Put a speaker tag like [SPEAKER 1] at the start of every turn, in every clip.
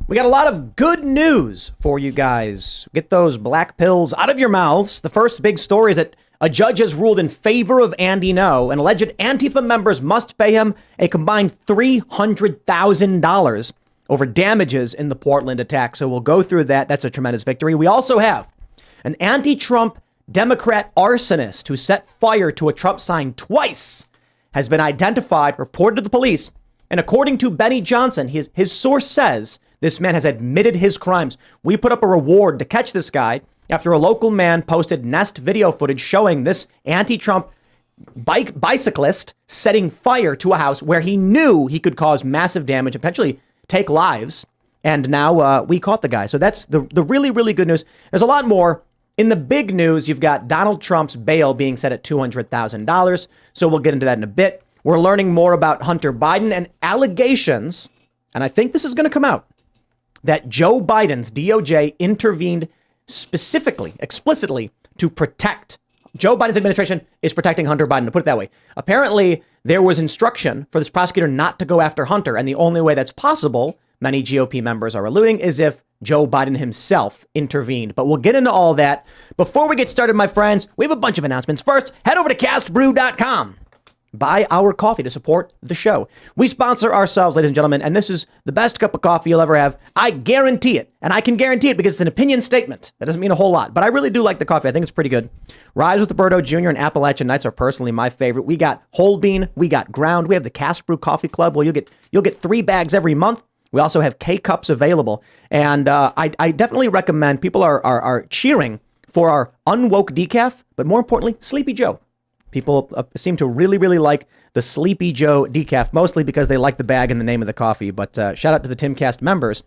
[SPEAKER 1] We got a lot of good news for you guys. Get those black pills out of your mouths. The first big story is that a judge has ruled in favor of Andy Ngo, and alleged Antifa members must pay him a combined $300,000 over damages in the Portland attack. So we'll go through that. That's a tremendous victory. We also have an anti-Trump Democrat arsonist who set fire to a Trump sign twice has been identified, reported to the police. And according to Benny Johnson, his source says this man has admitted his crimes. We put up a reward to catch this guy after a local man posted Nest video footage showing this anti-Trump bicyclist setting fire to a house where he knew he could cause massive damage, potentially take lives. And now we caught the guy. So that's the really, really good news. There's a lot more. In the big news, you've got Donald Trump's bail being set at $200,000. So we'll get into that in a bit. We're learning more about Hunter Biden and allegations, and I think this is going to come out, that Joe Biden's DOJ intervened specifically, explicitly to protect. Joe Biden's administration is protecting Hunter Biden, to put it that way. Apparently, there was instruction for this prosecutor not to go after Hunter, and the only way that's possible, many GOP members are alluding, is if Joe Biden himself intervened. But we'll get into all that. Before we get started, my friends, we have a bunch of announcements. First, head over to castbrew.com. Buy our coffee to support the show. We sponsor ourselves, ladies and gentlemen, and this is the best cup of coffee you'll ever have. I guarantee it. And I can guarantee it because it's an opinion statement. That doesn't mean a whole lot, but I really do like the coffee. I think it's pretty good. Rise with Roberto Jr. and Appalachian Nights are personally my favorite. We got whole bean, we got ground. We have the Cast Brew Coffee Club where you'll get 3 bags every month. We also have K-Cups available. And I definitely recommend, people are cheering for our Unwoke Decaf, but more importantly, Sleepy Joe. People seem to really, really like the Sleepy Joe decaf, mostly because they like the bag and the name of the coffee. But shout out to the Timcast members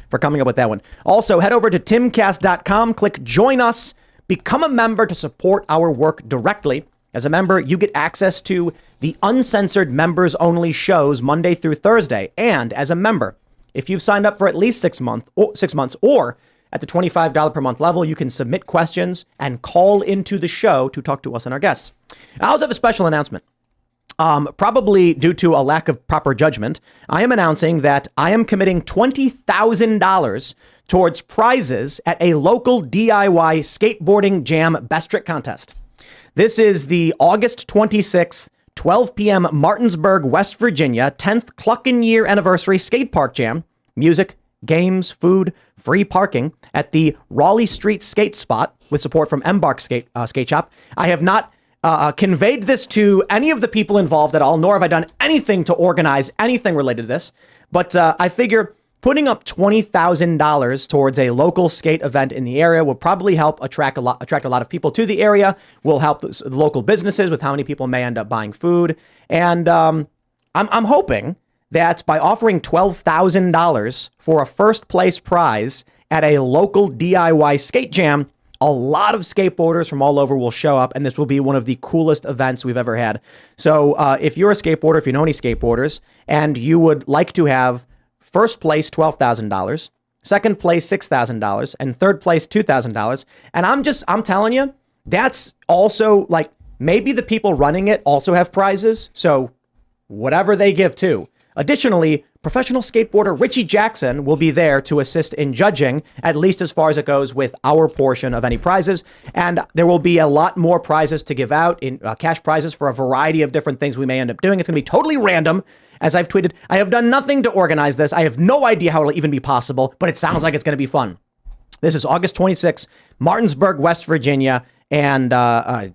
[SPEAKER 1] for coming up with that one. Also, head over to timcast.com, click join us, become a member to support our work directly. As a member, you get access to the uncensored members only shows Monday through Thursday. And as a member, if you've signed up for at least 6 months or at the $25 per month level, you can submit questions and call into the show to talk to us and our guests. I also have a special announcement. Probably due to a lack of proper judgment, I am announcing that I am committing $20,000 towards prizes at a local DIY skateboarding jam best trick contest. This is the August 26th, 12 p.m. Martinsburg, West Virginia, 10th Cluckin' Year Anniversary Skate Park Jam. Music, games, food, free parking at the Raleigh Street Skate Spot with support from Embark Skate Shop. I have not conveyed this to any of the people involved at all, nor have I done anything to organize anything related to this. But I figure putting up $20,000 towards a local skate event in the area will probably help attract a lot of people to the area, will help the local businesses with how many people may end up buying food. And I'm hoping that by offering $12,000 for a first place prize at a local DIY skate jam, a lot of skateboarders from all over will show up, and this will be one of the coolest events we've ever had. So if you're a skateboarder, if you know any skateboarders, and you would like to have first place $12,000, second place $6,000, and third place $2,000, and I'm telling you, that's also like, maybe the people running it also have prizes, so whatever they give too. Additionally, professional skateboarder Richie Jackson will be there to assist in judging, at least as far as it goes with our portion of any prizes. And there will be a lot more prizes to give out, in cash prizes for a variety of different things we may end up doing. It's going to be totally random. As I've tweeted, I have done nothing to organize this. I have no idea how it'll even be possible, but it sounds like it's going to be fun. This is August 26th, Martinsburg, West Virginia. And I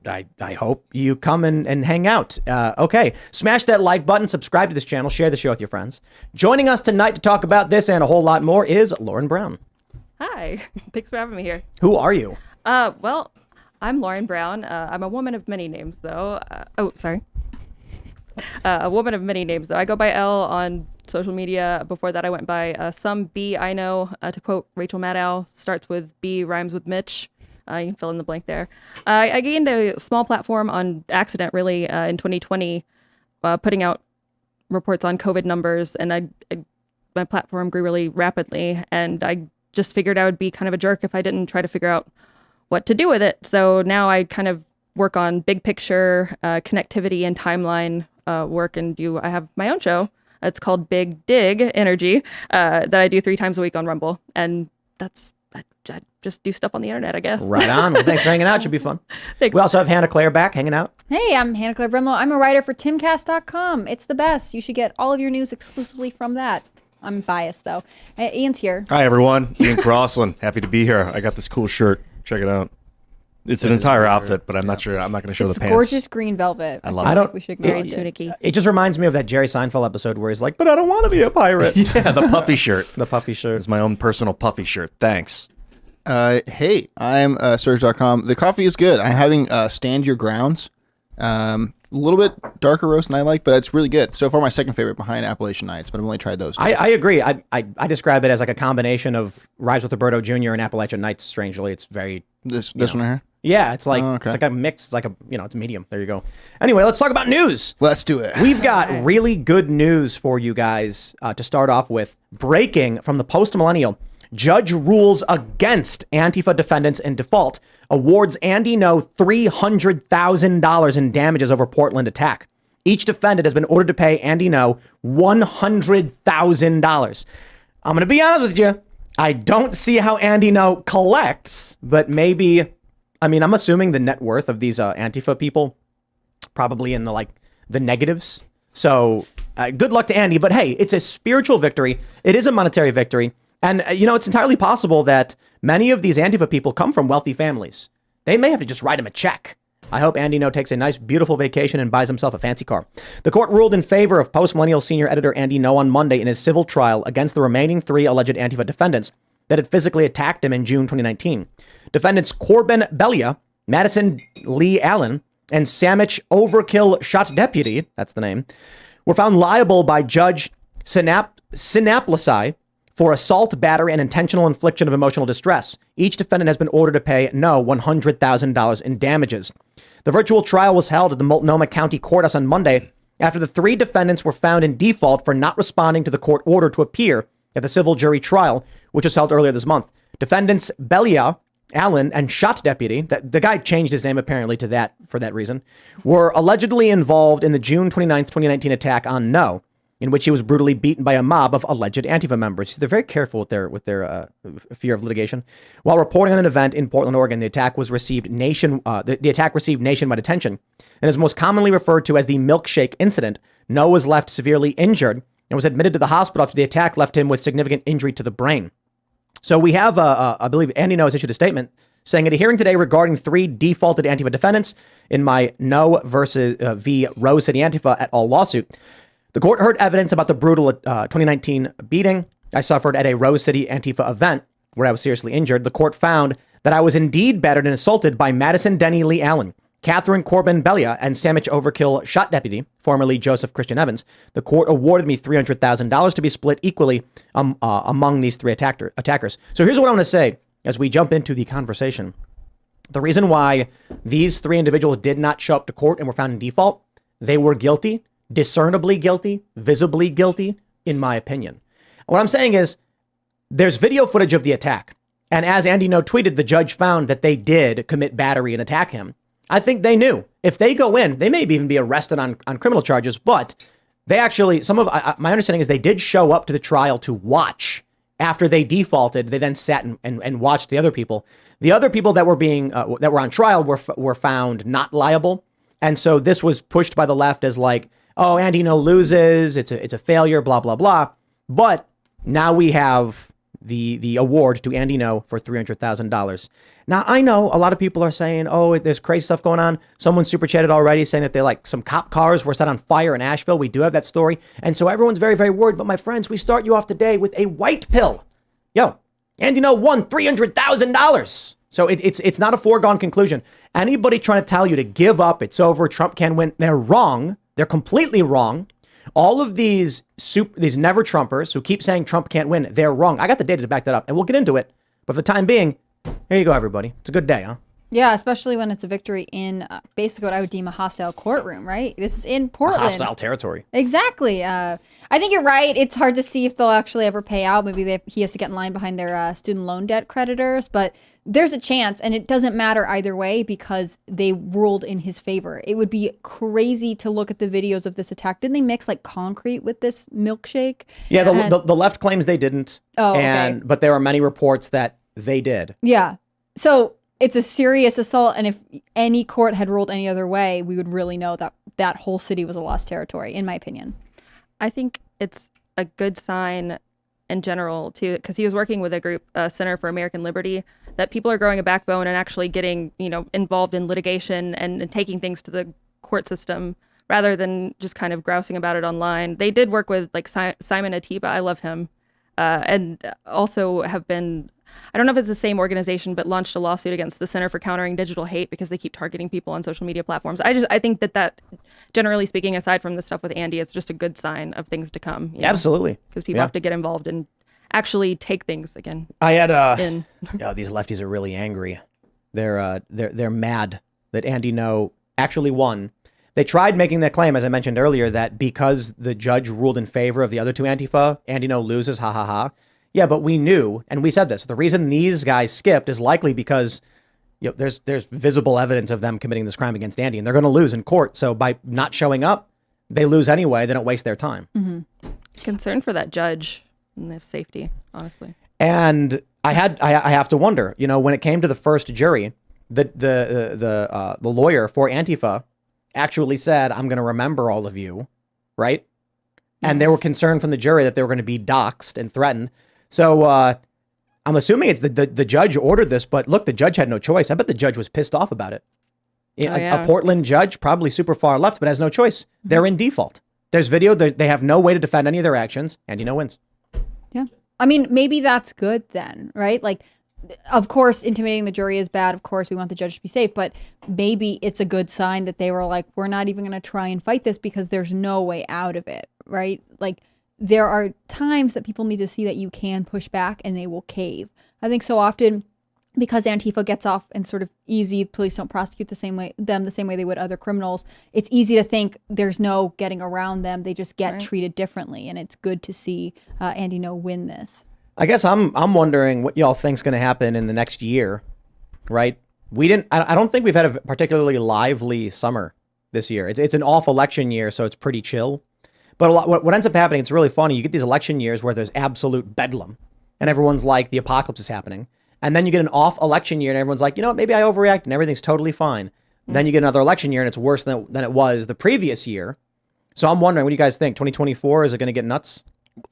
[SPEAKER 1] hope you come and hang out. Okay, smash that like button, subscribe to this channel, share the show with your friends. Joining us tonight to talk about this and a whole lot more is Lauren Brown.
[SPEAKER 2] Hi, thanks for having me here.
[SPEAKER 1] Who are you?
[SPEAKER 2] Well, I'm Lauren Brown. I'm a woman of many names, though. A woman of many names, though. I go by L on social media. Before that, I went by some B I know. To quote Rachel Maddow, starts with B, rhymes with Mitch. You can fill in the blank there. I gained a small platform on accident, really, in 2020, putting out reports on COVID numbers, and my platform grew really rapidly, and I just figured I would be kind of a jerk if I didn't try to figure out what to do with it. So now I kind of work on big picture connectivity and timeline work, and I have my own show It's called Big Dig Energy that I do 3 times a week on Rumble. And I just do stuff on the internet, I guess.
[SPEAKER 1] Right on. Well, thanks for hanging out. Should be fun.
[SPEAKER 2] Thanks.
[SPEAKER 1] We also have Hannah Claire back hanging out.
[SPEAKER 3] Hey, I'm Hannah Claire Brimlow. I'm a writer for Timcast.com. It's the best. You should get all of your news exclusively from that. I'm biased, though. Ian's here.
[SPEAKER 4] Hi, everyone. Ian Crossland. Happy to be here. I got this cool shirt. Check it out. It's an entire outfit, but I'm not sure. I'm not going to show
[SPEAKER 3] It's
[SPEAKER 4] the pants.
[SPEAKER 3] gorgeous green velvet.
[SPEAKER 4] I love
[SPEAKER 1] I
[SPEAKER 4] it.
[SPEAKER 1] don't.
[SPEAKER 3] We should
[SPEAKER 2] Very
[SPEAKER 3] acknowledge it.
[SPEAKER 2] tunicky.
[SPEAKER 1] It just reminds me of that Jerry Seinfeld episode where he's like, "But I don't want to be a pirate."
[SPEAKER 4] Yeah, the puffy shirt.
[SPEAKER 1] The puffy shirt.
[SPEAKER 4] It's my own personal puffy shirt. Thanks.
[SPEAKER 5] Hey, I'm Serge.com. The coffee is good. I'm having Stand Your Grounds. A little bit darker roast than I like, but it's really good. So far, my second favorite behind Appalachian Nights, but I've only tried those two.
[SPEAKER 1] I agree. I describe it as like a combination of Rise with Roberto Jr. and Appalachian Nights. Strangely, it's very
[SPEAKER 5] This one here?
[SPEAKER 1] yeah. It's like
[SPEAKER 5] okay.
[SPEAKER 1] it's like a mix. It's like a it's a medium. There you go. Anyway, let's talk about news.
[SPEAKER 5] Let's do it.
[SPEAKER 1] We've got really good news for you guys to start off with. Breaking from the post-millennial. Judge rules against Antifa defendants in default, awards Andy No $300,000 in damages over Portland attack. Each defendant has been ordered to pay Andy No $100,000. I'm going to be honest with you. I don't see how Andy No collects, but maybe, I'm assuming the net worth of these Antifa people probably in the negatives. So good luck to Andy, but hey, it's a spiritual victory. It is a monetary victory. And, it's entirely possible that many of these Antifa people come from wealthy families. They may have to just write him a check. I hope Andy No takes a nice, beautiful vacation and buys himself a fancy car. The court ruled in favor of post-millennial senior editor Andy No on Monday in his civil trial against the remaining 3 alleged Antifa defendants that had physically attacked him in June 2019. Defendants Corbin Belia, Madison Lee Allen, and Samich Overkill Shot Deputy, that's the name, were found liable by Judge Synaplasai for assault, battery, and intentional infliction of emotional distress. Each defendant has been ordered to pay No $100,000 in damages. The virtual trial was held at the Multnomah County Courthouse on Monday after the 3 defendants were found in default for not responding to the court order to appear at the civil jury trial, which was held earlier this month. Defendants Belia, Allen, and Shot Deputy, the guy changed his name apparently to that for that reason, were allegedly involved in the June 29th, 2019 attack on No, in which he was brutally beaten by a mob of alleged Antifa members. They're very careful with their fear of litigation. While reporting on an event in Portland, Oregon, the attack received nationwide attention and is most commonly referred to as the milkshake incident. No was left severely injured and was admitted to the hospital after the attack left him with significant injury to the brain. So we have, I believe Andy No has issued a statement saying at a hearing today regarding 3 defaulted Antifa defendants in my No versus v. Rose City Antifa et al. Lawsuit. The court heard evidence about the brutal 2019 beating I suffered at a Rose City Antifa event where I was seriously injured. The court found that I was indeed battered and assaulted by Madison Denny Lee Allen, Catherine Corbin Belia, and Samich Overkill Shot Deputy, formerly Joseph Christian Evans. The court awarded me $300,000 to be split equally among these 3 attackers. So here's what I want to say as we jump into the conversation. The reason why these 3 individuals did not show up to court and were found in default, they were guilty. Discernibly guilty, visibly guilty, in my opinion. What I'm saying is there's video footage of the attack. And as Andy No tweeted, the judge found that they did commit battery and attack him. I think they knew. If they go in, they may even be arrested on criminal charges, but they actually, my understanding is they did show up to the trial to watch. After they defaulted, they then sat and watched the other people. The other people that were on trial were found not liable. And so this was pushed by the left as like, oh, Andy No loses, it's a failure, blah, blah, blah. But now we have the award to Andy No for $300,000. Now, I know a lot of people are saying, oh, there's crazy stuff going on. Someone super chatted already saying that some cop cars were set on fire in Asheville. We do have that story. And so everyone's very, very worried. But my friends, we start you off today with a white pill. Yo, Andy No won $300,000. So it's not a foregone conclusion. Anybody trying to tell you to give up, it's over, Trump can win, they're wrong. They're completely wrong. All of these never Trumpers who keep saying Trump can't win, they're wrong. I got the data to back that up, and we'll get into it. But for the time being, here you go, everybody. It's a good day, huh?
[SPEAKER 3] Yeah, especially when it's a victory in basically what I would deem a hostile courtroom, right? This is in Portland.
[SPEAKER 1] Hostile territory.
[SPEAKER 3] Exactly. I think you're right. It's hard to see if they'll actually ever pay out. Maybe he has to get in line behind their student loan debt creditors, but there's a chance, and it doesn't matter either way because they ruled in his favor. It would be crazy to look at the videos of this attack. Didn't they mix like concrete with this milkshake?
[SPEAKER 1] Yeah, the left claims they didn't.
[SPEAKER 3] Oh, okay.
[SPEAKER 1] But there are many reports that they did.
[SPEAKER 3] Yeah. So it's a serious assault, and if any court had ruled any other way, we would really know that that whole city was a lost territory, in my opinion.
[SPEAKER 2] I think it's a good sign in general, too, because he was working with a group, Center for American Liberty, that people are growing a backbone and actually getting, involved in litigation and taking things to the court system rather than just kind of grousing about it online. They did work with like Simon Atiba. I love him. And also have been, I don't know if it's the same organization, but launched a lawsuit against the Center for Countering Digital Hate because they keep targeting people on social media platforms. I think that generally speaking, aside from the stuff with Andy, it's just a good sign of things to come.
[SPEAKER 1] Absolutely.
[SPEAKER 2] Because people have to get involved and actually take things again.
[SPEAKER 1] I had
[SPEAKER 2] in.
[SPEAKER 1] these lefties are really angry. They're mad that Andy No actually won. They tried making that claim, as I mentioned earlier, that because the judge ruled in favor of the other two Antifa, Andy No loses, ha ha ha. Yeah, but we knew, and we said this, the reason these guys skipped is likely because there's visible evidence of them committing this crime against Andy, and they're going to lose in court. So by not showing up, they lose anyway. They don't waste their time.
[SPEAKER 2] Mm-hmm. Concerned for that judge and his safety, honestly.
[SPEAKER 1] And I have to wonder, when it came to the first jury, the lawyer for Antifa actually said, I'm going to remember all of you, right? And they were concerned from the jury that they were going to be doxxed and threatened. So I'm assuming it's the judge ordered this, but look, the judge had no choice. I bet the judge was pissed off about it. A Portland judge, probably super far left, but has no choice. They're in default. There's video. They have no way to defend any of their actions. Andy No wins.
[SPEAKER 3] Yeah. I mean, maybe that's good then, right? Like, of course, intimidating the jury is bad. Of course, we want the judge to be safe, but maybe it's a good sign that they were like, we're not even going to try and fight this because there's no way out of it, right? Like, there are times that people need to see that you can push back and they will cave. I think so often because Antifa gets off and sort of easy, police don't prosecute the same way they would other criminals. It's easy to think there's no getting around them. They just get treated differently. And it's good to see Andy No win this.
[SPEAKER 1] I guess I'm wondering what y'all think's going to happen in the next year, right? I don't think we've had a particularly lively summer this year. It's an off election year, so it's pretty chill. But what ends up happening, it's really funny. You get these election years where there's absolute bedlam and everyone's like, the apocalypse is happening. And then you get an off election year and everyone's like, maybe I overreact and everything's totally fine. Then you get another election year and it's worse than it was the previous year. So I'm wondering, what do you guys think? 2024, is it going to get nuts?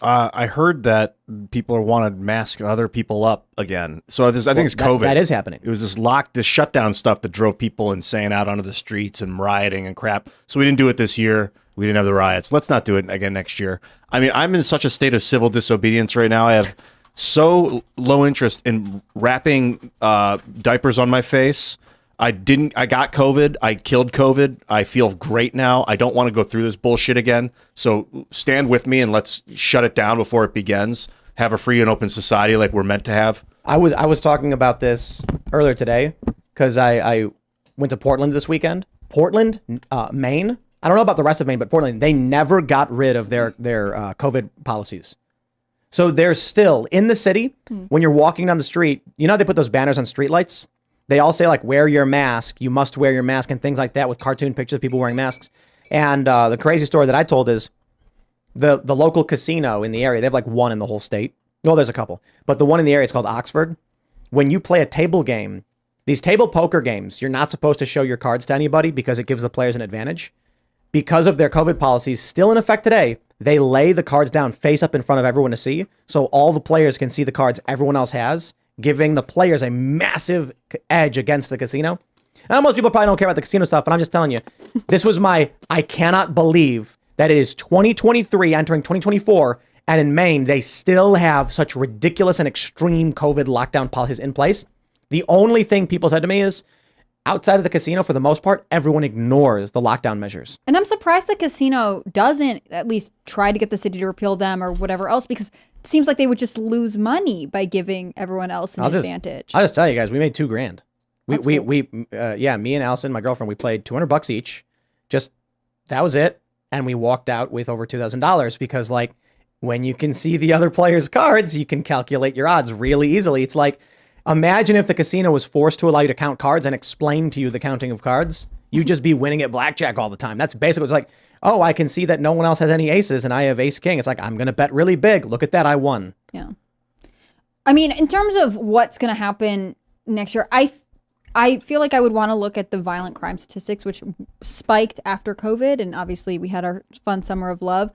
[SPEAKER 4] I heard that people want to mask other people up again. So I think it's COVID.
[SPEAKER 1] That is happening.
[SPEAKER 4] It was this shutdown stuff that drove people insane out onto the streets and rioting and crap. So we didn't do it this year. We didn't have the riots. Let's not do it again next year. I mean, I'm in such a state of civil disobedience right now. I have so low interest in wrapping diapers on my face. I got COVID. I killed COVID. I feel great now. I don't want to go through this bullshit again. So stand with me and let's shut it down before it begins. Have a free and open society like we're meant to have.
[SPEAKER 1] I was talking about this earlier today because I went to Portland this weekend. Portland, Maine. I don't know about the rest of Maine, but Portland, they never got rid of their COVID policies. So they're still in the city. When you're walking down the street, they put those banners on streetlights. They all say like, wear your mask. You must wear your mask and things like that with cartoon pictures of people wearing masks. And the crazy story that I told is the local casino in the area. They have like one in the whole state. Well, there's a couple, but the one in the area, it's called Oxford. When you play a table game, these table poker games, you're not supposed to show your cards to anybody because it gives the players an advantage. Because of their COVID policies still in effect today, they lay the cards down face up in front of everyone to see. So all the players can see the cards everyone else has, giving the players a massive edge against the casino. And most people probably don't care about the casino stuff, but I'm just telling you, this was I cannot believe that it is 2023 entering 2024. And in Maine, they still have such ridiculous and extreme COVID lockdown policies in place. The only thing people said to me is, outside of the casino, for the most part, everyone ignores the lockdown measures.
[SPEAKER 3] And I'm surprised the casino doesn't at least try to get the city to repeal them or whatever else, because it seems like they would just lose money by giving everyone else an advantage.
[SPEAKER 1] I'll just tell you guys, we made $2,000. Me and Allison, my girlfriend, we played $200 each. Just, that was it. And we walked out with over $2,000 because like when you can see the other player's cards, you can calculate your odds really easily. It's like, imagine if the casino was forced to allow you to count cards and explain to you the counting of cards. You'd just be winning at blackjack all the time. That's basically, it's like, oh, I can see that no one else has any aces and I have ace king. It's like, I'm going to bet really big. Look at that. I won.
[SPEAKER 3] Yeah. I mean, in terms of what's going to happen next year, I feel like I would want to look at the violent crime statistics, which spiked after COVID. And obviously we had our fun summer of love.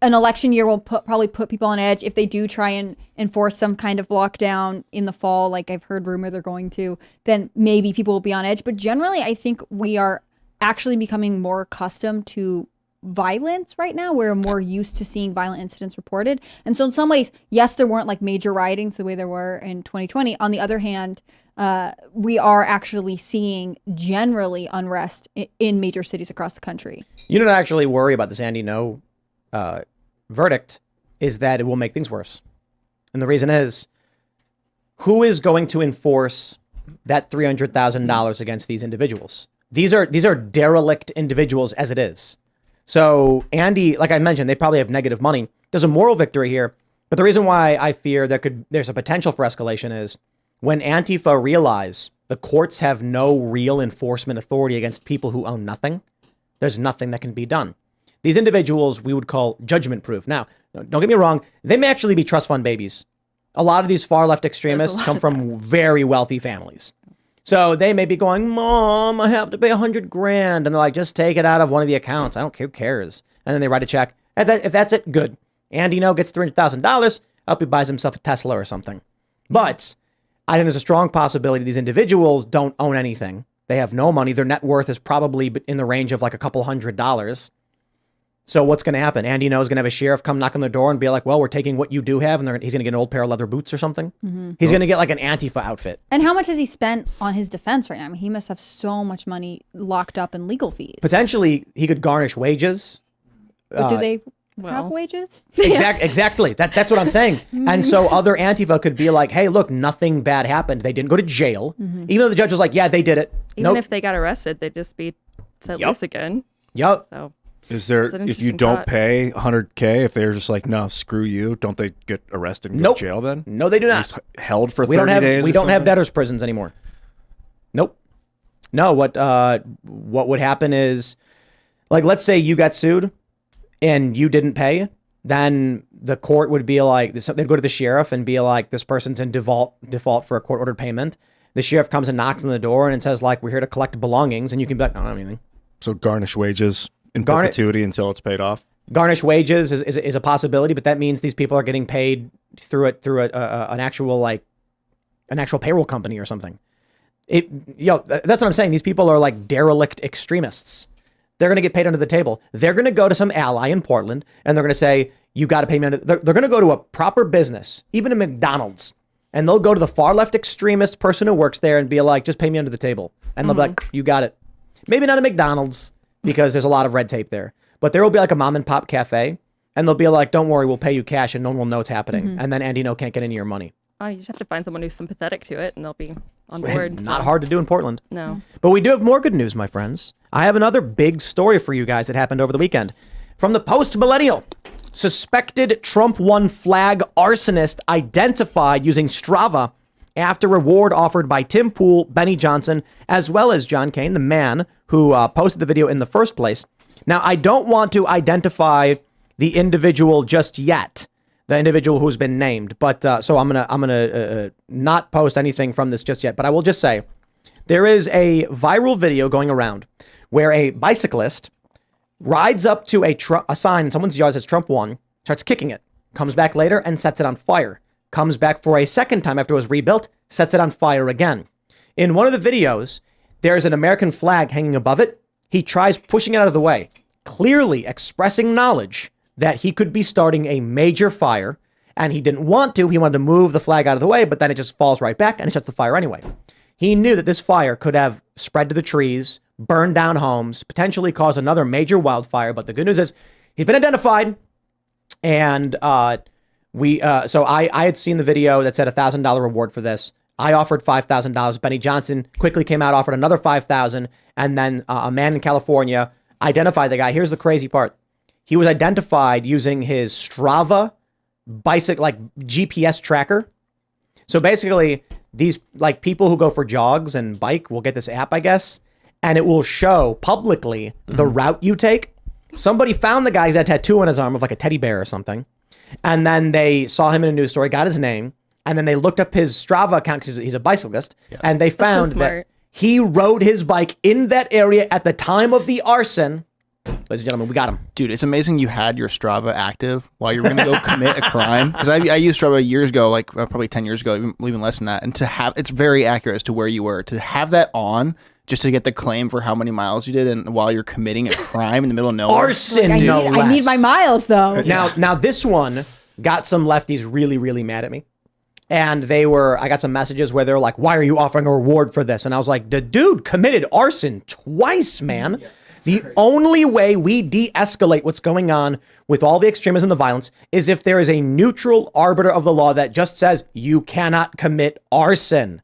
[SPEAKER 3] An election year will probably put people on edge. If they do try and enforce some kind of lockdown in the fall, like I've heard rumor they're going to, then maybe people will be on edge. But generally, I think we are actually becoming more accustomed to violence right now. We're more used to seeing violent incidents reported. And so in some ways, yes, there weren't like major riotings the way there were in 2020. On the other hand, we are actually seeing generally unrest in major cities across the country.
[SPEAKER 1] You don't actually worry about this Andy No verdict is that it will make things worse. And the reason is, who is going to enforce that $300,000 against these individuals? These are derelict individuals as it is. So Andy, like I mentioned, they probably have negative money. There's a moral victory here. But the reason why I fear there's a potential for escalation is when Antifa realize the courts have no real enforcement authority against people who own nothing, there's nothing that can be done. These individuals we would call judgment proof. Now, don't get me wrong. They may actually be trust fund babies. A lot of these far left extremists come from very wealthy families. So they may be going, Mom, I have to pay $100,000. And they're like, just take it out of one of the accounts. I don't care. Who cares? And then they write a check. If that's it, good. Andy No gets $300,000. I hope he buys himself a Tesla or something. But I think there's a strong possibility these individuals don't own anything. They have no money. Their net worth is probably in the range of like a couple $100s. So what's going to happen? Andy No is going to have a sheriff come knock on the door and be like, well, we're taking what you do have. And he's going to get an old pair of leather boots or something. Mm-hmm. He's going to get like an Antifa outfit.
[SPEAKER 3] And how much has he spent on his defense right now? I mean, he must have so much money locked up in legal fees.
[SPEAKER 1] Potentially, he could garnish wages.
[SPEAKER 3] But do they have wages?
[SPEAKER 1] Exactly. That's what I'm saying. And so other Antifa could be like, hey, look, nothing bad happened. They didn't go to jail. Mm-hmm. Even though the judge was like, yeah, they did it.
[SPEAKER 2] Even if they got arrested, they'd just be set loose again.
[SPEAKER 1] Yep.
[SPEAKER 2] So.
[SPEAKER 4] Is there, if you don't pay $100K, if they're just like, no, screw you, don't they get arrested and go to jail then?
[SPEAKER 1] No, they do not.
[SPEAKER 4] Just held for 30 days?
[SPEAKER 1] We don't have debtors' prisons anymore. Nope. No, what would happen is, like, let's say you got sued and you didn't pay, then the court would be like, they'd go to the sheriff and be like, this person's in default for a court-ordered payment. The sheriff comes and knocks on the door and says, like, we're here to collect belongings, and you can be like, I don't have anything.
[SPEAKER 4] So garnish wages in perpetuity until it's paid off.
[SPEAKER 1] Garnish wages is a possibility, but that means these people are getting paid through an actual payroll company or something. That's what I'm saying. These people are like derelict extremists. They're going to get paid under the table. They're going to go to some ally in Portland and they're going to say, you got to pay me under. They're going to go to a proper business, even a McDonald's, and they'll go to the far left extremist person who works there and be like, just pay me under the table. And they'll be like, you got it. Maybe not a McDonald's, because there's a lot of red tape there. But there will be like a mom and pop cafe, and they'll be like, don't worry, we'll pay you cash and no one will know it's happening. Mm-hmm. And then Andy No can't get any of your money.
[SPEAKER 2] You just have to find someone who's sympathetic to it and they'll be on board.
[SPEAKER 1] Not hard to do in Portland.
[SPEAKER 2] No.
[SPEAKER 1] But we do have more good news, my friends. I have another big story for you guys that happened over the weekend. From the Post-Millennial, suspected Trump won flag arsonist identified using Strava after reward offered by Tim Pool, Benny Johnson, as well as John Kane, the man who posted the video in the first place. Now, I don't want to identify the individual just yet, the individual who's been named, but so I'm gonna not post anything from this just yet. But I will just say there is a viral video going around where a bicyclist rides up to a sign in someone's yard that says Trump won, starts kicking it, comes back later and sets it on fire. Comes back for a second time after it was rebuilt, sets it on fire again. In one of the videos, there's an American flag hanging above it. He tries pushing it out of the way, clearly expressing knowledge that he could be starting a major fire, and he didn't want to. He wanted to move the flag out of the way, but then it just falls right back and it shuts the fire anyway. He knew that this fire could have spread to the trees, burned down homes, potentially caused another major wildfire. But the good news is he's been identified, and so I had seen the video that said $1,000 reward for this. I offered $5,000. Benny Johnson quickly came out, offered another $5,000. And then a man in California identified the guy. Here's the crazy part. He was identified using his Strava bicycle, like GPS tracker. So basically, these like people who go for jogs and bike will get this app, I guess, and it will show publicly the route you take. Somebody found the guy. He's had a tattoo on his arm of like a teddy bear or something. And then they saw him in a news story, got his name, and then they looked up his Strava account because he's a bicyclist, and they found that he rode his bike in that area at the time of the arson. Ladies and gentlemen, we got him.
[SPEAKER 5] Dude, it's amazing you had your Strava active while you were going to go commit a crime. Because I used Strava years ago, like probably 10 years ago, even less than that. And to have, it's very accurate as to where you were. To have that on just to get the claim for how many miles you did and while you're committing a crime in the middle of nowhere.
[SPEAKER 1] Arson,
[SPEAKER 3] Like,
[SPEAKER 1] no less.
[SPEAKER 3] I need my miles, though.
[SPEAKER 1] Now this one got some lefties really, really mad at me. And I got some messages where they're like, why are you offering a reward for this? And I was like, the dude committed arson twice, man. The only way we de-escalate what's going on with all the extremism and the violence is if there is a neutral arbiter of the law that just says you cannot commit arson.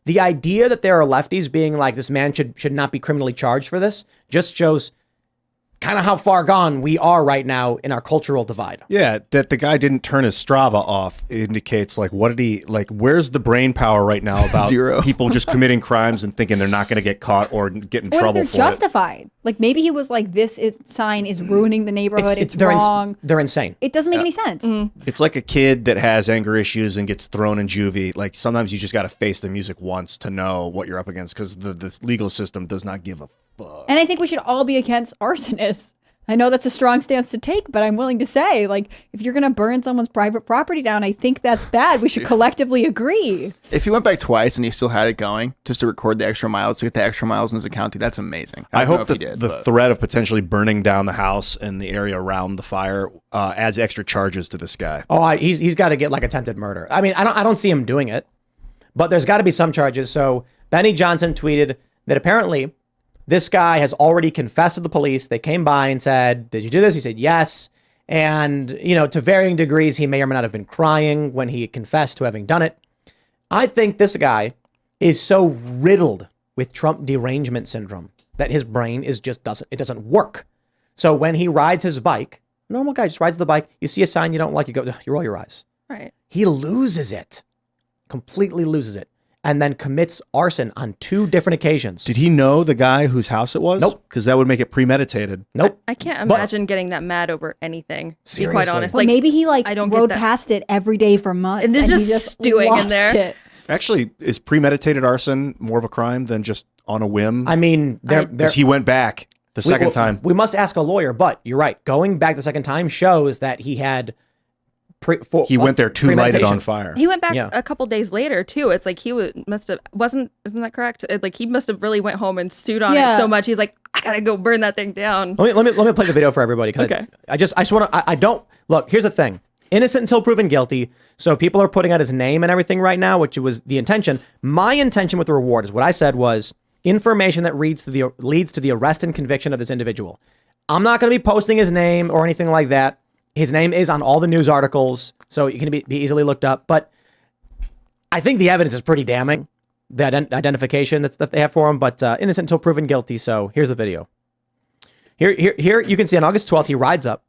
[SPEAKER 1] The idea that there are lefties being like this man should not be criminally charged for this just shows kind of how far gone we are right now in our cultural divide.
[SPEAKER 4] Yeah, that the guy didn't turn his Strava off indicates like where's the brain power right now about
[SPEAKER 5] Zero.
[SPEAKER 4] people just committing crimes and thinking they're not going to get caught or get in
[SPEAKER 3] Or
[SPEAKER 4] trouble
[SPEAKER 3] they're
[SPEAKER 4] for
[SPEAKER 3] justified. Like maybe he was like, sign is ruining the neighborhood. It's
[SPEAKER 1] they're
[SPEAKER 3] wrong.
[SPEAKER 1] they're insane.
[SPEAKER 3] It doesn't make any sense.
[SPEAKER 4] It's like a kid that has anger issues and gets thrown in juvie. Like sometimes you just got to face the music once to know what you're up against because the legal system does not give a fuck.
[SPEAKER 3] And I think we should all be against arsonists. I know that's a strong stance to take, but I'm willing to say, like, if you're going to burn someone's private property down, I think that's bad. We should collectively agree.
[SPEAKER 5] If he went back twice and he still had it going just to record the extra miles, to get the extra miles in his account, dude, that's amazing.
[SPEAKER 4] I
[SPEAKER 5] don't know
[SPEAKER 4] hope
[SPEAKER 5] if
[SPEAKER 4] that
[SPEAKER 5] he did,
[SPEAKER 4] the
[SPEAKER 5] but-
[SPEAKER 4] threat of potentially burning down the house and the area around the fire adds extra charges to this guy.
[SPEAKER 1] Oh, he's got to get like attempted murder. I mean, I don't see him doing it, but there's got to be some charges. So Benny Johnson tweeted that apparently this guy has already confessed to the police. They came by and said, did you do this? He said, yes. And, you know, to varying degrees, he may or may not have been crying when he confessed to having done it. I think this guy is so riddled with Trump derangement syndrome that his brain doesn't work. So when he rides his bike, a normal guy just rides the bike, you see a sign you don't like, you roll your eyes.
[SPEAKER 2] Right.
[SPEAKER 1] He loses it, completely loses it, and then commits arson on 2 different occasions.
[SPEAKER 4] Did he know the guy whose house it was?
[SPEAKER 1] Nope.
[SPEAKER 4] Because that would make it premeditated.
[SPEAKER 1] Nope.
[SPEAKER 2] I can't imagine getting that mad over anything. To be quite
[SPEAKER 1] Seriously.
[SPEAKER 2] honest.
[SPEAKER 3] Well,
[SPEAKER 2] Like,
[SPEAKER 3] maybe he
[SPEAKER 2] I don't get
[SPEAKER 3] rode
[SPEAKER 2] that.
[SPEAKER 3] past it every day for months.
[SPEAKER 2] And it's
[SPEAKER 3] he
[SPEAKER 2] just stewing in
[SPEAKER 3] lost
[SPEAKER 2] there.
[SPEAKER 3] It.
[SPEAKER 4] Actually, is premeditated arson more of a crime than just on a whim?
[SPEAKER 1] I mean,
[SPEAKER 4] Because he went back the second time.
[SPEAKER 1] We must ask a lawyer, but you're right. Going back the second time shows that he had
[SPEAKER 4] He went there to light it on fire.
[SPEAKER 2] He went back
[SPEAKER 1] Yeah.
[SPEAKER 2] a couple days later too. It's like he isn't that correct? Like he must have really went home and stewed on
[SPEAKER 3] Yeah.
[SPEAKER 2] it so much. He's like, I gotta go burn that thing down.
[SPEAKER 1] Let me play the video for everybody. 'Cause
[SPEAKER 2] Okay.
[SPEAKER 1] I just want to. I don't look. Here's the thing. Innocent until proven guilty. So people are putting out his name and everything right now, which was the intention. My intention with the reward is what I said was information that leads to the arrest and conviction of this individual. I'm not going to be posting his name or anything like that. His name is on all the news articles, so it can be easily looked up. But I think the evidence is pretty damning, the identification that they have for him. But innocent until proven guilty. So here's the video. Here you can see on August 12th, he rides up,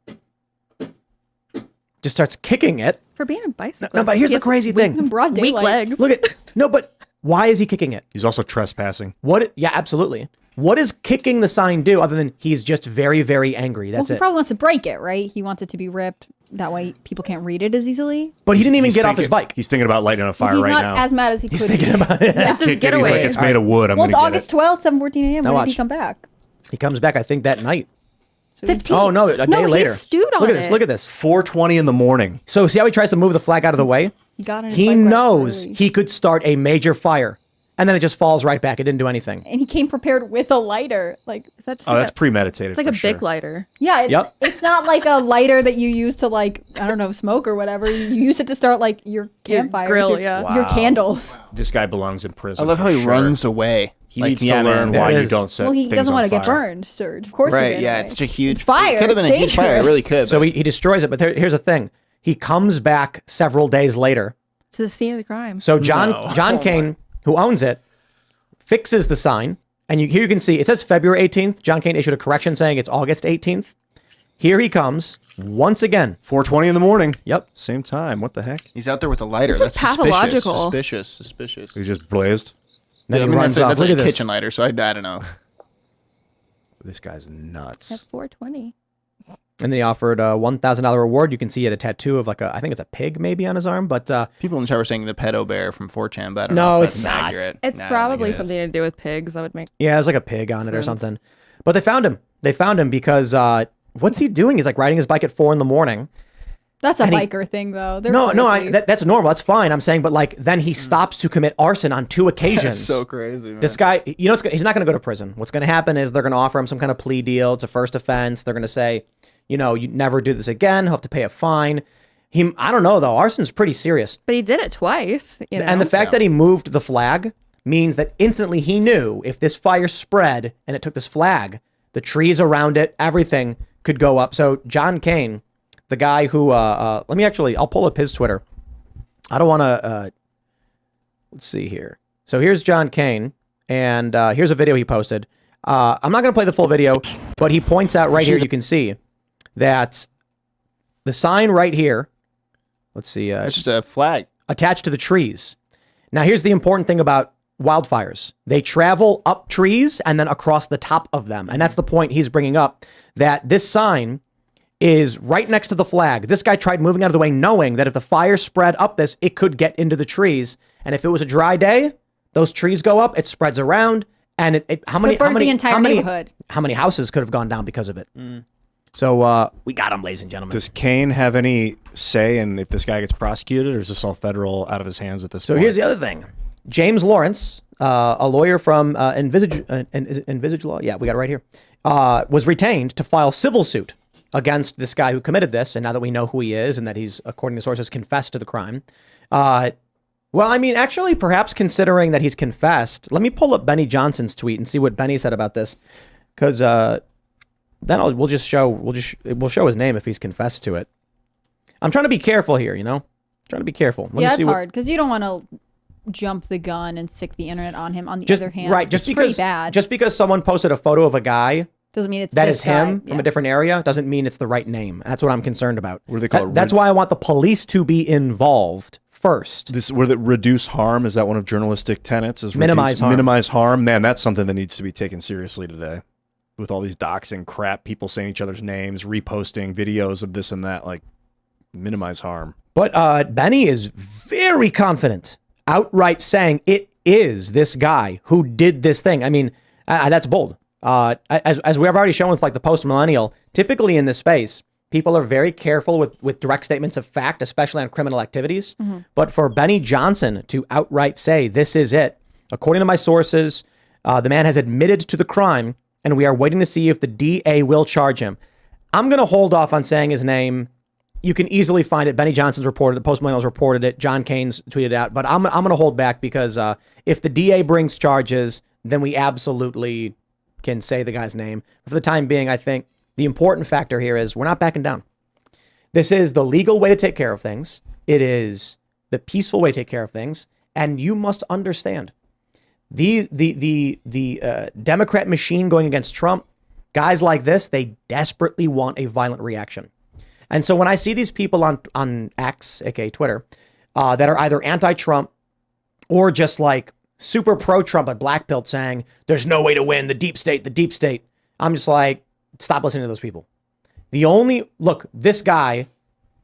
[SPEAKER 1] just starts kicking it.
[SPEAKER 2] For being a bicyclist.
[SPEAKER 1] No, but here's
[SPEAKER 2] He
[SPEAKER 1] the
[SPEAKER 2] has
[SPEAKER 1] crazy
[SPEAKER 3] In
[SPEAKER 1] thing.
[SPEAKER 3] broad
[SPEAKER 2] Weak
[SPEAKER 3] daylight.
[SPEAKER 2] legs.
[SPEAKER 1] Look at but why is he kicking it?
[SPEAKER 4] He's also trespassing.
[SPEAKER 1] Yeah, absolutely. What does kicking the sign do other than he's just very, very angry?
[SPEAKER 3] Well,
[SPEAKER 1] That's
[SPEAKER 3] he
[SPEAKER 1] it.
[SPEAKER 3] probably wants to break it, right? He wants it to be ripped. That way people can't read it as easily.
[SPEAKER 1] But he didn't even
[SPEAKER 4] He's
[SPEAKER 1] get off his
[SPEAKER 4] thinking-
[SPEAKER 1] bike.
[SPEAKER 4] He's thinking about lighting on fire
[SPEAKER 3] He's
[SPEAKER 4] right
[SPEAKER 3] not
[SPEAKER 4] now.
[SPEAKER 3] as mad as he
[SPEAKER 1] He's
[SPEAKER 3] could
[SPEAKER 1] thinking
[SPEAKER 3] be.
[SPEAKER 1] about it.
[SPEAKER 2] It's his
[SPEAKER 4] He's
[SPEAKER 2] getaway.
[SPEAKER 4] like, it's made of wood. I'm
[SPEAKER 3] Well, it's
[SPEAKER 4] gonna
[SPEAKER 3] August
[SPEAKER 4] get
[SPEAKER 3] 12th, 7:14 a.m.
[SPEAKER 1] Now
[SPEAKER 3] When did he
[SPEAKER 1] watch.
[SPEAKER 3] come back?
[SPEAKER 1] He comes back, I think, that night.
[SPEAKER 3] 15.
[SPEAKER 1] Oh, no, a day later.
[SPEAKER 2] he stewed on
[SPEAKER 1] Look at this.
[SPEAKER 2] it.
[SPEAKER 1] Look at this.
[SPEAKER 4] 4:20 in the morning.
[SPEAKER 1] So see how he tries to move the flag out of the way?
[SPEAKER 3] He got on his
[SPEAKER 1] He
[SPEAKER 3] bike right
[SPEAKER 1] knows
[SPEAKER 3] early.
[SPEAKER 1] he could start a major fire. And then it just falls right back. It didn't do anything.
[SPEAKER 3] And he came prepared with a lighter. Like,
[SPEAKER 2] Is that just
[SPEAKER 4] Oh,
[SPEAKER 2] like
[SPEAKER 4] that's
[SPEAKER 2] a,
[SPEAKER 4] premeditated.
[SPEAKER 2] it's like
[SPEAKER 4] for
[SPEAKER 2] a
[SPEAKER 4] sure.
[SPEAKER 2] Bic lighter.
[SPEAKER 3] yeah, it's,
[SPEAKER 1] Yep.
[SPEAKER 3] it's not like a lighter that you use to like, I don't know, smoke or whatever. You use it to start like your campfire.
[SPEAKER 2] grill, yeah.
[SPEAKER 3] Your
[SPEAKER 4] Wow.
[SPEAKER 3] candles.
[SPEAKER 4] This guy belongs in prison.
[SPEAKER 5] I love
[SPEAKER 4] for
[SPEAKER 5] how he
[SPEAKER 4] sure.
[SPEAKER 5] runs away.
[SPEAKER 4] He needs to learn
[SPEAKER 1] man.
[SPEAKER 4] why
[SPEAKER 1] It
[SPEAKER 4] you
[SPEAKER 1] is.
[SPEAKER 4] don't set
[SPEAKER 3] Well, he
[SPEAKER 4] things
[SPEAKER 3] doesn't
[SPEAKER 4] on
[SPEAKER 3] want to get
[SPEAKER 4] fire.
[SPEAKER 3] burned, Serge. Of course he
[SPEAKER 5] Right,
[SPEAKER 3] ran
[SPEAKER 5] yeah,
[SPEAKER 3] away.
[SPEAKER 5] it's such a huge.
[SPEAKER 3] It's fire.
[SPEAKER 5] It could have been
[SPEAKER 3] It's
[SPEAKER 5] a huge fire. It
[SPEAKER 3] dangerous.
[SPEAKER 5] really could.
[SPEAKER 1] So
[SPEAKER 5] but-
[SPEAKER 1] he destroys it. But here's the thing. He comes back several days later
[SPEAKER 2] To the scene of the crime.
[SPEAKER 1] So John Kane, who owns it, fixes the sign. And here you can see, it says February 18th. John Kane issued a correction saying it's August 18th. Here he comes once again.
[SPEAKER 4] 4:20 in the morning.
[SPEAKER 1] Yep.
[SPEAKER 4] Same time. What the heck?
[SPEAKER 5] He's out there with a lighter.
[SPEAKER 2] This is
[SPEAKER 5] That's
[SPEAKER 2] pathological.
[SPEAKER 5] Suspicious.
[SPEAKER 4] He just blazed.
[SPEAKER 1] Then
[SPEAKER 5] Yeah,
[SPEAKER 1] he runs off.
[SPEAKER 5] that's
[SPEAKER 1] Look
[SPEAKER 5] like
[SPEAKER 1] at
[SPEAKER 5] a
[SPEAKER 1] this.
[SPEAKER 5] kitchen lighter, so I don't know.
[SPEAKER 4] This guy's nuts.
[SPEAKER 2] At 4:20.
[SPEAKER 1] And they offered a $1,000 reward. You can see he had a tattoo of I think it's a pig maybe on his arm. But
[SPEAKER 5] People in the chat were saying the pedo bear from 4chan, but I don't
[SPEAKER 1] No,
[SPEAKER 5] know if
[SPEAKER 1] it's
[SPEAKER 5] that's
[SPEAKER 1] not.
[SPEAKER 5] accurate.
[SPEAKER 2] It's
[SPEAKER 5] Nah, I don't think
[SPEAKER 2] probably
[SPEAKER 5] it is.
[SPEAKER 2] something to do with pigs. That would make.
[SPEAKER 1] yeah, there's like a pig on it or
[SPEAKER 2] Sense.
[SPEAKER 1] something. But they found him. They found him because what's he doing? He's like riding his bike at 4 a.m.
[SPEAKER 3] That's a
[SPEAKER 1] And he-
[SPEAKER 3] biker thing, though. They're
[SPEAKER 1] No,
[SPEAKER 3] crazy.
[SPEAKER 1] that's normal. That's fine. I'm saying, but then he stops to commit arson on 2 occasions.
[SPEAKER 5] That's so crazy, man.
[SPEAKER 1] This guy, he's not going to go to prison. What's going to happen is they're going to offer him some kind of plea deal. It's a first offense. They're going to say, you never do this again. He'll have to pay a fine. I don't know though. Arson's pretty serious.
[SPEAKER 2] But he did it twice.
[SPEAKER 1] And the fact that he moved the flag means that instantly he knew if this fire spread and it took this flag, the trees around it, everything could go up. So John Kane, the guy who, I'll pull up his Twitter. I don't want to, let's see here. So here's John Kane, and here's a video he posted. I'm not going to play the full video, but he points out right here, you can see that the sign right here, let's see.
[SPEAKER 5] It's just a flag.
[SPEAKER 1] Attached to the trees. Now, here's the important thing about wildfires. They travel up trees and then across the top of them. And that's the point he's bringing up, that this sign is right next to the flag. This guy tried moving out of the way knowing that if the fire spread up this, it could get into the trees. And if it was a dry day, those trees go up, it spreads around. And how many
[SPEAKER 3] neighborhood.
[SPEAKER 1] How many houses could have gone down because of it? So we got him, ladies and gentlemen.
[SPEAKER 4] Does Kane have any say in if this guy gets prosecuted, or is this all federal out of his hands at this
[SPEAKER 1] So
[SPEAKER 4] point?
[SPEAKER 1] here's the other thing. James Lawrence, a lawyer from Envisage Law, yeah, we got it right here, was retained to file civil suit against this guy who committed this. And now that we know who he is and that he's, according to sources, confessed to the crime. Actually, perhaps considering that he's confessed, let me pull up Benny Johnson's tweet and see what Benny said about this. Because then we'll show his name if he's confessed to it. I'm trying to be careful here, Trying to be careful. Let me
[SPEAKER 3] Yeah,
[SPEAKER 1] see
[SPEAKER 3] it's hard because you don't want to jump the gun and stick the internet on him. On the other hand,
[SPEAKER 1] right?
[SPEAKER 3] it's pretty bad.
[SPEAKER 1] Just because someone posted a photo of a guy
[SPEAKER 3] doesn't mean it's
[SPEAKER 1] that
[SPEAKER 3] this
[SPEAKER 1] is him
[SPEAKER 3] guy.
[SPEAKER 1] from
[SPEAKER 3] Yeah.
[SPEAKER 1] a different area doesn't mean it's the right name. That's what I'm concerned about.
[SPEAKER 4] What do they call it?
[SPEAKER 1] That's why I want the police to be involved first.
[SPEAKER 4] This where the reduce harm, is that one of journalistic tenets? Is
[SPEAKER 1] Minimize harm.
[SPEAKER 4] Minimize harm. Man, that's something that needs to be taken seriously today. With all these doxing crap, people saying each other's names, reposting videos of this and that, minimize harm.
[SPEAKER 1] But Benny is very confident, outright saying it is this guy who did this thing. I mean, that's bold. As we have already shown with the post-millennial, typically in this space, people are very careful with direct statements of fact, especially on criminal activities. Mm-hmm. But for Benny Johnson to outright say this is it, according to my sources, the man has admitted to the crime, and we are waiting to see if the DA will charge him. I'm going to hold off on saying his name. You can easily find it. Benny Johnson's reported it. The Post-Millennials reported it. John Kane's tweeted it out. But I'm going to hold back because if the DA brings charges, then we absolutely can say the guy's name. But for the time being, I think the important factor here is we're not backing down. This is the legal way to take care of things. It is the peaceful way to take care of things. And you must understand the Democrat machine going against Trump, guys like this, they desperately want a violent reaction. And so when I see these people on X, aka Twitter, that are either anti-Trump or just super pro-Trump but black-pilled saying, there's no way to win, the deep state, I'm just stop listening to those people. Look, this guy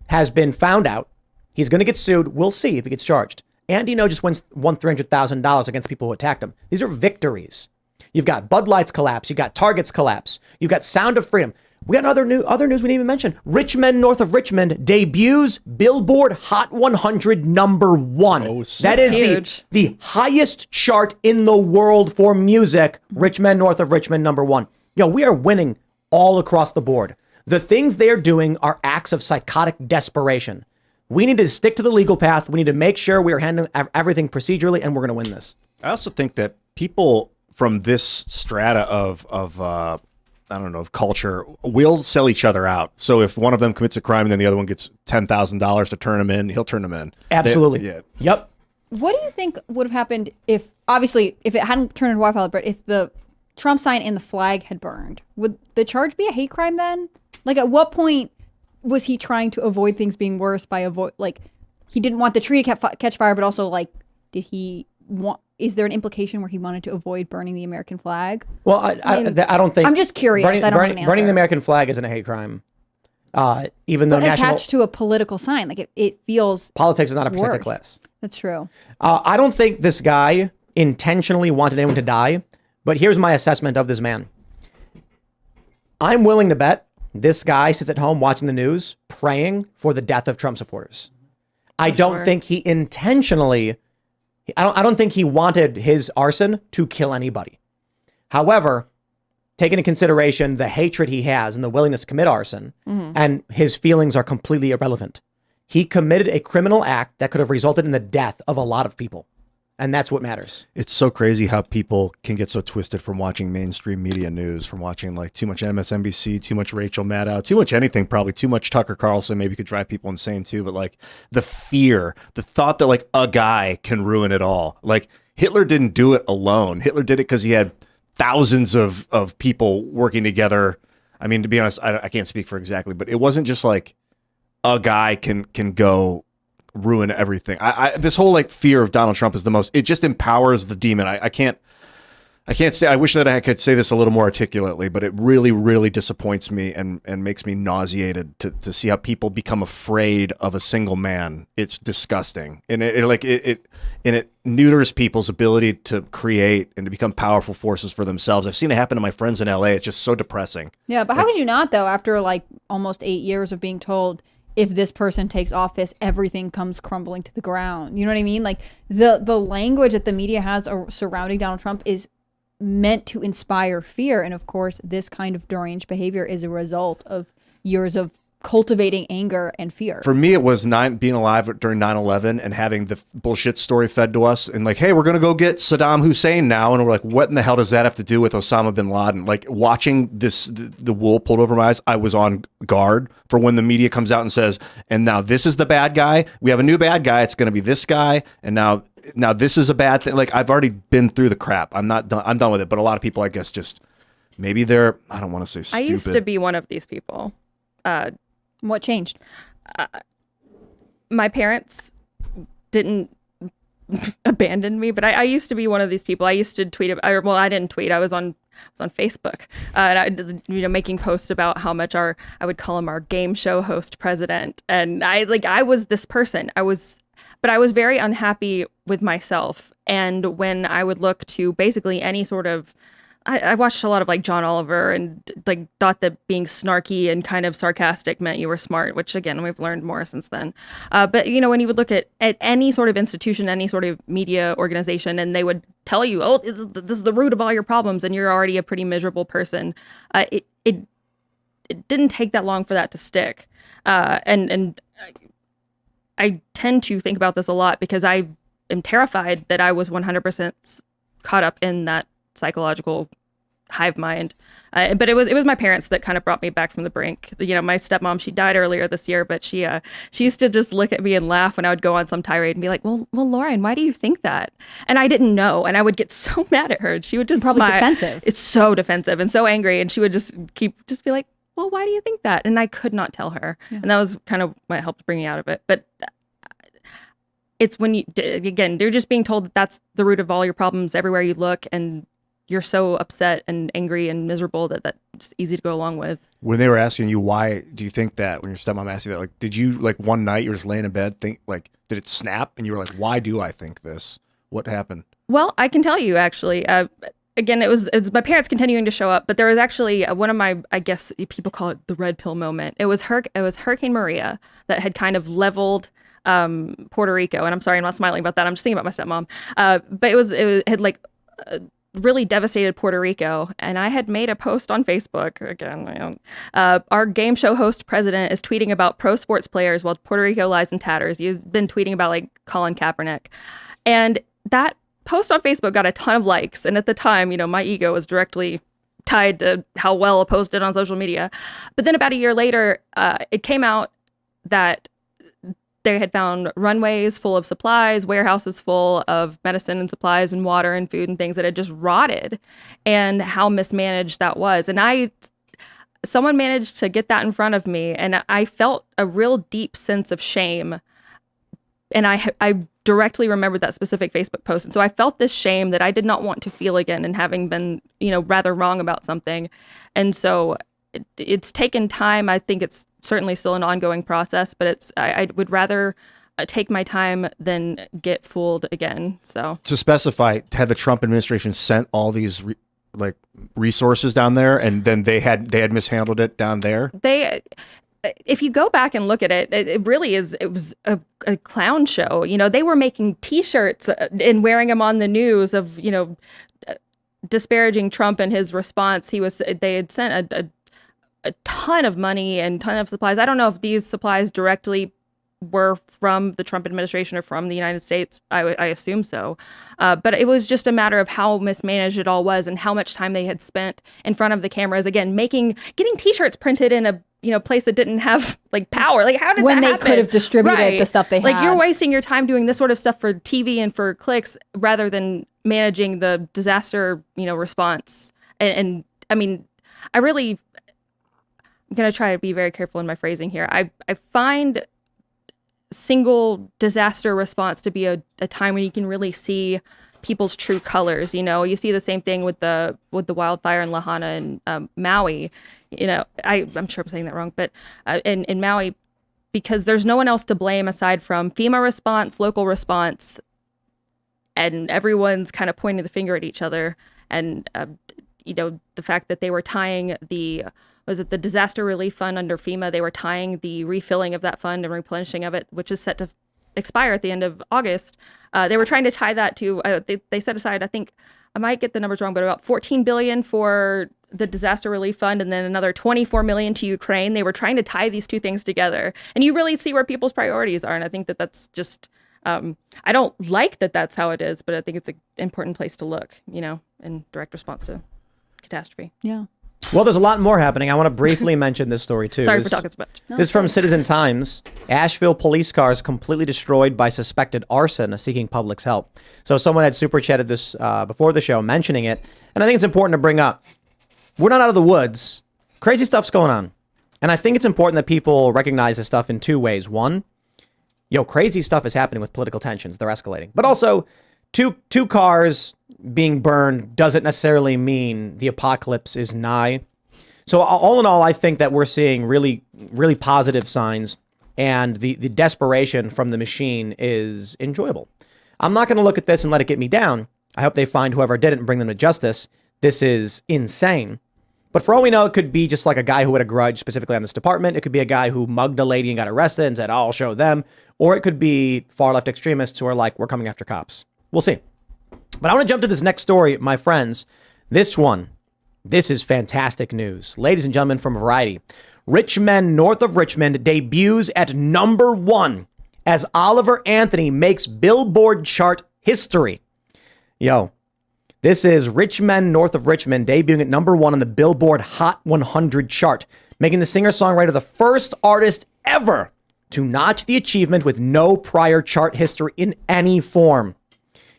[SPEAKER 1] has been found out. He's going to get sued. We'll see if he gets charged. Andy No just won $300,000 against people who attacked him. These are victories. You've got Bud Light's collapse. You've got Target's collapse. You've got Sound of Freedom. We got other news we didn't even mention. Richmond, north of Richmond, debuts Billboard Hot 100 #1.
[SPEAKER 4] Oh,
[SPEAKER 1] that is
[SPEAKER 2] huge.
[SPEAKER 1] the highest chart in the world for music. Richmond, north of Richmond, #1. We are winning all across the board. The things they're doing are acts of psychotic desperation. We need to stick to the legal path. We need to make sure we are handling everything procedurally, and we're going to win this.
[SPEAKER 4] I also think that people from this strata of I don't know, of culture, we'll sell each other out. So if one of them commits a crime and then the other one gets $10,000 to turn him in, he'll turn him in.
[SPEAKER 1] Absolutely.
[SPEAKER 4] Yeah.
[SPEAKER 1] Yep.
[SPEAKER 3] What do you think would have happened if it hadn't turned into wildfire, but if the Trump sign and the flag had burned? Would the charge be a hate crime then? Like, at what point was he trying to avoid things being worse by he didn't want the tree to catch fire, but also, like, did he want? Is there an implication where he wanted to avoid burning the American flag?
[SPEAKER 1] Well, I don't think.
[SPEAKER 3] I'm just curious. I don't have an answer.
[SPEAKER 1] Burning the American flag isn't a hate crime. Even though
[SPEAKER 3] attached to a political sign, like it feels
[SPEAKER 1] politics is not a protected
[SPEAKER 3] worse.
[SPEAKER 1] class.
[SPEAKER 3] That's true.
[SPEAKER 1] I don't think this guy intentionally wanted anyone to die, but here's my assessment of this man. I'm willing to bet this guy sits at home watching the news, praying for the death of Trump supporters. I don't think he intentionally. I don't think he wanted his arson to kill anybody. However, take into consideration the hatred he has and the willingness to commit arson, and his feelings are completely irrelevant. He committed a criminal act that could have resulted in the death of a lot of people. And that's what matters.
[SPEAKER 4] It's so crazy how people can get so twisted from watching mainstream media news, from watching like too much MSNBC, too much Rachel Maddow, too much anything, probably too much Tucker Carlson, maybe could drive people insane too. But like the fear, the thought that like a guy can ruin it all. Like Hitler didn't do it alone. Hitler did it because he had thousands of people working together. I mean, to be honest, I can't speak for exactly, but it wasn't just like a guy can go ruin everything. This whole like fear of Donald Trump is the most, it just empowers the demon. I can't say, I wish that I could say this a little more articulately, but it really, really disappoints me and makes me nauseated to see how people become afraid of a single man. It's disgusting. And it neuters people's ability to create and to become powerful forces for themselves. I've seen it happen to my friends in LA. It's just so depressing.
[SPEAKER 3] Yeah, but how could you not though, after like almost 8 years of being told, if this person takes office, everything comes crumbling to the ground. You know what I mean? Like the language that the media has surrounding Donald Trump is meant to inspire fear. And of course, this kind of deranged behavior is a result of years of cultivating anger and fear.
[SPEAKER 4] For me, it was being alive during 9/11 and having the bullshit story fed to us and like, hey, we're going to go get Saddam Hussein now. And we're like, what in the hell does that have to do with Osama bin Laden? Like watching the wool pulled over my eyes, I was on guard for when the media comes out and says, and now this is the bad guy. We have a new bad guy. It's going to be this guy. And now this is a bad thing. Like I've already been through the crap. I'm not done. I'm done with it. But a lot of people, I guess, just maybe they're, I don't want to say stupid.
[SPEAKER 2] I used to be one of these people.
[SPEAKER 3] What changed?
[SPEAKER 2] My parents didn't abandon me, but I used to be one of these people. I used to tweet. I didn't tweet. I was on Facebook, and I, making posts about how much I would call him our game show host president, and I was this person. But I was very unhappy with myself, and when I would look to basically any sort of I watched a lot of like John Oliver and like thought that being snarky and kind of sarcastic meant you were smart, which again, we've learned more since then. But when you would look at any sort of institution, any sort of media organization, and they would tell you, oh, this is the root of all your problems and you're already a pretty miserable person. It didn't take that long for that to stick. And I tend to think about this a lot because I am terrified that I was 100% caught up in that psychological hive mind. But it was my parents that kind of brought me back from the brink. My stepmom, she died earlier this year, but she used to just look at me and laugh when I would go on some tirade and be like, well, Lauren, why do you think that? And I didn't know. And I would get so mad at her. And she would just
[SPEAKER 3] probably
[SPEAKER 2] smile.
[SPEAKER 3] Defensive.
[SPEAKER 2] It's so defensive and so angry. And she would just be like, well, why do you think that? And I could not tell her. Yeah. And that was kind of what helped bring me out of it. But it's when they're just being told that that's the root of all your problems everywhere you look. And you're so upset and angry and miserable that that's easy to go along with. When
[SPEAKER 4] they were asking you, why do you think that, when your stepmom asked you that, like, did you, like, one night you were just laying in bed, think, like, did it snap? And you were like, why do I think this? What happened? Well, I can tell you, actually. Again, it was my parents continuing to show up, but there was actually one of my, I guess people call it the red pill moment. It was Hurricane Maria that had kind of leveled Puerto Rico. And I'm sorry, I'm not smiling about that. I'm just thinking about my stepmom. But it had like really devastated Puerto Rico. And I had made a post on Facebook. Again, our game show host president is tweeting about pro sports players while Puerto Rico lies in tatters. You've been tweeting about like Colin Kaepernick. And that post on Facebook got a ton of likes. And at the time, my ego was directly
[SPEAKER 2] tied to how well opposed it on social media. But then about a year later, it came out that they had found runways full of supplies, warehouses full of medicine and supplies and water and food and things that had just rotted, and how mismanaged that was. And someone managed to get that in front of me, and I felt a real deep sense of shame. And I directly remembered that specific Facebook post. And so I felt this shame that I did not want to feel again, and having been, rather wrong about something. And so it's taken time. I think it's certainly still an ongoing process, but I would rather take my time than get fooled again. So
[SPEAKER 4] to specify, had the Trump administration sent all these resources down there, and then they had mishandled it down there?
[SPEAKER 2] If you go back and look at it, it really is. It was a clown show. They were making T-shirts and wearing them on the news of disparaging Trump and his response. They had sent a ton of money and ton of supplies. I don't know if these supplies directly were from the Trump administration or from the United States. I assume so. But it was just a matter of how mismanaged it all was and how much time they had spent in front of the cameras, again, getting T-shirts printed in a place that didn't have power. How did
[SPEAKER 3] when
[SPEAKER 2] that
[SPEAKER 3] they
[SPEAKER 2] happen?
[SPEAKER 3] could have distributed the stuff they had.
[SPEAKER 2] You're wasting your time doing this sort of stuff for TV and for clicks rather than managing the disaster, response. And I mean, I'm going to try to be very careful in my phrasing here. I find single disaster response to be a time when you can really see people's true colors. You see the same thing with the wildfire in Lahaina and Maui. I'm sure I'm saying that wrong, but in Maui, because there's no one else to blame aside from FEMA response, local response, and everyone's kind of pointing the finger at each other. And the fact that they were tying the disaster relief fund under FEMA, they were tying the refilling of that fund and replenishing of it, which is set to expire at the end of August. They were trying to tie that to, they set aside, I think, I might get the numbers wrong, but about $14 billion for the disaster relief fund and then another $24 million to Ukraine. They were trying to tie these two things together. And you really see where people's priorities are. And I think that's just, I don't like that that's how it is, but I think it's an important place to look, in direct response to catastrophe.
[SPEAKER 3] Yeah.
[SPEAKER 1] Well, there's a lot more happening. I want to briefly mention this story, too.
[SPEAKER 2] Sorry for talking so much.
[SPEAKER 1] This is from Citizen Times. Asheville police cars completely destroyed by suspected arson seeking public's help. So someone had super chatted this before the show mentioning it. And I think it's important to bring up. We're not out of the woods. Crazy stuff's going on. And I think it's important that people recognize this stuff in two ways. One, crazy stuff is happening with political tensions. They're escalating. But also, two cars being burned doesn't necessarily mean the apocalypse is nigh. So all in all, I think that we're seeing really, really positive signs, and the desperation from the machine is enjoyable. I'm not going to look at this and let it get me down. I hope they find whoever did it and bring them to justice. This is insane. But for all we know, it could be just like a guy who had a grudge specifically on this department. It could be a guy who mugged a lady and got arrested and said, I'll show them. Or it could be far left extremists who are like, we're coming after cops. We'll see. But I want to jump to this next story, my friends. This is fantastic news. Ladies and gentlemen from Variety. Rich Men North of Richmond debuts at #1 as Oliver Anthony makes Billboard chart history. This is Rich Men North of Richmond debuting at #1 on the Billboard Hot 100 chart, making the singer-songwriter the first artist ever to notch the achievement with no prior chart history in any form.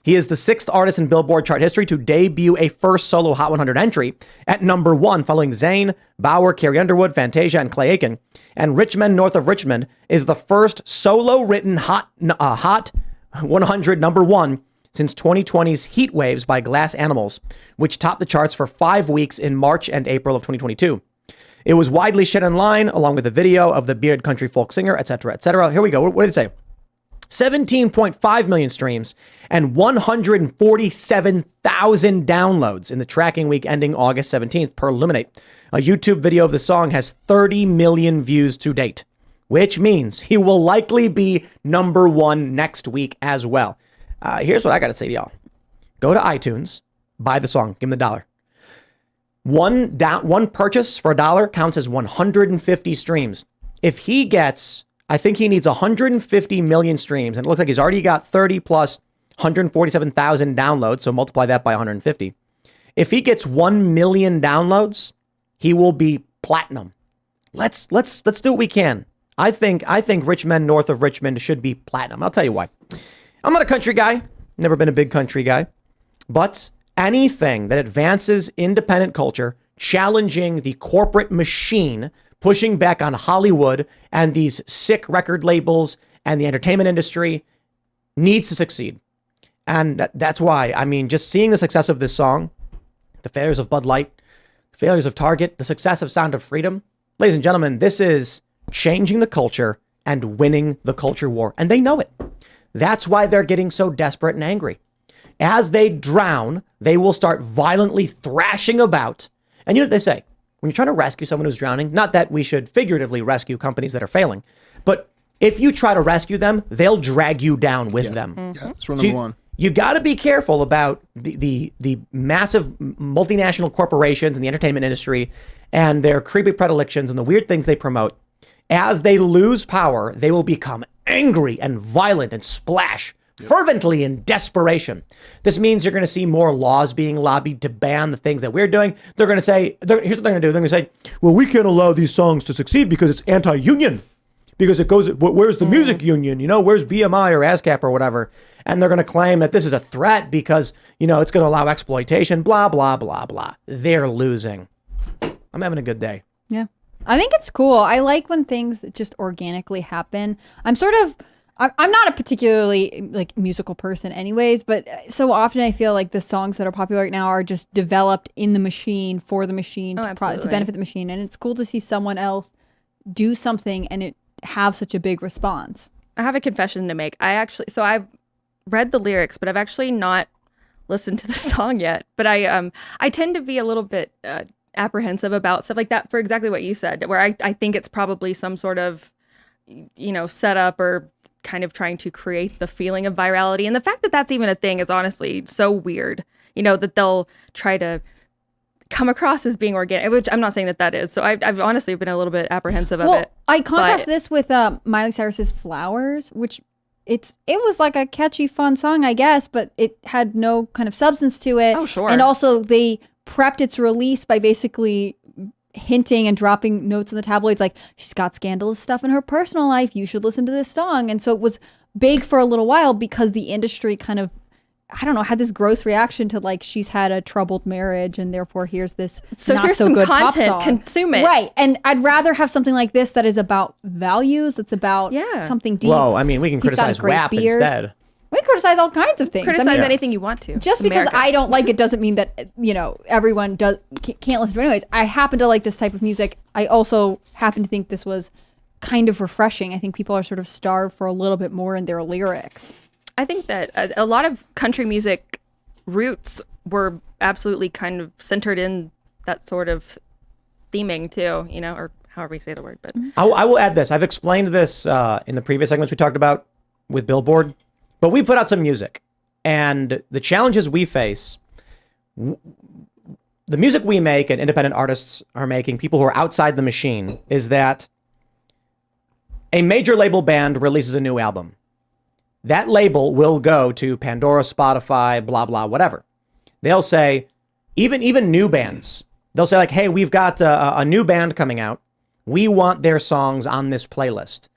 [SPEAKER 1] He is the 6th artist in Billboard chart history to debut a first solo Hot 100 entry at #1, following Zayn, Bauer, Carrie Underwood, Fantasia, and Clay Aiken. And Rich Men North of Richmond is the first solo-written Hot 100 #1 since 2020's Heat Waves by Glass Animals, which topped the charts for 5 weeks in March and April of 2022. It was widely shared online, along with a video of the bearded country folk singer, etc., etc. Here we go. What did it say? 17.5 million streams and 147,000 downloads in the tracking week ending August 17th per Illuminate. A YouTube video of the song has 30 million views to date, which means he will likely be #1 next week as well. Here's what I got to say to y'all. Go to iTunes, buy the song, give him the $1. One purchase for $1 counts as 150 streams. If he gets, I think he needs 150 million streams, and it looks like he's already got 30 plus 147,000 downloads, so multiply that by 150. If he gets 1 million downloads, he will be platinum. Let's do what we can. I think rich men north of Richmond should be platinum. I'll tell you why. I'm not a country guy. Never been a big country guy. But anything that advances independent culture, challenging the corporate machine, pushing back on Hollywood and these sick record labels and the entertainment industry needs to succeed. And that's why, I mean, just seeing the success of this song, the failures of Bud Light, the failures of Target, the success of Sound of Freedom, ladies and gentlemen, this is changing the culture and winning the culture war. And they know it. That's why they're getting so desperate and angry. As they drown, they will start violently thrashing about. And you know what they say? When you're trying to rescue someone who's drowning, not that we should figuratively rescue companies that are failing, but if you try to rescue them, they'll drag you down with them.
[SPEAKER 5] Yeah, that's rule number one.
[SPEAKER 1] You got to be careful about the massive multinational corporations in the entertainment industry and their creepy predilections and the weird things they promote. As they lose power, they will become angry and violent and splash fervently in desperation. This means you're going to see more laws being lobbied to ban the things that we're doing. They're going to say, here's what they're going to do. They're going to say, well, we can't allow these songs to succeed because it's anti-union. Because it goes, where's the music union? You know, where's BMI or ASCAP or whatever? And they're going to claim that this is a threat because, you know, it's going to allow exploitation, blah, blah, blah, blah. They're losing. I'm having a good day.
[SPEAKER 3] Yeah. I think it's cool. I like when things just organically happen. I'm not a particularly like musical person anyways, but so often I feel like the songs that are popular right now are just developed in the machine for the machine to benefit the machine. And it's cool to see someone else do something and it have such a big response.
[SPEAKER 2] I have a confession to make. I've read the lyrics, but I've actually not listened to the song yet. But I tend to be a little bit apprehensive about stuff like that for exactly what you said, where I think it's probably some sort of, you know, setup or kind of trying to create the feeling of virality. And the fact that that's even a thing is honestly so weird, you know, that they'll try to come across as being organic, which I'm not saying that is. So I've honestly been a little bit apprehensive of it.
[SPEAKER 3] I contrast this with Miley Cyrus's Flowers, which it was like a catchy, fun song, I guess, but it had no kind of substance to it.
[SPEAKER 2] Oh, sure.
[SPEAKER 3] And also they prepped its release by basically hinting and dropping notes in the tabloids like, she's got scandalous stuff in her personal life, you should listen to this song. And so it was big for a little while because the industry kind of, I don't know, had this gross reaction to like, she's had a troubled marriage and therefore here's this not so good pop song.
[SPEAKER 2] Consume it.
[SPEAKER 3] Right. And I'd rather have something like this that is about values, that's about something deep.
[SPEAKER 1] Well, I mean, we can criticize WAP instead.
[SPEAKER 3] We can criticize all kinds of things.
[SPEAKER 2] Criticize anything you want to.
[SPEAKER 3] Just because I don't like it doesn't mean that, you know, everyone can't listen to it anyways. I happen to like this type of music. I also happen to think this was kind of refreshing. I think people are sort of starved for a little bit more in their lyrics.
[SPEAKER 2] I think that a lot of country music roots were absolutely kind of centered in that sort of theming too, you know, or however you say the word. But
[SPEAKER 1] I will add this. I've explained this in the previous segments we talked about with Billboard, but we put out some music and the challenges we face, the music we make and independent artists are making, people who are outside the machine, is that a major label band releases a new album. That label will go to Pandora, Spotify, blah, blah, whatever. They'll say, even new bands, they'll say like, hey, we've got a new band coming out. We want their songs on this playlist.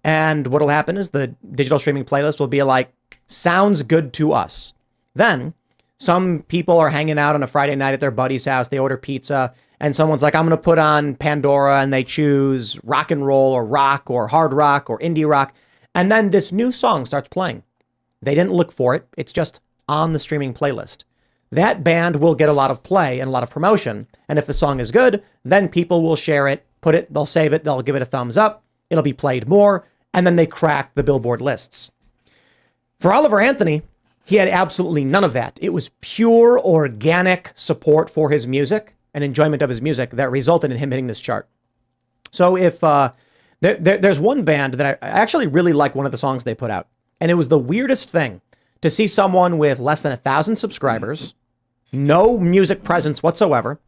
[SPEAKER 1] And what'll happen is the digital streaming playlist will be like, sounds good to us. Then some people are hanging out on a Friday night at their buddy's house. They order pizza and someone's like, I'm going to put on Pandora, and they choose rock and roll or rock or hard rock or indie rock. And then this new song starts playing. They didn't look for it. It's just on the streaming playlist. That band will get a lot of play and a lot of promotion. And if the song is good, then people will share it, they'll save it, they'll give it a thumbs up. It'll be played more. And then they crack the Billboard lists. For Oliver Anthony, he had absolutely none of that. It was pure organic support for his music and enjoyment of his music that resulted in him hitting this chart. So if there's one band that I actually really like one of the songs they put out, and it was the weirdest thing to see someone with less than 1,000 subscribers, no music presence whatsoever,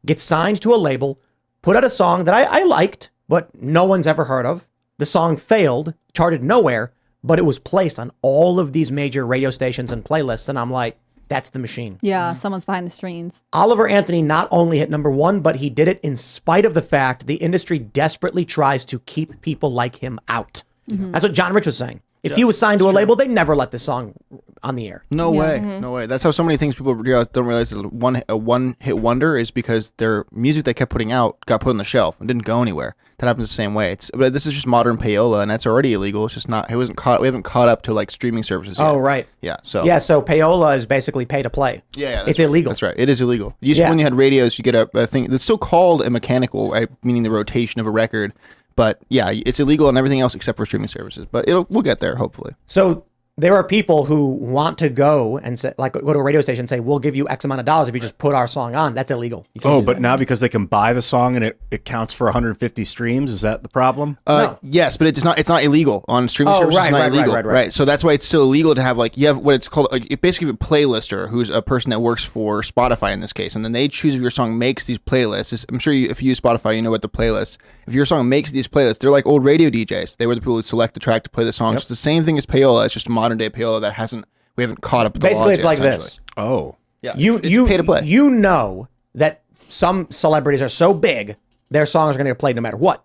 [SPEAKER 1] get signed to a label, put out a song that I liked, but no one's ever heard of. The song failed, charted nowhere, but it was placed on all of these major radio stations and playlists. And I'm like, That's the machine.
[SPEAKER 3] Yeah, someone's behind the screens.
[SPEAKER 1] Oliver Anthony not only hit number one, but he did it in spite of the fact the industry desperately tries to keep people like him out. That's what John Rich was saying. If he was signed to a label, they'd never let this song on the air.
[SPEAKER 5] No way, no way. That's how so many things people don't realize that a one hit wonder is because their music they kept putting out got put on the shelf and didn't go anywhere. That happens the same way. But this is just modern payola, and that's already illegal. It's just not. It wasn't caught. We haven't caught up to like streaming services yet.
[SPEAKER 1] Oh, right.
[SPEAKER 5] Yeah. So
[SPEAKER 1] So payola is basically pay to play.
[SPEAKER 5] yeah,
[SPEAKER 1] it's illegal.
[SPEAKER 5] That's right. It is illegal. When you had radios, you get a thing that's still called a mechanical, right? Meaning the rotation of a record. But yeah, it's illegal on everything else except for streaming services. But we'll get there hopefully.
[SPEAKER 1] So there are people who want to go and say, like, go to a radio station and say, we'll give you X amount of dollars if you just put our song on. That's illegal. You can't do
[SPEAKER 4] but
[SPEAKER 1] that.
[SPEAKER 4] now because they can buy the song and it counts for 150 streams, is that the problem?
[SPEAKER 1] No.
[SPEAKER 5] Yes, but it's not. It's not illegal on streaming services.
[SPEAKER 1] right,
[SPEAKER 5] It's not
[SPEAKER 1] right,
[SPEAKER 5] illegal,
[SPEAKER 1] right.
[SPEAKER 5] So that's why it's still illegal to have you have what it's called. Basically, a playlister, who's a person that works for Spotify in this case, and then they choose if your song makes these playlists. I'm sure if you use Spotify, you know what the playlist. If your song makes these playlists, they're like old radio DJs. They were the people who select the track to play the songs. It's the same thing as payola. It's just a modern day payola that we haven't caught up with the
[SPEAKER 1] Basically,
[SPEAKER 5] laws
[SPEAKER 1] it's
[SPEAKER 5] yet,
[SPEAKER 1] like
[SPEAKER 5] essentially.
[SPEAKER 1] this.
[SPEAKER 4] Oh.
[SPEAKER 5] Yeah,
[SPEAKER 1] You
[SPEAKER 5] it's pay to play.
[SPEAKER 1] You know that some celebrities are so big, their songs are going to get played no matter what.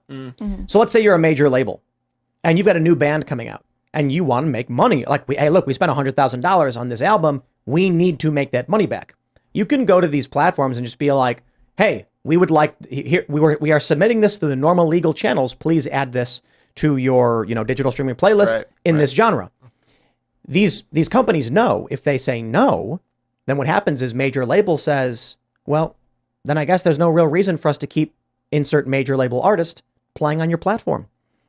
[SPEAKER 1] So let's say you're a major label, and you've got a new band coming out, and you want to make money. Like, hey, look, we spent $100,000 on this album. We need to make that money back. You can go to these platforms and just be like, hey, we would like here we are submitting this through the normal legal channels. Please add this to your digital streaming playlist in this genre. These companies know if they say no, then what happens is major label says, well, then I guess there's no real reason for us to keep insert major label artist playing on your platform.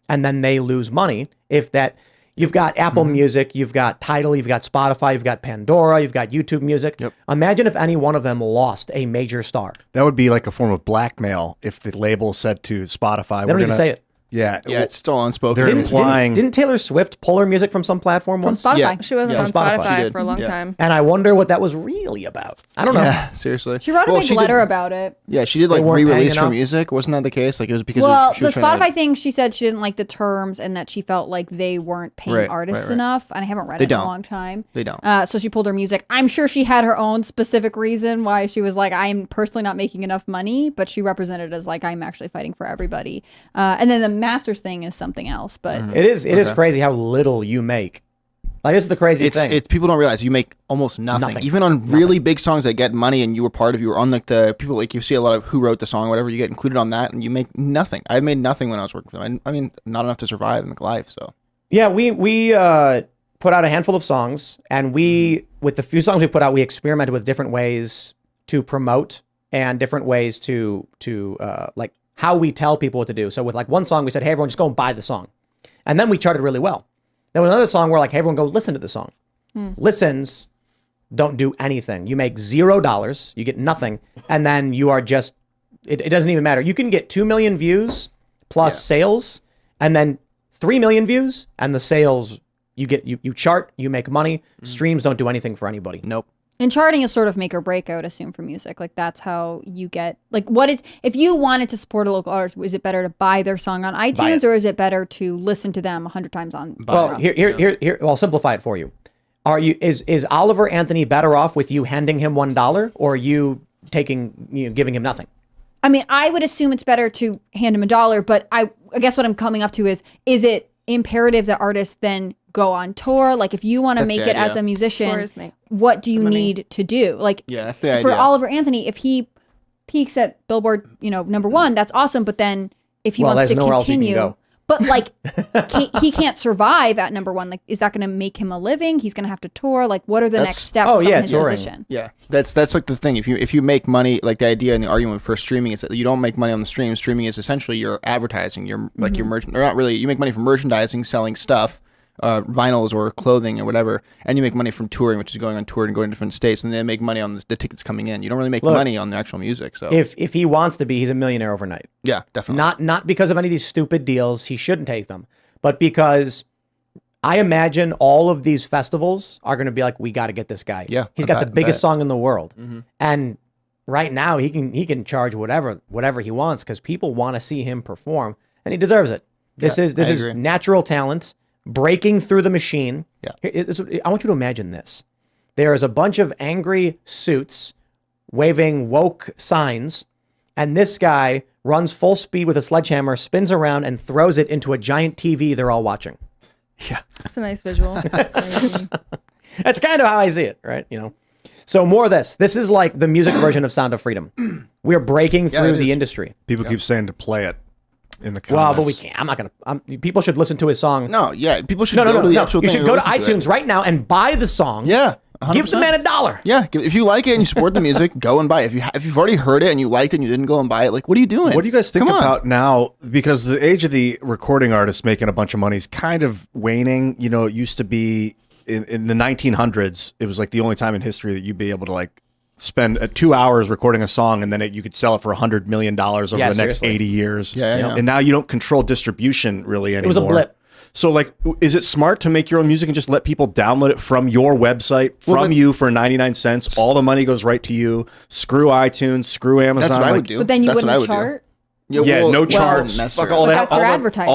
[SPEAKER 1] And then they lose money. If that, you've got Apple Music, you've got Tidal, you've got Spotify, you've got Pandora, you've got YouTube Music.
[SPEAKER 5] Yep.
[SPEAKER 1] Imagine if any one of them lost a major star.
[SPEAKER 4] That would be like a form of blackmail if the label said to Spotify,
[SPEAKER 1] They don't need to say it.
[SPEAKER 4] Yeah.
[SPEAKER 5] Yeah, it's still unspoken.
[SPEAKER 4] They're
[SPEAKER 1] Didn't,
[SPEAKER 4] implying.
[SPEAKER 1] didn't Taylor Swift pull her music from some platform
[SPEAKER 3] From
[SPEAKER 1] once?
[SPEAKER 3] Spotify.
[SPEAKER 5] Yeah.
[SPEAKER 2] She wasn't
[SPEAKER 5] Yeah,
[SPEAKER 2] on
[SPEAKER 1] Spotify.
[SPEAKER 2] Spotify,
[SPEAKER 5] She did.
[SPEAKER 2] for a long
[SPEAKER 5] Yeah.
[SPEAKER 2] time.
[SPEAKER 1] And I wonder what that was really about. I don't know.
[SPEAKER 5] Yeah, seriously.
[SPEAKER 3] She wrote a
[SPEAKER 5] Well,
[SPEAKER 3] big
[SPEAKER 5] she
[SPEAKER 3] letter
[SPEAKER 5] did-
[SPEAKER 3] about it.
[SPEAKER 5] Yeah, she did
[SPEAKER 1] They weren't paying
[SPEAKER 5] re-release her
[SPEAKER 1] enough?
[SPEAKER 5] music. Wasn't that the case? Like it was because
[SPEAKER 3] Well,
[SPEAKER 5] she
[SPEAKER 3] the
[SPEAKER 5] was trying
[SPEAKER 3] Spotify
[SPEAKER 5] to,
[SPEAKER 3] thing, she said she didn't like the terms and that she felt like they weren't paying
[SPEAKER 5] Right,
[SPEAKER 3] artists
[SPEAKER 5] right.
[SPEAKER 3] enough. And I haven't read
[SPEAKER 5] They
[SPEAKER 3] it in a
[SPEAKER 5] don't.
[SPEAKER 3] long time.
[SPEAKER 5] They don't.
[SPEAKER 3] So she pulled her music. I'm sure she had her own specific reason why she was like, I'm personally not making enough money, but she represented it as like, I'm actually fighting for everybody. And then the masters thing is something else. But
[SPEAKER 1] It is crazy how little you make. Like, this is the crazy thing.
[SPEAKER 5] It's people don't realize you make almost nothing.
[SPEAKER 1] Nothing.
[SPEAKER 5] Even on really big songs that get money and you were part of, you were on the people, like you see a lot of who wrote the song, whatever, you get included on that and you make nothing. I made nothing when I was working for them. I mean, not enough to survive and make life. So
[SPEAKER 1] Yeah, we put out a handful of songs, and with the few songs we put out, we experimented with different ways to promote and different ways to like how we tell people what to do. So with like one song, we said, hey, everyone, just go and buy the song. And then we charted really well. Then with another song, we're like, hey, everyone, go listen to the song. Listens don't do anything. You make $0, you get nothing, and then you are just, it doesn't even matter. You can get 2 million views plus sales, and then 3 million views, and the sales, you chart, you make money. Streams don't do anything for anybody.
[SPEAKER 5] nope.
[SPEAKER 3] and charting is sort of make or break, I would assume, for music. Like that's how you get like what is if you wanted to support a local artist, is it better to buy their song on iTunes or is it better to listen to them 100 times on?
[SPEAKER 1] Well, here, I'll simplify it for you. Is Oliver Anthony better off with you handing him $1 or you giving him nothing?
[SPEAKER 3] I mean, I would assume it's better to hand him $1, but I guess what I'm coming up to is it imperative that artists then go on tour? Like if you want to make it as a musician,
[SPEAKER 2] Tours make
[SPEAKER 3] what do you
[SPEAKER 2] money.
[SPEAKER 3] need to do? Like
[SPEAKER 5] That's the
[SPEAKER 3] for
[SPEAKER 5] idea.
[SPEAKER 3] Oliver Anthony, if he peaks at Billboard, #1, that's awesome. But then if he wants
[SPEAKER 1] there's
[SPEAKER 3] to
[SPEAKER 1] nowhere else he can
[SPEAKER 3] continue,
[SPEAKER 1] go.
[SPEAKER 3] but like he can't survive at #1. Like, is that going to make him a living? He's going to have to tour. Like, what are the next steps?
[SPEAKER 1] Oh,
[SPEAKER 3] for
[SPEAKER 1] yeah,
[SPEAKER 3] someone in his
[SPEAKER 1] touring.
[SPEAKER 3] position?
[SPEAKER 5] Yeah, that's like the thing. If you make money, like the idea and the argument for streaming is that you don't make money on the stream. Streaming is essentially your advertising. Your like your merchant, or not really. You make money from merchandising, selling stuff, vinyls or clothing or whatever, and you make money from touring, which is going on tour and going to different states, and they make money on the tickets coming in. You don't really make money on the actual music. So
[SPEAKER 1] If he wants to be, he's a millionaire overnight.
[SPEAKER 5] yeah, definitely.
[SPEAKER 1] Not because of any of these stupid deals. He shouldn't take them, but because I imagine all of these festivals are going to be like, we got to get this guy.
[SPEAKER 5] Yeah,
[SPEAKER 1] he's
[SPEAKER 5] I
[SPEAKER 1] got the
[SPEAKER 5] bet.
[SPEAKER 1] biggest song in the world, and right now he can charge whatever he wants because people want to see him perform, and he deserves it. This is
[SPEAKER 5] agree.
[SPEAKER 1] natural talent breaking through the machine.
[SPEAKER 5] Yeah.
[SPEAKER 1] I want you to imagine this. there is a bunch of angry suits waving woke signs, and this guy runs full speed with a sledgehammer, spins around, and throws it into a giant TV they're all watching.
[SPEAKER 4] Yeah.
[SPEAKER 2] It's a nice visual.
[SPEAKER 1] That's kind of how I see it, right? You know. So more of this. This is like the music version of Sound of Freedom. We're breaking through the industry.
[SPEAKER 4] People keep saying to play it in the comments.
[SPEAKER 1] Well, but we can't. I'm not gonna. People should listen to his song.
[SPEAKER 5] No, yeah, people should go to the actual
[SPEAKER 1] You
[SPEAKER 5] thing
[SPEAKER 1] should
[SPEAKER 5] and
[SPEAKER 1] go to
[SPEAKER 5] listen
[SPEAKER 1] iTunes
[SPEAKER 5] it.
[SPEAKER 1] right now and buy the song.
[SPEAKER 5] Yeah. 100%.
[SPEAKER 1] Give the man $1.
[SPEAKER 5] Yeah, if you like it and you support the music, go and buy it. If you've already heard it and you liked it and you didn't go and buy it, like, what are you doing?
[SPEAKER 4] What do you guys think
[SPEAKER 5] Come on.
[SPEAKER 4] about now? Because the age of the recording artist making a bunch of money is kind of waning. You know, it used to be in the 1900s. It was like the only time in history that you'd be able to like spend 2 hours recording a song and then you could sell it for $100 million over the next
[SPEAKER 1] seriously.
[SPEAKER 4] 80 years.
[SPEAKER 5] Yeah.
[SPEAKER 4] And now you don't control distribution really anymore.
[SPEAKER 1] It was a blip.
[SPEAKER 4] So, like, is it smart to make your own music and just let people download it from your website, from you for 99 cents? All the money goes right to you. Screw iTunes, screw Amazon.
[SPEAKER 5] That's what I
[SPEAKER 4] like-
[SPEAKER 5] would do.
[SPEAKER 3] But then you
[SPEAKER 5] That's what I
[SPEAKER 3] wouldn't
[SPEAKER 5] would do.
[SPEAKER 3] chart.
[SPEAKER 4] Yeah,
[SPEAKER 5] well,
[SPEAKER 4] no
[SPEAKER 5] well,
[SPEAKER 4] charts.
[SPEAKER 5] necessarily.
[SPEAKER 4] Fuck all
[SPEAKER 3] But
[SPEAKER 4] that.
[SPEAKER 3] that's your
[SPEAKER 4] all
[SPEAKER 3] advertising.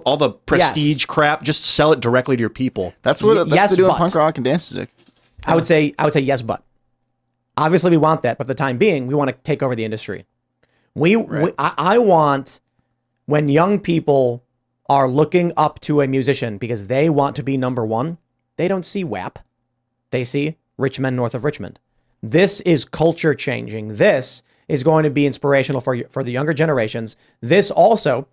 [SPEAKER 4] all the prestige crap. Just sell it directly to your people.
[SPEAKER 5] That's what
[SPEAKER 1] Yes,
[SPEAKER 5] they do in
[SPEAKER 1] but-
[SPEAKER 5] punk rock and dance music.
[SPEAKER 1] I would say yes, but obviously we want that. But for the time being, we want to take over the industry. I want when young people are looking up to a musician because they want to be number one. They don't see WAP. They see Rich Men North of Richmond. This is culture changing. This is going to be inspirational for the younger generations. This also,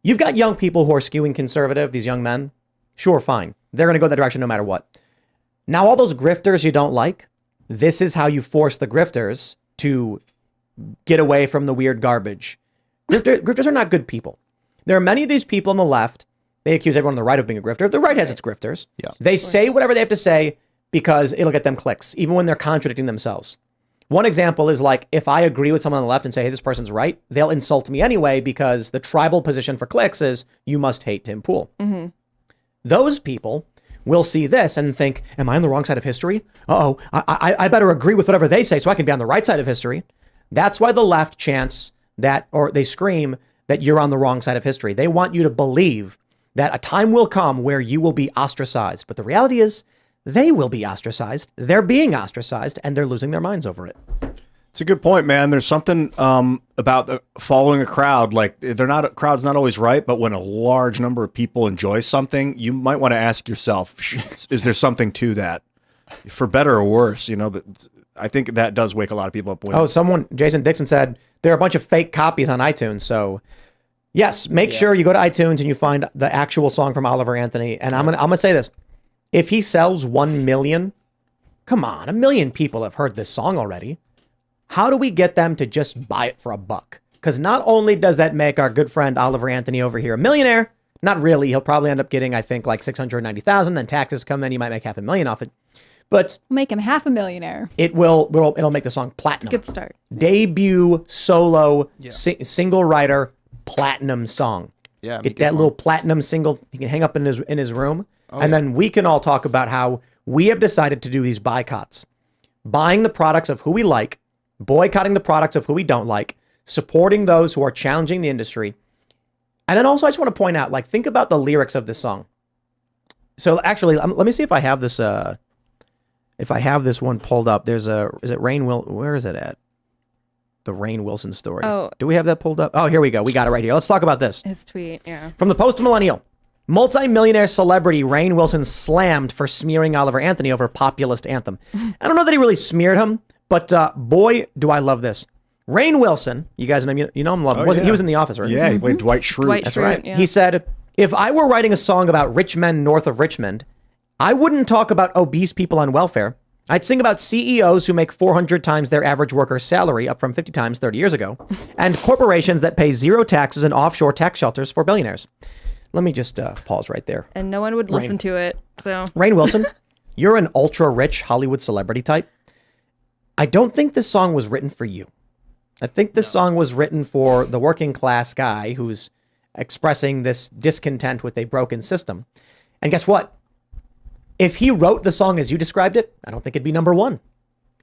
[SPEAKER 1] you've got young people who are skewing conservative, these young men. Sure, fine. They're going to go that direction no matter what. Now, all those grifters you don't like, this is how you force the grifters to get away from the weird garbage. Grifters are not good people. There are many of these people on the left. They accuse everyone on the right of being a grifter. The right has its grifters.
[SPEAKER 5] Yeah.
[SPEAKER 1] They say whatever they have to say because it'll get them clicks, even when they're contradicting themselves. One example is like, if I agree with someone on the left and say, hey, this person's right, they'll insult me anyway because the tribal position for clicks is you must hate Tim Pool. Mm-hmm. Those people will see this and think, am I on the wrong side of history? Uh-oh, I better agree with whatever they say so I can be on the right side of history. That's why the left chants that, or they scream that you're on the wrong side of history. They want you to believe that a time will come where you will be ostracized. But the reality is they will be ostracized. They're being ostracized and they're losing their minds over it.
[SPEAKER 4] It's a good point, man. There's something about following a crowd. Like crowd's not always right, but when a large number of people enjoy something, you might want to ask yourself, is there something to that? For better or worse, you know, but I think that does wake a lot of people up.
[SPEAKER 1] Jason Dixon said there are a bunch of fake copies on iTunes. So yes, make sure you go to iTunes and you find the actual song from Oliver Anthony. And I'm gonna say this. If he sells 1 million, come on, 1 million people have heard this song already. How do we get them to just buy it for $1? Because not only does that make our good friend Oliver Anthony over here a millionaire, not really. He'll probably end up getting, I think, like 690,000. Then taxes come in, he might make $500,000 off it. But
[SPEAKER 3] Make him half a millionaire.
[SPEAKER 1] it'll make the song platinum.
[SPEAKER 2] Good start.
[SPEAKER 1] Debut solo single writer platinum song.
[SPEAKER 5] Yeah,
[SPEAKER 1] Get that little platinum single he can hang up in his room. And then we can all talk about how we have decided to do these boycotts. Buying the products of who we like, boycotting the products of who we don't like, supporting those who are challenging the industry. And then also I just want to point out, like, think about the lyrics of this song. So actually, let me see if I have this one pulled up. Is it where is it at? The Rainn Wilson story.
[SPEAKER 2] Oh.
[SPEAKER 1] Do we have that pulled up? Oh, here we go. We got it right here. Let's talk about this.
[SPEAKER 2] His tweet, yeah.
[SPEAKER 1] From the Post-Millennial. Multi-millionaire celebrity Rainn Wilson slammed for smearing Oliver Anthony over populist anthem. I don't know that he really smeared him, but boy, do I love this. Rainn Wilson, you guys know him, love him. He was in The Office, right?
[SPEAKER 4] Yeah, he played Dwight Schrute.
[SPEAKER 2] Dwight
[SPEAKER 1] That's
[SPEAKER 2] Schrute,
[SPEAKER 1] right.
[SPEAKER 2] yeah.
[SPEAKER 1] He said, if I were writing a song about rich men north of Richmond, I wouldn't talk about obese people on welfare. I'd sing about CEOs who make 400 times their average worker's salary, up from 50 times 30 years ago, and corporations that pay zero taxes and offshore tax shelters for billionaires. Let me just pause right there.
[SPEAKER 2] And no one would listen to it, so.
[SPEAKER 1] Rainn Wilson, you're an ultra-rich Hollywood celebrity type. I don't think this song was written for you. I think this song was written for the working class guy who's expressing this discontent with a broken system. And guess what? If he wrote the song as you described it, I don't think it'd be number one.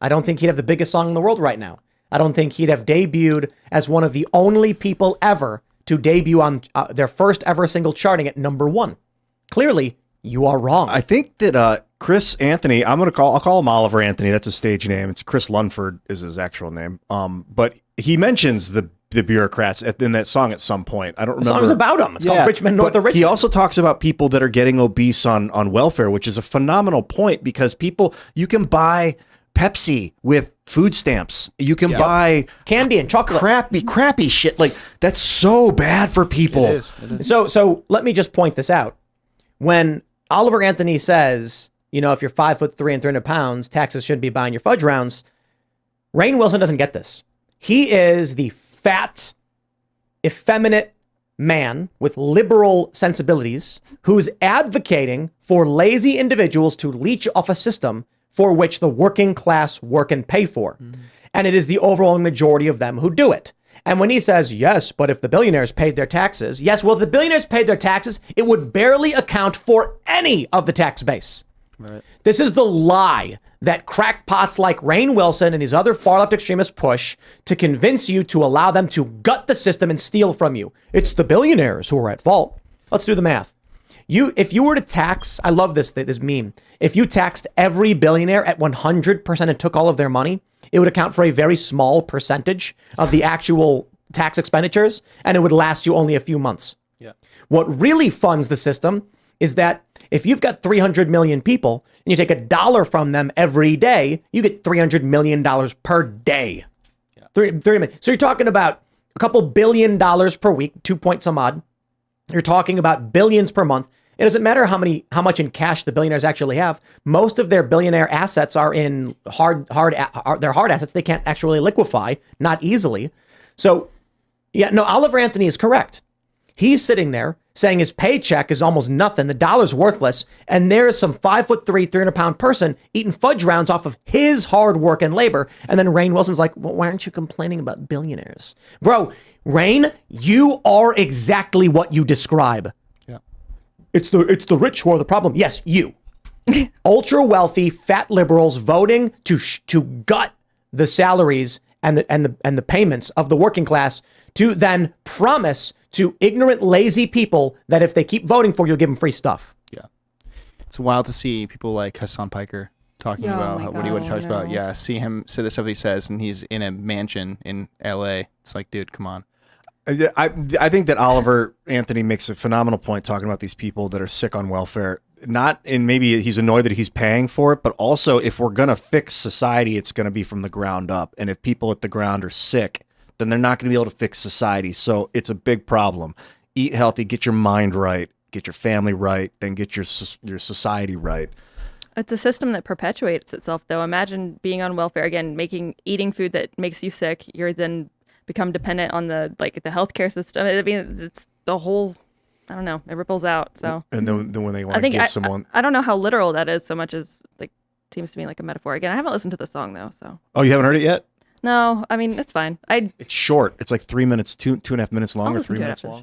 [SPEAKER 1] I don't think he'd have the biggest song in the world right now. I don't think he'd have debuted as one of the only people ever to debut on their first ever single charting at number one. Clearly, you are wrong.
[SPEAKER 4] I think that Chris Anthony, I'll call him Oliver Anthony. That's a stage name. It's Chris Lunford is his actual name. But he mentions the bureaucrats in that song at some point. I don't remember.
[SPEAKER 1] The song's about them. It's called Richmond, North of Richmond.
[SPEAKER 4] He also talks about people that are getting obese on welfare, which is a phenomenal point because you can buy Pepsi with food stamps. You can buy
[SPEAKER 1] candy and chocolate.
[SPEAKER 4] Crappy shit. Like, that's so bad for people.
[SPEAKER 5] It is.
[SPEAKER 1] So let me just point this out. When Oliver Anthony says, if you're 5'3" and 300 pounds, taxes shouldn't be buying your fudge rounds, Rainn Wilson doesn't get this. He is the fat, effeminate man with liberal sensibilities who's advocating for lazy individuals to leech off a system for which the working class work and pay for. Mm-hmm. And it is the overwhelming majority of them who do it. And when he says, yes, but if the billionaires paid their taxes, yes, well, if the billionaires paid their taxes, it would barely account for any of the tax base. Right. This is the lie that crackpots like Rainn Wilson and these other far-left extremists push to convince you to allow them to gut the system and steal from you. It's the billionaires who are at fault. Let's do the math. If you were to tax, I love this meme. If you taxed every billionaire at 100% and took all of their money, it would account for a very small percentage of the actual tax expenditures, and it would last you only a few months. Yeah. What really funds the system is that if you've got 300 million people and you take $1 from them every day, you get $300 million per day. Yeah. 3 million. So you're talking about a couple $1 billion per week, 2 point some odd. You're talking about billions per month. It doesn't matter how much in cash the billionaires actually have. Most of their billionaire assets are in hard assets. They can't actually liquefy, not easily. So, Oliver Anthony is correct. He's sitting there saying his paycheck is almost nothing. The dollar's worthless. And there's some 5'3", 300-pound person eating fudge rounds off of his hard work and labor. And then Rainn Wilson's like, well, why aren't you complaining about billionaires? Bro, Rainn, you are exactly what you describe. Yeah. It's the rich who are the problem. Yes, you. Ultra wealthy, fat liberals voting to gut the salaries and the payments of the working class to then promise to ignorant, lazy people that if they keep voting for you, you'll give them free stuff. Yeah.
[SPEAKER 5] It's wild to see people like Hassan Piker talking about what he talks about. Yeah, see him say the stuff he says, and he's in a mansion in L.A. It's like, dude, come on.
[SPEAKER 4] I think that Oliver Anthony makes a phenomenal point talking about these people that are sick on welfare. And maybe he's annoyed that he's paying for it, but also if we're going to fix society, it's going to be from the ground up. And if people at the ground are sick, then they're not going to be able to fix society. So it's a big problem. Eat healthy, get your mind right, get your family right, then get your society right.
[SPEAKER 2] It's a system that perpetuates itself, though. Imagine being on welfare, again, eating food that makes you sick. You're then become dependent on the healthcare system. I mean, it's the whole, I don't know, it ripples out. So,
[SPEAKER 4] and then when they want to give someone,
[SPEAKER 2] I don't know how literal that is so much as seems to me like a metaphor. Again, I haven't listened to the song though. So.
[SPEAKER 4] Oh, you haven't heard it yet?
[SPEAKER 2] No, I mean, it's fine. It's
[SPEAKER 4] short. It's like 3 minutes, two and a half minutes long, or 3 minutes long.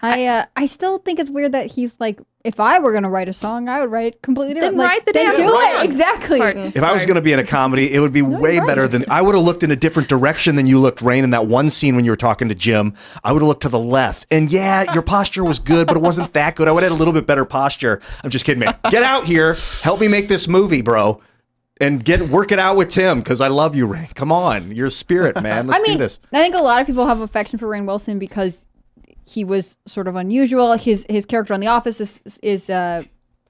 [SPEAKER 3] I still think it's weird that he's like, if I were going to write a song, I would write it completely different.
[SPEAKER 2] Then write the damn
[SPEAKER 3] do
[SPEAKER 2] song.
[SPEAKER 3] it. Exactly.
[SPEAKER 4] If I was going to be in a comedy, it would be way better than, I would have looked in a different direction than you looked, Rainn, in that one scene when you were talking to Jim. I would have looked to the left. And yeah, your posture was good, but it wasn't that good. I would have had a little bit better posture. I'm just kidding, man. Get out here. Help me make this movie, bro. And work it out with Tim, because I love you, Rainn. Come on. You're a spirit, man. Let's do this.
[SPEAKER 3] I think a lot of people have affection for Rainn Wilson because he was sort of unusual. His character on The Office is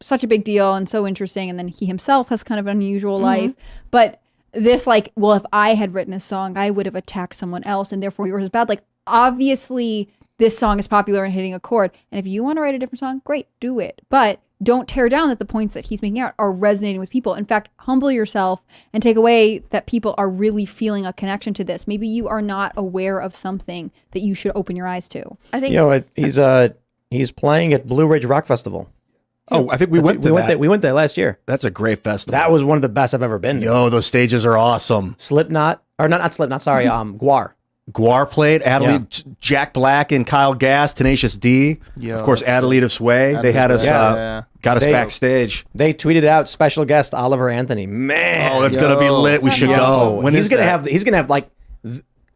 [SPEAKER 3] such a big deal and so interesting. And then he himself has kind of an unusual life. But this, if I had written a song, I would have attacked someone else, and therefore yours is bad. Obviously, this song is popular and hitting a chord. And if you want to write a different song, great, do it. But don't tear down that the points that he's making out are resonating with people. In fact, humble yourself and take away that people are really feeling a connection to this. Maybe you are not aware of something that you should open your eyes to.
[SPEAKER 2] I think
[SPEAKER 1] he's playing at Blue Ridge Rock Festival.
[SPEAKER 4] Oh, I think we went
[SPEAKER 1] there last year.
[SPEAKER 4] That's a great festival.
[SPEAKER 1] That was one of the best I've ever been to.
[SPEAKER 4] Yo, those stages are awesome.
[SPEAKER 1] Slipknot, or not Slipknot, sorry, GWAR.
[SPEAKER 4] GWAR played, Adelaide, Jack Black and Kyle Gass, Tenacious D, of course, Adelaide of Sway. They had us, got us backstage.
[SPEAKER 1] They tweeted out special guest Oliver Anthony. Man,
[SPEAKER 4] oh, that's gonna be lit. We should go.
[SPEAKER 1] When he's gonna have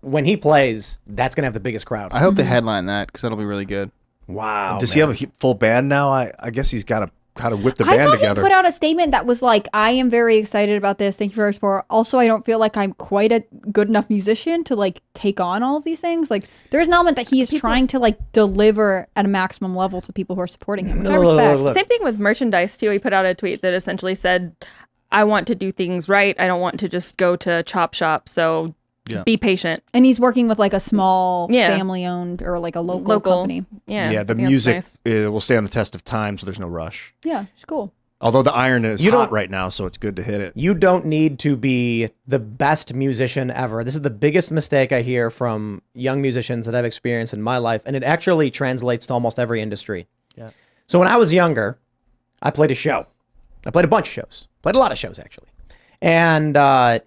[SPEAKER 1] when he plays, that's gonna have the biggest crowd.
[SPEAKER 5] I hope they headline that because that'll be really good.
[SPEAKER 1] Wow.
[SPEAKER 4] Does he have a full band now? I guess he's got a how to whip the
[SPEAKER 3] I
[SPEAKER 4] band
[SPEAKER 3] thought
[SPEAKER 4] together.
[SPEAKER 3] he put out a statement that was like, I am very excited about this. Thank you for your support. Also, I don't feel like I'm quite a good enough musician to like take on all of these things. Like there's an element that he is trying to like deliver at a maximum level to people who are supporting him, which I respect.
[SPEAKER 2] Same thing with merchandise too. He put out a tweet that essentially said, I want to do things right. I don't want to just go to chop shop. So be patient.
[SPEAKER 3] And he's working with like a small
[SPEAKER 2] Yeah.
[SPEAKER 3] family owned or like a local company.
[SPEAKER 2] Yeah.
[SPEAKER 4] Yeah, the
[SPEAKER 2] I think that's
[SPEAKER 4] music
[SPEAKER 2] nice.
[SPEAKER 4] will stay on the test of time, so there's no rush.
[SPEAKER 3] Yeah, it's cool.
[SPEAKER 4] Although the iron is
[SPEAKER 1] You
[SPEAKER 4] hot
[SPEAKER 1] don't-
[SPEAKER 4] right now, so it's good to hit it.
[SPEAKER 1] You don't need to be the best musician ever. This is the biggest mistake I hear from young musicians that I've experienced in my life, and it actually translates to almost every industry.
[SPEAKER 5] Yeah.
[SPEAKER 1] So when I was younger, I played a show. I played a bunch of shows. Played a lot of shows actually, and I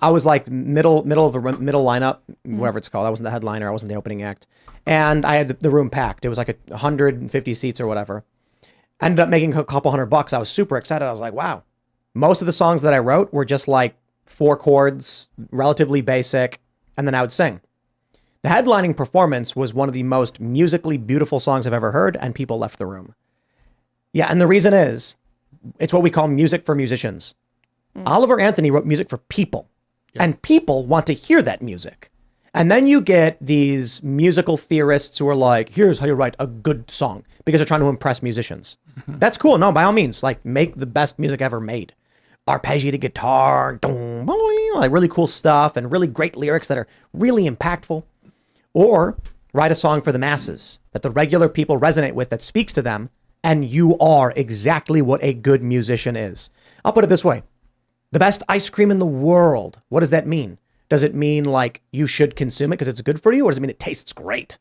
[SPEAKER 1] was like middle of the middle lineup, whatever it's called. I wasn't the headliner. I wasn't the opening act, and I had the room packed. It was like 150 seats or whatever. I ended up making a couple $100. I was super excited. I was like, wow. Most of the songs that I wrote were just like 4 chords, relatively basic, and then I would sing. The headlining performance was one of the most musically beautiful songs I've ever heard, and people left the room. Yeah, and the reason is, it's what we call music for musicians. Oliver Anthony wrote music for people, and people want to hear that music. And then you get these musical theorists who are like, here's how you write a good song, because they're trying to impress musicians. That's cool. No, by all means, like make the best music ever made. Arpeggiated guitar, like really cool stuff and really great lyrics that are really impactful. Or write a song for the masses that the regular people resonate with, that speaks to them, and you are exactly what a good musician is. I'll put it this way. The best ice cream in the world. What does that mean? Does it mean like you should consume it because it's good for you, or does it mean it tastes great?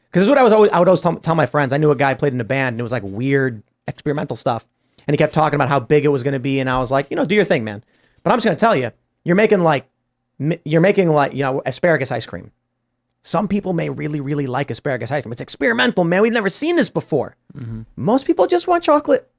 [SPEAKER 1] Because this is what I would always tell my friends. I knew a guy played in a band and it was like weird experimental stuff, and he kept talking about how big it was going to be, and I was like, do your thing, man. But I'm just going to tell you, you're making like asparagus ice cream. Some people may really, really like asparagus ice cream. It's experimental, man. We've never seen this before. Most people just want chocolate,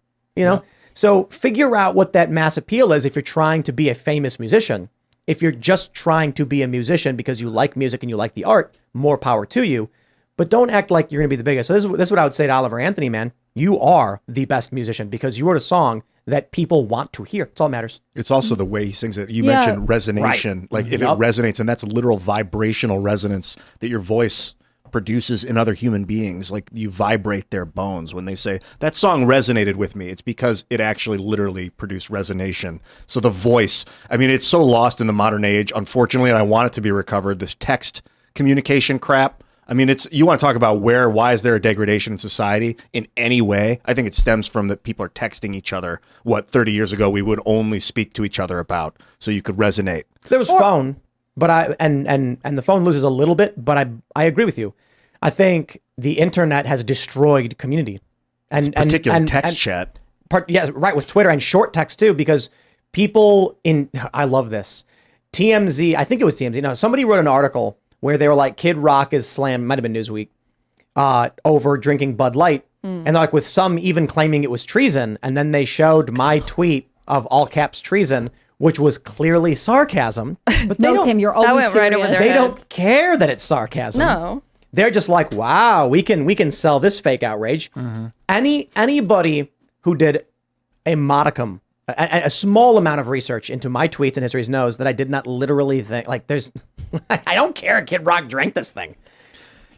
[SPEAKER 1] So figure out what that mass appeal is if you're trying to be a famous musician. If you're just trying to be a musician because you like music and you like the art, more power to you. But don't act like you're going to be the biggest. So this is what I would say to Oliver Anthony, man. You are the best musician because you wrote a song that people want to hear. It's all that matters.
[SPEAKER 4] It's also the way he sings it. You
[SPEAKER 3] Yeah.
[SPEAKER 4] mentioned resonation. Like if it resonates, and that's a literal vibrational resonance that your voice produces in other human beings. Like you vibrate their bones when they say that song resonated with me. It's because it actually literally produced resonation. So the voice, I mean, it's so lost in the modern age, unfortunately, and I want it to be recovered. This text communication crap. I mean, you want to talk about why is there a degradation in society in any way? I think it stems from that people are texting each other. What 30 years ago we would only speak to each other about, so you could resonate.
[SPEAKER 1] There was phone, but and the phone loses a little bit, but I agree with you. I think the internet has destroyed community, and
[SPEAKER 4] Particular text chat.
[SPEAKER 1] Right, with Twitter and short text too, because people I love this. TMZ, I think it was TMZ. No, somebody wrote an article where they were like, Kid Rock is slammed, might have been Newsweek, over drinking Bud Light. And they're like, with some even claiming it was treason. And then they showed my tweet of all caps treason, which was clearly sarcasm. But they
[SPEAKER 3] No,
[SPEAKER 1] don't,
[SPEAKER 3] Tim, you're
[SPEAKER 2] That
[SPEAKER 3] always
[SPEAKER 2] went right over
[SPEAKER 3] serious.
[SPEAKER 2] their
[SPEAKER 1] they
[SPEAKER 2] heads.
[SPEAKER 1] don't care that it's sarcasm.
[SPEAKER 2] No.
[SPEAKER 1] They're just like, wow, we can sell this fake outrage. Anybody who did a modicum, a small amount of research into my tweets and histories knows that I did not literally think, like, there's, I don't care. Kid Rock drank this thing.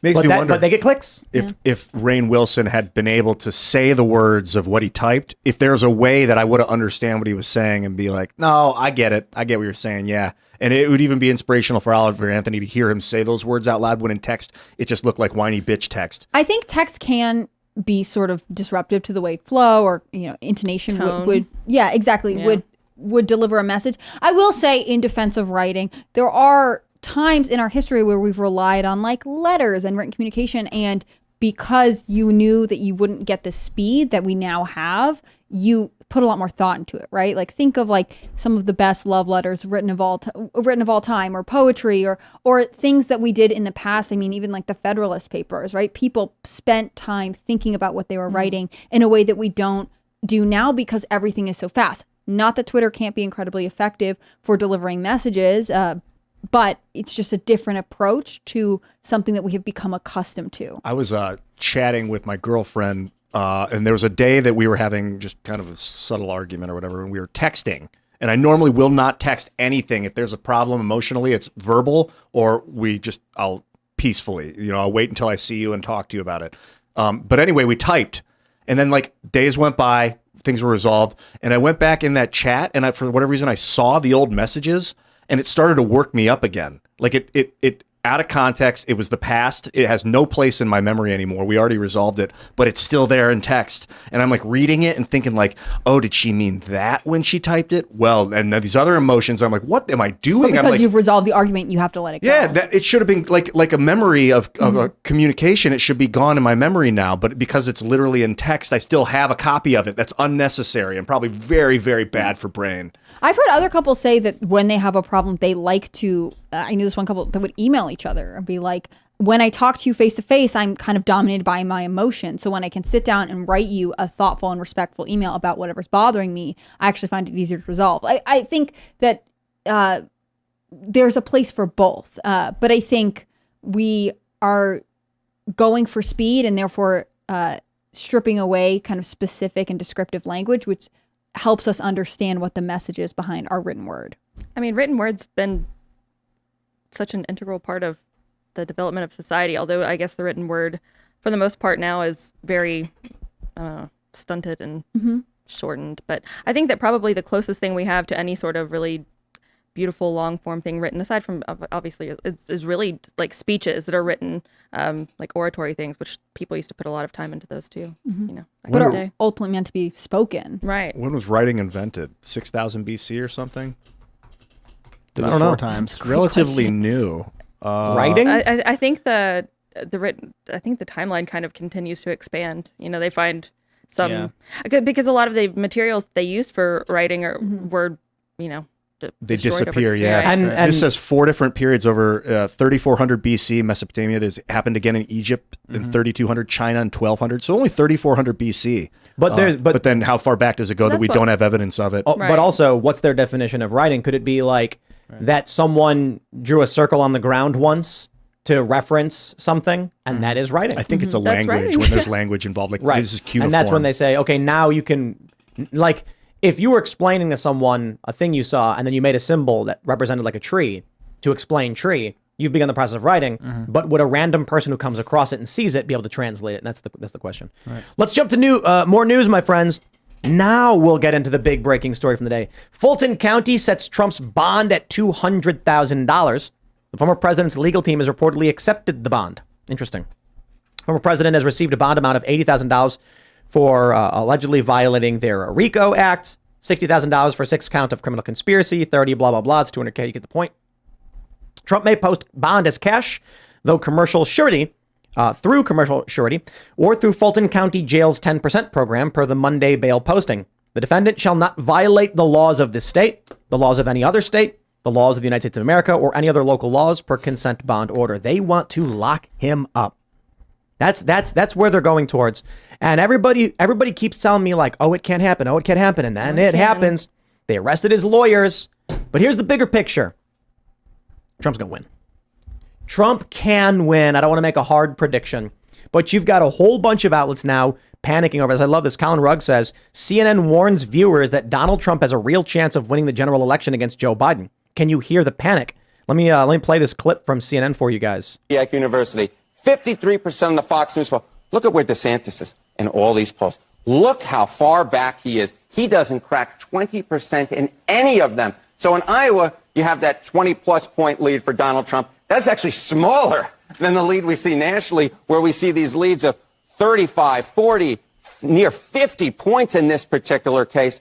[SPEAKER 4] Makes me wonder
[SPEAKER 1] But they get clicks.
[SPEAKER 4] if Rainn Wilson had been able to say the words of what he typed, if there's a way that I would have understand what he was saying and be like, no, I get it. I get what you're saying. Yeah. And it would even be inspirational for Oliver Anthony to hear him say those words out loud, when in text, it just looked like whiny bitch text.
[SPEAKER 3] I think text can be sort of disruptive to the way flow or intonation
[SPEAKER 2] Tone.
[SPEAKER 3] would yeah, exactly,
[SPEAKER 2] Yeah.
[SPEAKER 3] would deliver a message. I will say, in defense of writing, there are times in our history where we've relied on like letters and written communication, and because you knew that you wouldn't get the speed that we now have, you put a lot more thought into it, right? Like think of like some of the best love letters written of all time, or poetry, or things that we did in the past. I mean, even like the Federalist Papers, right? People spent time thinking about what they were writing in a way that we don't do now because everything is so fast. Not that Twitter can't be incredibly effective for delivering messages, but it's just a different approach to something that we have become accustomed to.
[SPEAKER 4] I was chatting with my girlfriend And there was a day that we were having just kind of a subtle argument or whatever, and we were texting. And I normally will not text anything. If there's a problem emotionally, it's verbal, or I'll peacefully, I'll wait until I see you and talk to you about it. But anyway, we typed, and then like days went by, things were resolved, and I went back in that chat, and for whatever reason, I saw the old messages, and it started to work me up again. Like it out of context, it was the past. It has no place in my memory anymore. We already resolved it, but it's still there in text. And I'm like reading it and thinking like, oh, did she mean that when she typed it? Well, and these other emotions, I'm like, what am I doing?
[SPEAKER 3] But
[SPEAKER 4] I'm
[SPEAKER 3] because
[SPEAKER 4] like,
[SPEAKER 3] you've resolved the argument, you have to let it go.
[SPEAKER 4] yeah, it should have been like a memory of a communication. It should be gone in my memory now. But because it's literally in text, I still have a copy of it. That's unnecessary and probably very, very bad for brain.
[SPEAKER 3] I've heard other couples say that when they have a problem, they like to, I knew this one couple that would email each other and be like, when I talk to you face to face, I'm kind of dominated by my emotion. So when I can sit down and write you a thoughtful and respectful email about whatever's bothering me, I actually find it easier to resolve. I think that there's a place for both. But I think we are going for speed and therefore stripping away kind of specific and descriptive language, which helps us understand what the message is behind our written word.
[SPEAKER 2] I mean, written word's been such an integral part of the development of society, although I guess the written word, for the most part now, is very stunted and shortened. But I think that probably the closest thing we have to any sort of really beautiful long form thing written, aside from obviously, is really like speeches that are written, like oratory things, which people used to put a lot of time into those too. Back
[SPEAKER 3] But
[SPEAKER 2] in the
[SPEAKER 3] are
[SPEAKER 2] day.
[SPEAKER 3] ultimately meant to be spoken.
[SPEAKER 2] Right.
[SPEAKER 4] When was writing invented? 6000 BC or something?
[SPEAKER 5] Did
[SPEAKER 4] I
[SPEAKER 5] this
[SPEAKER 4] don't know.
[SPEAKER 5] 4 times.
[SPEAKER 4] It's relatively new.
[SPEAKER 1] Writing?
[SPEAKER 2] I think the timeline kind of continues to expand. They find some because a lot of the materials they used for writing were
[SPEAKER 4] They
[SPEAKER 2] destroyed
[SPEAKER 4] disappear,
[SPEAKER 2] over-
[SPEAKER 4] yeah.
[SPEAKER 1] And
[SPEAKER 4] This says 4 different periods over 3400 BC, Mesopotamia. This happened again in Egypt in 3200, China in 1200. So only 3400 BC. But then how far back does it go that we don't have evidence of it?
[SPEAKER 2] Right.
[SPEAKER 1] But also, what's their definition of writing? Could it be like that someone drew a circle on the ground once to reference something, and that is writing?
[SPEAKER 4] I think it's a
[SPEAKER 2] That's
[SPEAKER 4] language
[SPEAKER 2] writing.
[SPEAKER 4] when there's language involved. Like this is cuneiform.
[SPEAKER 1] And that's when they say, okay, now you can, like, if you were explaining to someone a thing you saw, and then you made a symbol that represented like a tree to explain tree, you've begun the process of writing. But would a random person who comes across it and sees it be able to translate it? And that's the question. Right. Let's jump to more news, my friends. Now we'll get into the big breaking story from the day. Fulton County sets Trump's bond at $200,000. The former president's legal team has reportedly accepted the bond. Interesting. Former president has received a bond amount of $80,000 for allegedly violating their RICO Act, $60,000 for 6 count of criminal conspiracy, 30 blah, blah, blah. It's $200K. You get the point. Trump may post bond as cash, though commercial surety, through commercial surety, or through Fulton County Jail's 10% program per the Monday bail posting. The defendant shall not violate the laws of this state, the laws of any other state, the laws of the United States of America, or any other local laws per consent bond order. They want to lock him up. That's where they're going towards. And everybody keeps telling me like, oh, it can't happen. Oh, it can't happen. And then it happens. They arrested his lawyers. But here's the bigger picture. Trump's going to win. Trump can win. I don't want to make a hard prediction, but you've got a whole bunch of outlets now panicking over this. I love this. Colin Rugg says, CNN warns viewers that Donald Trump has a real chance of winning the general election against Joe Biden. Can you hear the panic? Let me play this clip from CNN for you guys.
[SPEAKER 6] University, 53% of the Fox News poll. Look at where DeSantis is in all these polls. Look how far back he is. He doesn't crack 20% in any of them. So in Iowa, you have that 20-plus point lead for Donald Trump. That's actually smaller than the lead we see nationally, where we see these leads of 35, 40, near 50 points in this particular case.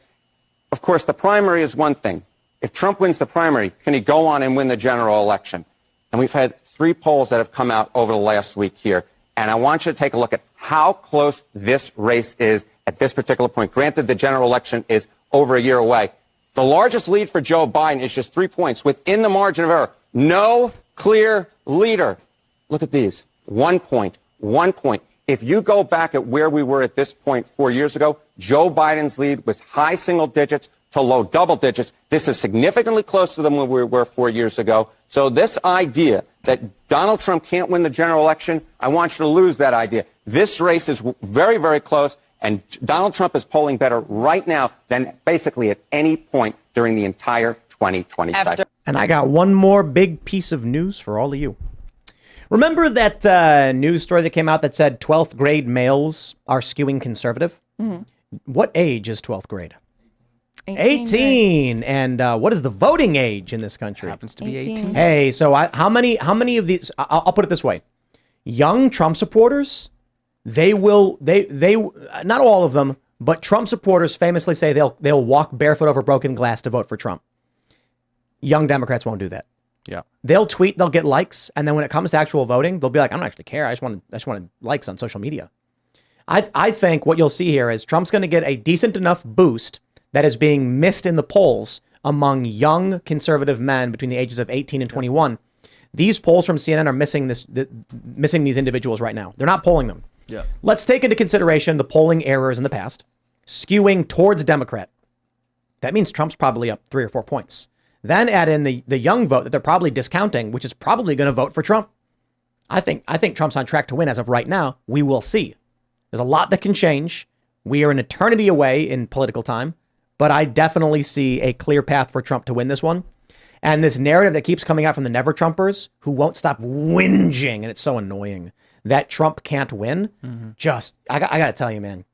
[SPEAKER 6] Of course, the primary is one thing. If Trump wins the primary, can he go on and win the general election? And we've had 3 polls that have come out over the last week here. And I want you to take a look at how close this race is at this particular point. Granted, the general election is over a year away. The largest lead for Joe Biden is just 3 points within the margin of error. No clear leader. Look at these. 1 point, 1 point. If you go back at where we were at this point 4 years ago, Joe Biden's lead was high single digits to low double digits. This is significantly closer than where we were 4 years ago. So this idea that Donald Trump can't win the general election, I want you to lose that idea. This race is very, very close. And Donald Trump is polling better right now than basically at any point during the entire 2020 cycle.
[SPEAKER 1] And I got one more big piece of news for all of you. Remember that news story that came out that said 12th grade males are skewing conservative? Mm-hmm. What age is 12th grade? 18. And what is the voting age in this country?
[SPEAKER 5] Happens to be 18.
[SPEAKER 1] Hey, so how many of these, I'll put it this way. Young Trump supporters, they not all of them, but Trump supporters famously say they'll walk barefoot over broken glass to vote for Trump. Young Democrats won't do that.
[SPEAKER 5] Yeah.
[SPEAKER 1] They'll tweet, they'll get likes, and then when it comes to actual voting, they'll be like, I don't actually care. I just wanted likes on social media. I think what you'll see here is Trump's going to get a decent enough boost that is being missed in the polls among young conservative men between the ages of 18 and 21. These polls from CNN are missing these individuals right now. They're not polling them.
[SPEAKER 5] Yeah.
[SPEAKER 1] Let's take into consideration the polling errors in the past, skewing towards Democrat. That means Trump's probably up 3 or 4 points. Then add in the young vote that they're probably discounting, which is probably going to vote for Trump. I think Trump's on track to win as of right now. We will see. There's a lot that can change. We are an eternity away in political time, but I definitely see a clear path for Trump to win this one. And this narrative that keeps coming out from the Never Trumpers who won't stop whinging, and it's so annoying that Trump can't win. I got to tell you, man,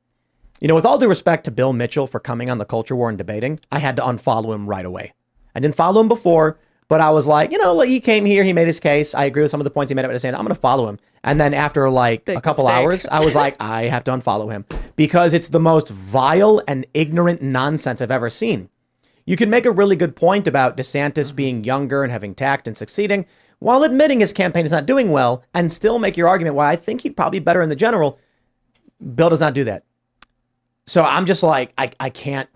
[SPEAKER 1] with all due respect to Bill Mitchell for coming on the culture war and debating, I had to unfollow him right away. I didn't follow him before, but I was like, he came here, he made his case. I agree with some of the points he made, but saying I'm going to follow him. And then after a couple hours, I was like, I have to unfollow him because it's the most vile and ignorant nonsense I've ever seen. You can make a really good point about DeSantis being younger and having tact and succeeding while admitting his campaign is not doing well and still make your argument why I think he'd probably be better in the general. Bill does not do that. So I'm just like, I can't.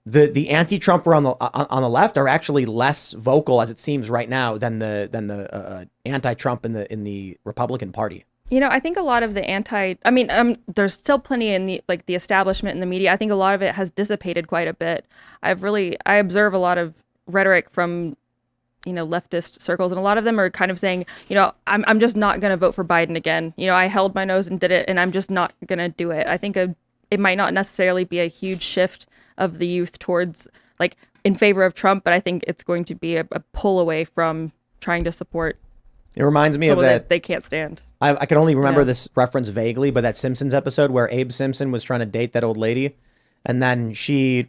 [SPEAKER 1] The anti-Trumper on the left are actually less vocal as it seems right now than the anti-Trump in the Republican Party.
[SPEAKER 2] I think a lot of the there's still plenty in the establishment and the media. I think a lot of it has dissipated quite a bit. I observe a lot of rhetoric from, leftist circles, and a lot of them are kind of saying, I'm just not going to vote for Biden again. I held my nose and did it, and I'm just not going to do it. I think it might not necessarily be a huge shift of the youth towards in favor of Trump, but I think it's going to be a pull away from trying to support.
[SPEAKER 1] It reminds me of that
[SPEAKER 2] they can't stand.
[SPEAKER 1] I can only remember this reference vaguely, but that Simpsons episode where Abe Simpson was trying to date that old lady, and then she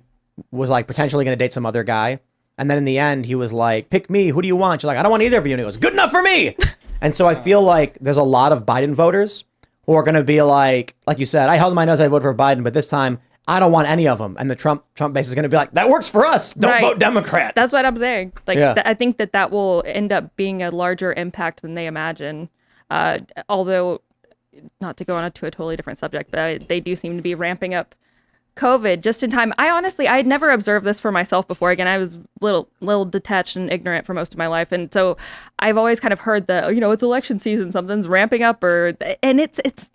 [SPEAKER 1] was potentially going to date some other guy, and then in the end he was like, "Pick me. Who do you want?" She's like, "I don't want either of you," and he goes, "Good enough for me." And so I feel like there's a lot of Biden voters who are going to be like you said, I held my nose, I voted for Biden, but this time I don't want any of them. And the Trump base is going to be like, that works for us. Don't vote Democrat.
[SPEAKER 2] That's what I'm saying. I think that will end up being a larger impact than they imagine. Although, not to go on to a totally different subject, but they do seem to be ramping up COVID just in time. I had never observed this for myself before. Again, I was little detached and ignorant for most of my life. And so I've always kind of heard that, it's election season, something's ramping up and it's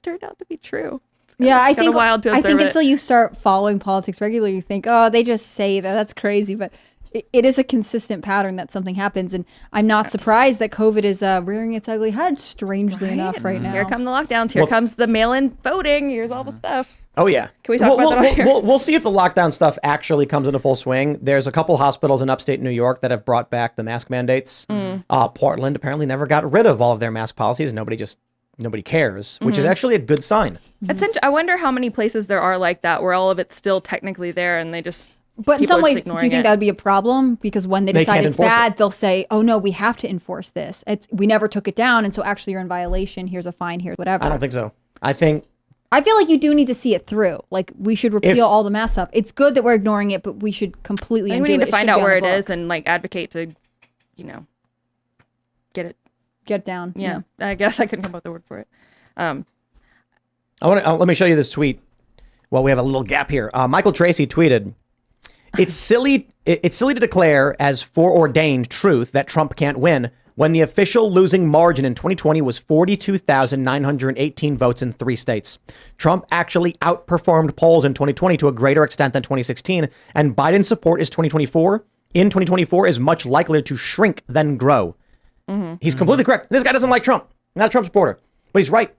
[SPEAKER 2] turned out to be true.
[SPEAKER 3] I think
[SPEAKER 2] wild to observe
[SPEAKER 3] until you start following politics regularly, you think, oh, they just say that. That's crazy. But it is a consistent pattern that something happens. And I'm not surprised that COVID is rearing its ugly head, strangely enough, right now.
[SPEAKER 2] Here come the lockdowns. Here comes the mail-in voting. Here's all the stuff.
[SPEAKER 1] Oh, yeah.
[SPEAKER 2] Can we talk about that on here?
[SPEAKER 1] We'll see if the lockdown stuff actually comes into full swing. There's a couple hospitals in upstate New York that have brought back the mask mandates. Portland apparently never got rid of all of their mask policies. Nobody cares, which is actually a good sign.
[SPEAKER 2] I wonder how many places there are like that where all of it's still technically there and they just.
[SPEAKER 3] But in some ways, do you think that would be a problem? Because when they decide it's bad, they'll say, oh, no, we have to enforce this. We never took it down. And so actually you're in violation. Here's a fine. Here's whatever.
[SPEAKER 1] I don't think so. I feel
[SPEAKER 3] like you do need to see it through. We should repeal all the mask stuff. It's good that we're ignoring it, but we should completely undo it.
[SPEAKER 2] We need to find out where it is and advocate to, get it down. Yeah. I guess I couldn't come up with the word for it.
[SPEAKER 1] Let me show you this tweet. Well, we have a little gap here. Michael Tracy tweeted, It's silly to declare as foreordained truth that Trump can't win when the official losing margin in 2020 was 42,918 votes in 3 states. Trump actually outperformed polls in 2020 to a greater extent than 2016, and Biden's support in 2024 is much likelier to shrink than grow. He's completely correct. This guy doesn't like Trump. Not a Trump supporter, but he's right.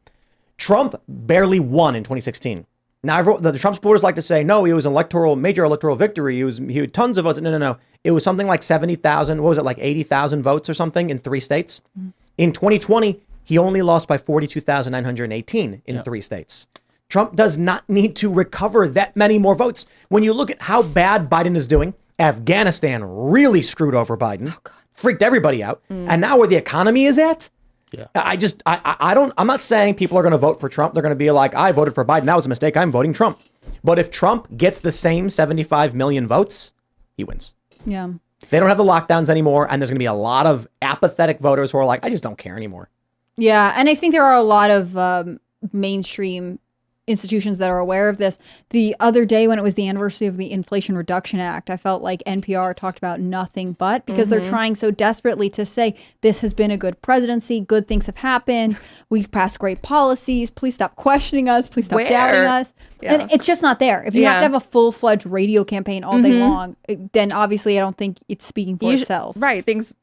[SPEAKER 1] Trump barely won in 2016. Now, the Trump supporters like to say, no, it was an major electoral victory. He had tons of votes. No. It was something like 70,000. What was it, like 80,000 votes or something in 3 states? In 2020, he only lost by 42,918 in 3 states. Trump does not need to recover that many more votes. When you look at how bad Biden is doing, Afghanistan really screwed over Biden, freaked everybody out. And now where the economy is at, I'm not saying people are going to vote for Trump. They're going to be like, I voted for Biden. That was a mistake. I'm voting Trump. But if Trump gets the same 75 million votes, he wins.
[SPEAKER 3] Yeah.
[SPEAKER 1] They don't have the lockdowns anymore. And there's going to be a lot of apathetic voters who are like, I just don't care anymore.
[SPEAKER 3] Yeah. And I think there are a lot of mainstream institutions that are aware of this. The other day when it was the anniversary of the Inflation Reduction Act, I felt like NPR talked about nothing but, because they're trying so desperately to say this has been a good presidency, good things have happened, we've passed great policies, please stop questioning us, please stop doubting us. And it's just not there. If you have to have a full-fledged radio campaign all day long, then obviously I don't think it's speaking for itself.
[SPEAKER 2] Right. I was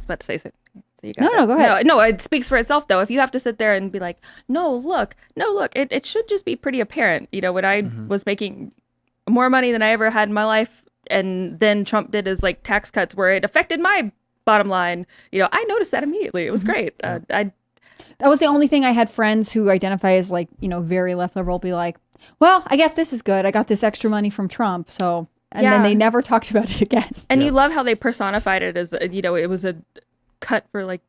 [SPEAKER 2] about to say something. So
[SPEAKER 3] No, go ahead.
[SPEAKER 2] No, it speaks for itself, though. If you have to sit there and be like, no, look, it should just be pretty apparent. You know, when I was making more money than I ever had in my life, and then Trump did his like tax cuts where it affected my bottom line, you know, I noticed that immediately. It was great. That
[SPEAKER 3] was the only thing. I had friends who identify as like, you know, very left liberal be like, well, I guess this is good. I got this extra money from Trump. So, and then they never talked about it again.
[SPEAKER 2] And you love how they personified it as, you know, it was a cut for like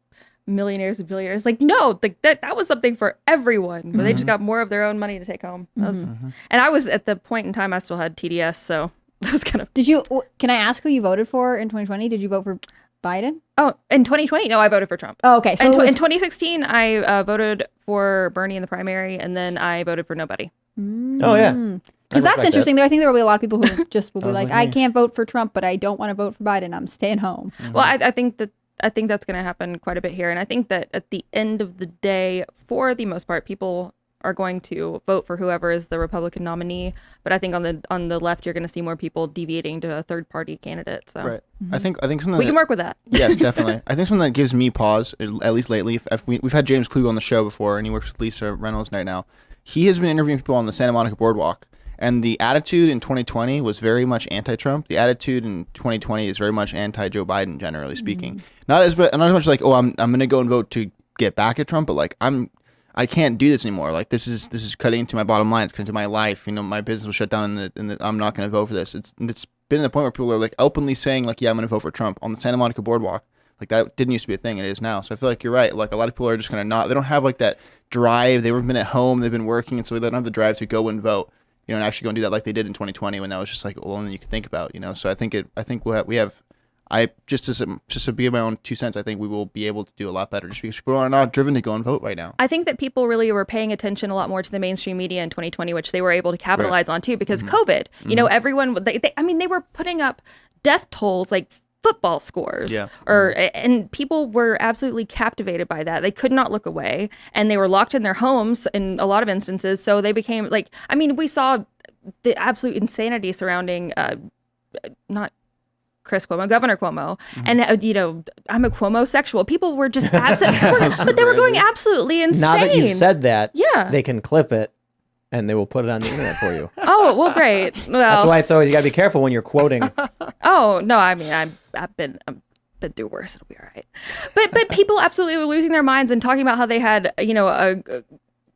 [SPEAKER 2] millionaires and billionaires. Like, no, that was something for everyone, but they just got more of their own money to take home. And I was at the point in time I still had TDS, so that was kind of.
[SPEAKER 3] Can I ask who you voted for in 2020? Did you vote for Biden?
[SPEAKER 2] Oh, in 2020, no, I voted for Trump.
[SPEAKER 3] Oh, okay. So
[SPEAKER 2] in 2016, I voted for Bernie in the primary, and then I voted for nobody.
[SPEAKER 1] Oh yeah.
[SPEAKER 3] Because that's interesting. I think there will be a lot of people who just will be like, I can't vote for Trump, but I don't want to vote for Biden. I'm staying home.
[SPEAKER 2] Well, I think that's going to happen quite a bit here. And I think that at the end of the day, for the most part, people are going to vote for whoever is the Republican nominee. But I think on the left, you're going to see more people deviating to a third party candidate. So
[SPEAKER 5] right. I think something
[SPEAKER 2] we can work with that.
[SPEAKER 5] Yes, definitely. I think something that gives me pause, at least lately, we've had James Klug on the show before, and he works with Lisa Reynolds right now. He has been interviewing people on the Santa Monica Boardwalk. And the attitude in 2020 was very much anti-Trump. The attitude in 2020 is very much anti-Joe Biden, generally speaking. Not as much like, oh, I'm going to go and vote to get back at Trump, but like I can't do this anymore. Like this is cutting into my bottom line. It's cutting into my life. You know, my business will shut down, and I'm not going to vote for this. It's been to the point where people are like openly saying like, yeah, I'm going to vote for Trump on the Santa Monica Boardwalk. Like that didn't used to be a thing. It is now. So I feel like you're right. Like a lot of people are just kind of they don't have like that drive. They've been at home. They've been working, and so they don't have the drive to go and vote. You know, and actually go and do that like they did in 2020 when that was just like all you could think about, you know. So I think just to be my own 2 cents, I think we will be able to do a lot better just because people are not driven to go and vote right now.
[SPEAKER 2] I think that people really were paying attention a lot more to the mainstream media in 2020, which they were able to capitalize on too, because COVID, you know, everyone, they were putting up death tolls like football scores, and people were absolutely captivated by that. They could not look away, and they were locked in their homes in a lot of instances. So they became like, I mean, we saw the absolute insanity surrounding not Chris Cuomo, Governor Cuomo, and you know, I'm a Cuomo-sexual. People were just absolutely, but they were going absolutely insane.
[SPEAKER 1] Now that you've said that,
[SPEAKER 2] yeah,
[SPEAKER 1] they can clip it. And they will put it on the internet for you.
[SPEAKER 2] Oh, well, great. Well,
[SPEAKER 1] that's why it's always, you got to be careful when you're quoting.
[SPEAKER 2] Oh, no, I mean, I've been through worse. It'll be all right. But people absolutely were losing their minds and talking about how they had, you know,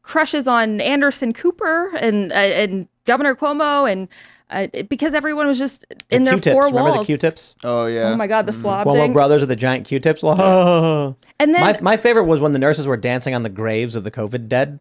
[SPEAKER 2] crushes on Anderson Cooper and Governor Cuomo, and because everyone was just in their
[SPEAKER 1] Q-tips.
[SPEAKER 2] four walls.
[SPEAKER 1] Remember the Q-tips?
[SPEAKER 5] Oh, yeah.
[SPEAKER 2] Oh, my God, the swab
[SPEAKER 1] Cuomo
[SPEAKER 2] thing.
[SPEAKER 1] brothers with the giant Q-tips. And then my favorite was when the nurses were dancing on the graves of the COVID dead.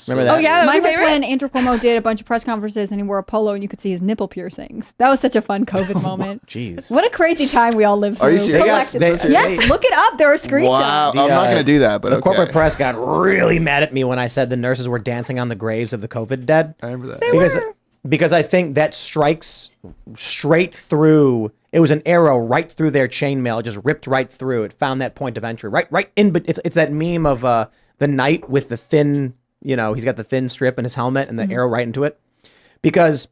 [SPEAKER 1] Remember that?
[SPEAKER 2] Oh, yeah.
[SPEAKER 3] Mine was when Andrew Cuomo did a bunch of press conferences and he wore a polo and you could see his nipple piercings. That was such a fun COVID moment.
[SPEAKER 1] Jeez.
[SPEAKER 3] What a crazy time we all lived through.
[SPEAKER 5] Are you serious?
[SPEAKER 3] Yes, look it up. There are screenshots.
[SPEAKER 5] Wow. I'm not going to do that, but
[SPEAKER 1] the corporate press got really mad at me when I said the nurses were dancing on the graves of the COVID dead.
[SPEAKER 5] I remember that.
[SPEAKER 1] Because I think that strikes straight through. It was an arrow right through their chainmail. It just ripped right through. It found that point of entry. Right in, but it's that meme of the knight with the thin, you know, he's got the thin strip in his helmet and the arrow right into it. Because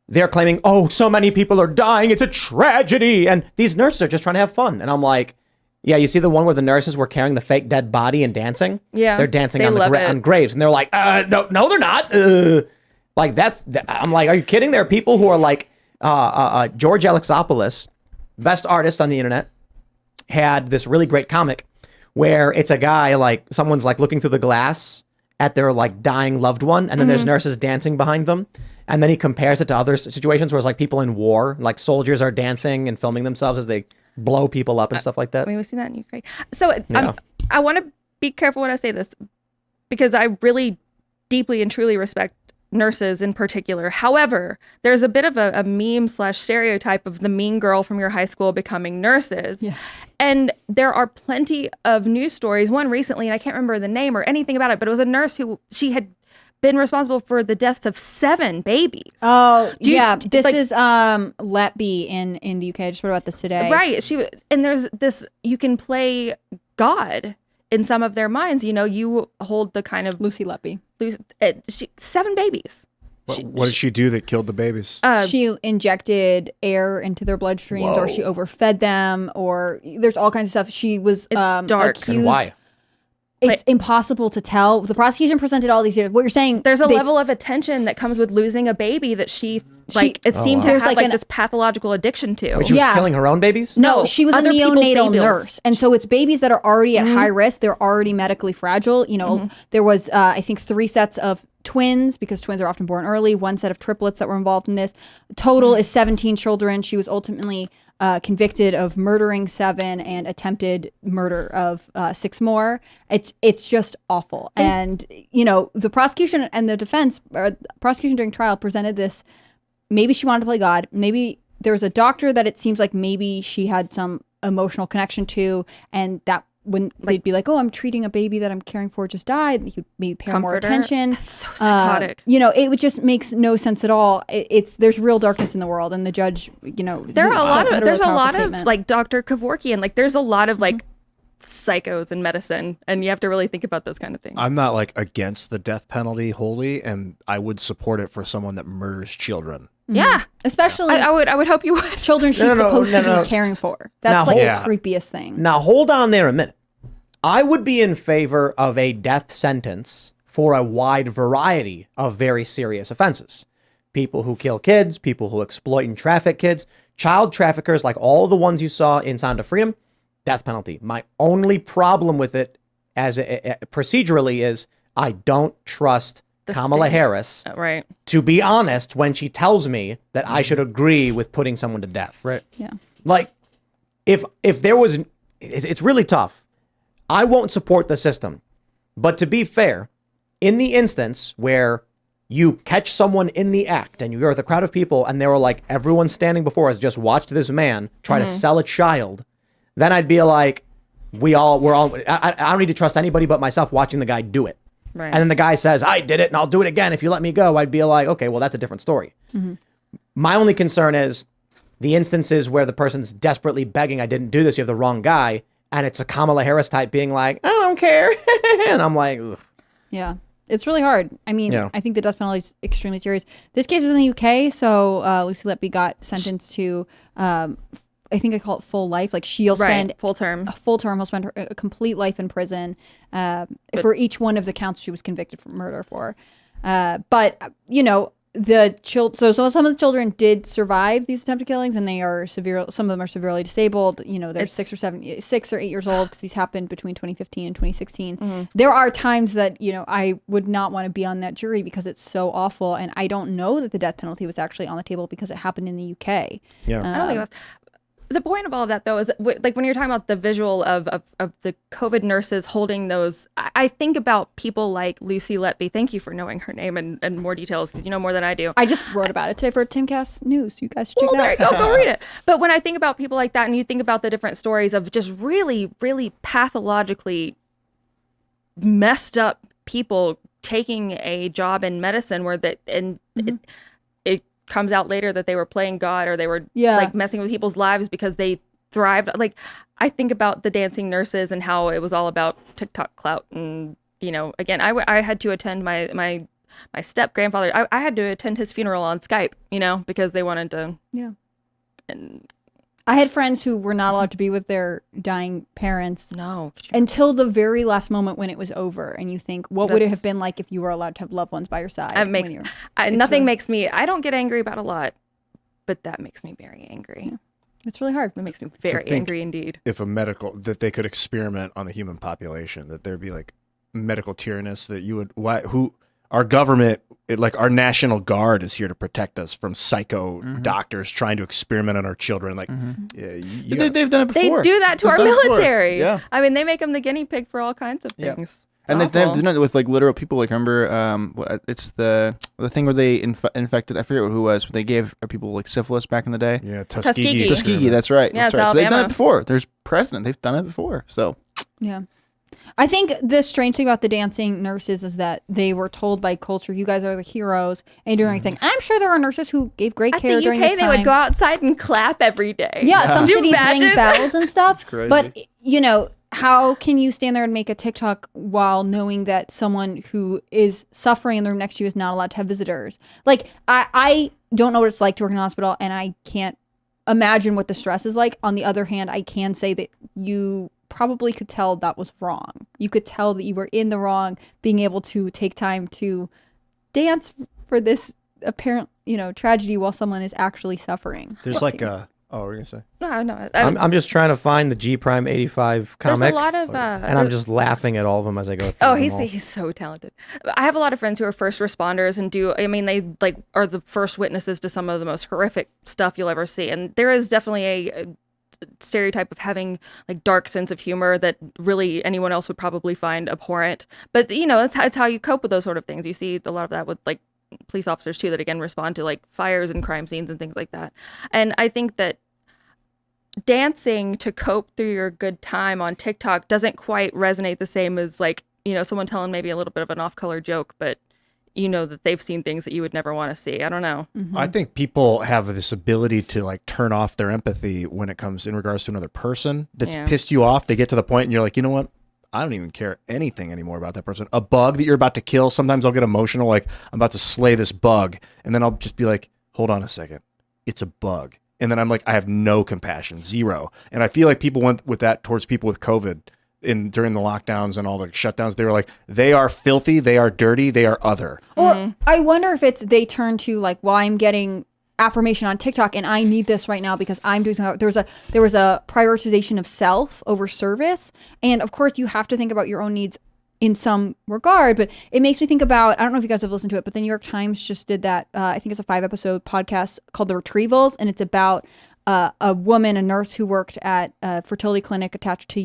[SPEAKER 1] they're claiming, oh, so many people are dying. It's a tragedy. And these nurses are just trying to have fun. And I'm like, yeah, you see the one where the nurses were carrying the fake dead body and dancing?
[SPEAKER 2] Yeah.
[SPEAKER 1] They're dancing
[SPEAKER 2] they
[SPEAKER 1] on graves. And they're like, no, they're not. Like I'm like, are you kidding? There are people who are like, George Alexopoulos, best artist on the internet, had this really great comic where it's a guy, like someone's like looking through the glass at their like dying loved one, and then there's nurses dancing behind them. And then he compares it to other situations where it's like people in war, like soldiers are dancing and filming themselves as they blow people up and stuff like that.
[SPEAKER 2] I mean, we've seen that in Ukraine. So I want to be careful when I say this, because I really deeply and truly respect nurses in particular. However, there's a bit of a meme / stereotype of the mean girl from your high school becoming nurses. Yeah. And there are plenty of news stories. One recently, and I can't remember the name or anything about it, but it was a nurse who she had been responsible for the deaths of 7 babies.
[SPEAKER 3] Oh, this is Letby in the UK. I just wrote about this today.
[SPEAKER 2] Right. And there's this, you can play God in some of their minds. You know, you hold the kind of
[SPEAKER 3] Lucy Letby.
[SPEAKER 2] 7 babies.
[SPEAKER 4] What did she do that killed the babies?
[SPEAKER 3] She injected air into their bloodstreams, or she overfed them, or there's all kinds of stuff. She was
[SPEAKER 2] dark.
[SPEAKER 3] accused.
[SPEAKER 1] And why?
[SPEAKER 3] It's impossible to tell. The prosecution presented all these. What you're saying?
[SPEAKER 2] There's a level of attention that comes with losing a baby that she it seemed to have like this pathological addiction to.
[SPEAKER 1] Wait, she was killing her own babies?
[SPEAKER 3] No, she was a
[SPEAKER 2] other people's
[SPEAKER 3] neonatal
[SPEAKER 2] babies.
[SPEAKER 3] nurse, and so it's babies that are already at high risk. They're already medically fragile. You know, there was I think 3 sets of twins, because twins are often born early. 1 set of triplets that were involved in this. Total is 17 children. She was ultimately convicted of murdering 7 and attempted murder of 6 more. It's just awful. And you know, the prosecution and the defense, or prosecution during trial, presented this. Maybe she wanted to play God. Maybe there was a doctor that it seems like maybe she had some emotional connection to, and that when they'd be like, "Oh, I'm treating a baby that I'm caring for just died," he would maybe pay more attention.
[SPEAKER 2] That's so psychotic.
[SPEAKER 3] You know, it just makes no sense at all. There's real darkness in the world, and the judge, you know,
[SPEAKER 2] There's a lot of
[SPEAKER 3] statement.
[SPEAKER 2] like Dr. Kevorkian, like there's a lot of like psychos in medicine, and you have to really think about those kind of things.
[SPEAKER 4] I'm not like against the death penalty wholly, and I would support it for someone that murders children.
[SPEAKER 2] Yeah,
[SPEAKER 3] especially
[SPEAKER 2] I would hope you would.
[SPEAKER 3] children she's supposed to be caring for. That's like the creepiest thing.
[SPEAKER 1] Now hold on there a minute. I would be in favor of a death sentence for a wide variety of very serious offenses. People who kill kids, people who exploit and traffic kids, child traffickers, like all the ones you saw in Sound of Freedom, death penalty. My only problem with it as procedurally is I don't trust Kamala Harris,
[SPEAKER 2] right,
[SPEAKER 1] to be honest, when she tells me that I should agree with putting someone to death.
[SPEAKER 4] Right.
[SPEAKER 3] Yeah.
[SPEAKER 1] Like, if there was, it's really tough. I won't support the system. But to be fair, in the instance where you catch someone in the act and you're with a crowd of people and they were like, everyone standing before us just watched this man try to sell a child, then I'd be like, I don't need to trust anybody but myself watching the guy do it.
[SPEAKER 2] right.
[SPEAKER 1] And then the guy says, I did it and I'll do it again if you let me go. I'd be like, okay, well, that's a different story. My only concern is the instances where the person's desperately begging, I didn't do this, you have the wrong guy. And it's a Kamala Harris type being like, I don't care. And I'm like, ugh.
[SPEAKER 3] Yeah. It's really hard. I mean,
[SPEAKER 1] Yeah.
[SPEAKER 3] I think the death penalty is extremely serious. This case was in the UK, so Lucy Letby got sentenced to, I think I call it full life. Like she'll spend
[SPEAKER 2] full term.
[SPEAKER 3] a full term. He'll spend a complete life in prison for each one of the counts she was convicted for murder for. But you know, so some of the children did survive these attempted killings, and they are severe. Some of them are severely disabled. You know, they're 6 or 8 years old because these happened between 2015 and 2016. There are times that, you know, I would not want to be on that jury because it's so awful, and I don't know that the death penalty was actually on the table because it happened in the UK.
[SPEAKER 1] Yeah.
[SPEAKER 2] I don't think it was. The point of all of that, though, is that, like when you're talking about the visual of the COVID nurses holding those, I think about people like Lucy Letby. Thank you for knowing her name and more details, because you know more than I do.
[SPEAKER 3] I just wrote about it today for Timcast News. You guys should check it out.
[SPEAKER 2] There you go. Go read it. But when I think about people like that, and you think about the different stories of just really, really pathologically messed up people taking a job in medicine where that, and it comes out later that they were playing God, or they were like messing with people's lives because they thrived. Like, I think about the dancing nurses and how it was all about TikTok clout. And, you know, again, I had to attend my step grandfather. I had to attend his funeral on Skype, you know, because they wanted to.
[SPEAKER 3] Yeah.
[SPEAKER 2] And
[SPEAKER 3] I had friends who were not allowed to be with their dying parents
[SPEAKER 2] No.
[SPEAKER 3] until the very last moment when it was over. And you think, what would it
[SPEAKER 2] That's-
[SPEAKER 3] have been like if you were allowed to have loved ones by your side?
[SPEAKER 2] It makes,
[SPEAKER 3] when you're-
[SPEAKER 2] nothing
[SPEAKER 3] really-
[SPEAKER 2] makes me, I don't get angry about a lot, but that makes me very angry.
[SPEAKER 3] It's really hard.
[SPEAKER 2] It makes me very
[SPEAKER 4] think-
[SPEAKER 2] angry indeed.
[SPEAKER 4] If that they could experiment on the human population, that there'd be like medical tyrannists that you would, our government, like our National Guard is here to protect us from psycho doctors trying to experiment on our children. Like,
[SPEAKER 5] They've done it
[SPEAKER 2] They
[SPEAKER 5] before.
[SPEAKER 2] do that to
[SPEAKER 5] They've
[SPEAKER 2] our
[SPEAKER 5] done it before.
[SPEAKER 2] military.
[SPEAKER 5] Yeah.
[SPEAKER 2] I mean, they make them the guinea pig for all kinds of
[SPEAKER 5] Yeah.
[SPEAKER 2] things.
[SPEAKER 5] And they've
[SPEAKER 2] Awful.
[SPEAKER 5] done it with like literal people. Like remember, it's the thing where they infected. I forget who it was. But they gave people like syphilis back in the day.
[SPEAKER 4] yeah,
[SPEAKER 2] Tuskegee.
[SPEAKER 5] Tuskegee. That's right.
[SPEAKER 2] Yeah,
[SPEAKER 5] that's
[SPEAKER 2] it's
[SPEAKER 5] right. So they've done
[SPEAKER 2] Alabama.
[SPEAKER 5] it before. There's precedent. They've done it before. So
[SPEAKER 3] Yeah. I think the strange thing about the dancing nurses is that they were told by culture, you guys are the heroes and doing everything. I'm sure there are nurses who gave great
[SPEAKER 2] At
[SPEAKER 3] care
[SPEAKER 2] the
[SPEAKER 3] during
[SPEAKER 2] UK,
[SPEAKER 3] this
[SPEAKER 2] they
[SPEAKER 3] time.
[SPEAKER 2] would go outside and clap every day.
[SPEAKER 3] Yeah, some
[SPEAKER 2] Could you
[SPEAKER 3] cities ring
[SPEAKER 2] imagine?
[SPEAKER 3] bells and stuff.
[SPEAKER 5] crazy.
[SPEAKER 3] But, you know, how can you stand there and make a TikTok while knowing that someone who is suffering in the room next to you is not allowed to have visitors? Like, I don't know what it's like to work in a hospital, and I can't imagine what the stress is like. On the other hand, I can say that you probably could tell that was wrong. You could tell that you were in the wrong, being able to take time to dance for this apparent, tragedy while someone is actually suffering.
[SPEAKER 4] There's like a. Oh, what were you gonna say?
[SPEAKER 2] No.
[SPEAKER 1] I'm just trying to find the G Prime 85 comic.
[SPEAKER 2] There's a lot of.
[SPEAKER 1] and I'm just laughing at all of them as I go through.
[SPEAKER 2] Oh,
[SPEAKER 1] them all.
[SPEAKER 2] he's so talented. I have a lot of friends who are first responders and they like are the first witnesses to some of the most horrific stuff you'll ever see. And there is definitely a stereotype of having like dark sense of humor that really anyone else would probably find abhorrent. But it's how you cope with those sort of things. You see a lot of that with like police officers too, that again respond to like fires and crime scenes and things like that. And I think that dancing to cope through your good time on TikTok doesn't quite resonate the same as like, someone telling maybe a little bit of an off-color joke, but that they've seen things that you would never want to see. I don't know.
[SPEAKER 4] I think people have this ability to like turn off their empathy when it comes in regards to another person that's
[SPEAKER 2] Yeah.
[SPEAKER 4] pissed you off. They get to the point and you're like, you know what? I don't even care anything anymore about that person. A bug that you're about to kill. Sometimes I'll get emotional, like I'm about to slay this bug. And then I'll just be like, hold on a second. It's a bug. And then I'm like, I have no compassion, zero. And I feel like people went with that towards people with COVID during the lockdowns and all the shutdowns. They were like, they are filthy, they are dirty, they are other.
[SPEAKER 3] Or I wonder if it's they turn to like, well, I'm getting affirmation on TikTok and I need this right now because I'm doing something. There was a prioritization of self over service. And of course you have to think about your own needs in some regard, but it makes me think about, I don't know if you guys have listened to it, but the New York Times just did that. I think it's a 5-episode podcast called The Retrievals. And it's about a woman, a nurse who worked at a fertility clinic attached to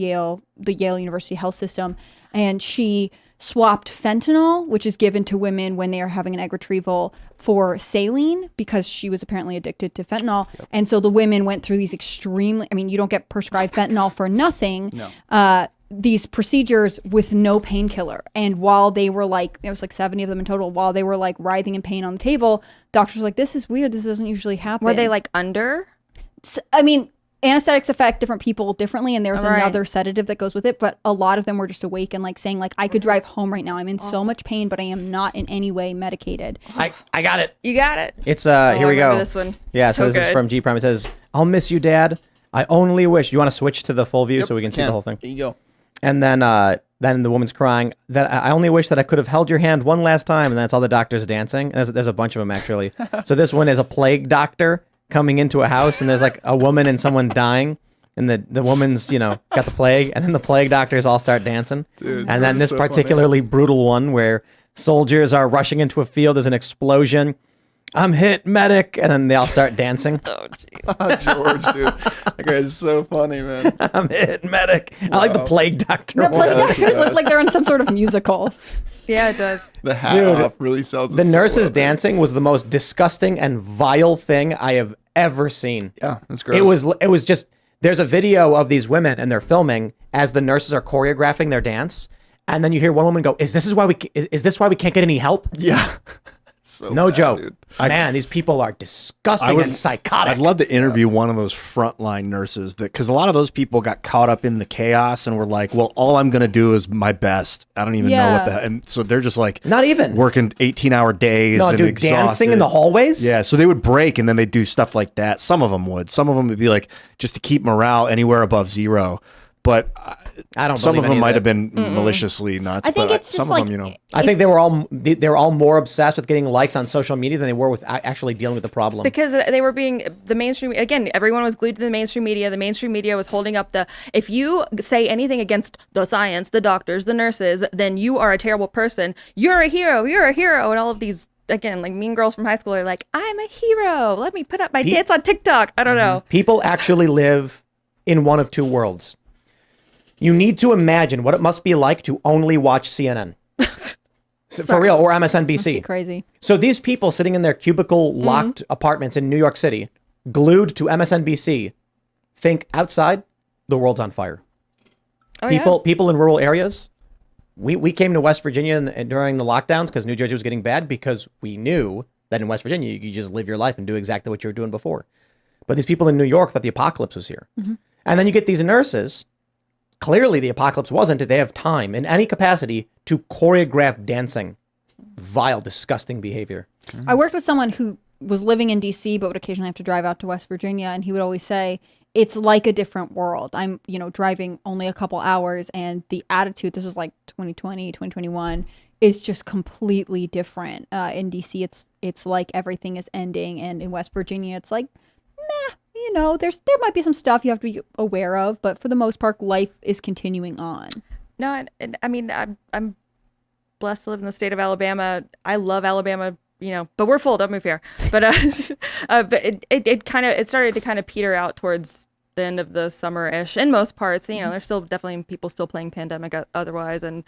[SPEAKER 3] the Yale University health system. And she swapped fentanyl, which is given to women when they are having an egg retrieval, for saline because she was apparently addicted to fentanyl. Yep. And so the women went through these you don't get prescribed fentanyl for nothing. No. These procedures with no painkiller. And while they were like, it was like 70 of them in total, while they were like writhing in pain on the table, doctors were like, this is weird. This doesn't usually happen.
[SPEAKER 2] Were they like under?
[SPEAKER 3] Anesthetics affect different people differently, and there's
[SPEAKER 2] Right.
[SPEAKER 3] another sedative that goes with it, but a lot of them were just awake and like saying like, I could drive home right now. I'm in so much pain, but I am not in any way medicated.
[SPEAKER 1] I got it.
[SPEAKER 2] You got it.
[SPEAKER 1] It's
[SPEAKER 2] Oh,
[SPEAKER 1] here
[SPEAKER 2] I
[SPEAKER 1] we go.
[SPEAKER 2] remember this one.
[SPEAKER 1] Yeah, so this is
[SPEAKER 2] good.
[SPEAKER 1] from G Prime. It says, "I'll miss you, Dad. I only wish." You want to switch to the full view so we can see the whole thing?
[SPEAKER 5] There you go.
[SPEAKER 1] And then the woman's crying that I only wish that I could have held your hand one last time. And that's all the doctors dancing. And there's a bunch of them actually. So this one is a plague doctor coming into a house, and there's like a woman and someone dying. And the woman's, got the plague, and then the plague doctors all start dancing.
[SPEAKER 5] Dude,
[SPEAKER 1] and then
[SPEAKER 5] that is
[SPEAKER 1] this
[SPEAKER 5] so
[SPEAKER 1] particularly brutal one where soldiers are rushing into a field, there's an explosion. I'm hit, medic, and then they all start dancing.
[SPEAKER 2] Oh, geez.
[SPEAKER 5] Oh, George, dude. That guy is so funny, man.
[SPEAKER 1] I'm hit, medic. I like the plague doctor
[SPEAKER 3] The
[SPEAKER 1] one.
[SPEAKER 3] plague doctors look like they're in some sort of musical.
[SPEAKER 2] Yeah, it does.
[SPEAKER 5] The hat
[SPEAKER 1] Dude,
[SPEAKER 5] off really sells it.
[SPEAKER 1] The
[SPEAKER 5] so
[SPEAKER 1] nurses
[SPEAKER 5] well, dude.
[SPEAKER 1] dancing was the most disgusting and vile thing I have ever seen.
[SPEAKER 5] Yeah, that's gross.
[SPEAKER 1] It was just, there's a video of these women and they're filming as the nurses are choreographing their dance, and then you hear one woman go, "Is this why we can't get any help?"
[SPEAKER 5] Yeah. So
[SPEAKER 1] No
[SPEAKER 5] bad,
[SPEAKER 1] joke.
[SPEAKER 5] dude.
[SPEAKER 1] Man, these people are disgusting and psychotic.
[SPEAKER 4] I'd love to interview one of those frontline nurses because a lot of those people got caught up in the chaos and were like, well, all I'm going to do is my best. I don't even know what
[SPEAKER 3] Yeah.
[SPEAKER 4] that. And so they're just like,
[SPEAKER 1] Not even.
[SPEAKER 4] working 18-hour days.
[SPEAKER 1] No,
[SPEAKER 4] and
[SPEAKER 1] dude,
[SPEAKER 4] exhausted.
[SPEAKER 1] dancing in the hallways?
[SPEAKER 4] Yeah, so they would break and then they'd do stuff like that. Some of them would. Some of them would be like just to keep morale anywhere above zero. But
[SPEAKER 1] I don't
[SPEAKER 4] some
[SPEAKER 1] believe
[SPEAKER 4] of them
[SPEAKER 1] any
[SPEAKER 4] might
[SPEAKER 1] that.
[SPEAKER 4] have been maliciously nuts.
[SPEAKER 3] I think
[SPEAKER 4] but
[SPEAKER 3] it's just
[SPEAKER 4] some
[SPEAKER 3] like
[SPEAKER 4] of them,
[SPEAKER 1] I think they were all more obsessed with getting likes on social media than they were with actually dealing with the problem.
[SPEAKER 2] Because they were being the mainstream again. Everyone was glued to the mainstream media. The mainstream media was holding up if you say anything against the science, the doctors, the nurses, then you are a terrible person. You're a hero. You're a hero. And all of these again, like mean girls from high school are like, I'm a hero. Let me put up my dance on TikTok. I don't know.
[SPEAKER 1] People actually live in one of two worlds. You need to imagine what it must be like to only watch CNN. So, for real, or
[SPEAKER 3] Must be
[SPEAKER 1] MSNBC.
[SPEAKER 3] crazy.
[SPEAKER 1] So these people sitting in their cubicle locked apartments in New York City, glued to MSNBC, think outside, the world's on fire. People in rural areas. We came to West Virginia during the lockdowns because New Jersey was getting bad because we knew that in West Virginia you just live your life and do exactly what you were doing before. But these people in New York thought the apocalypse was here. And then you get these nurses. Clearly, the apocalypse wasn't. They have time in any capacity to choreograph dancing. Vile, disgusting behavior.
[SPEAKER 3] I worked with someone who was living in DC but would occasionally have to drive out to West Virginia, and he would always say, it's like a different world. I'm, driving only a couple hours, and the attitude, this is like 2020, 2021, is just completely different. In DC, it's like everything is ending, and in West Virginia, it's like, meh. There might be some stuff you have to be aware of, but for the most part, life is continuing on.
[SPEAKER 2] No, I mean, I'm blessed to live in the state of Alabama. I love Alabama, but we're full. Don't move here. But but it started to kind of peter out towards the end of the summer-ish in most parts. There's still definitely people still playing Pandemic otherwise, and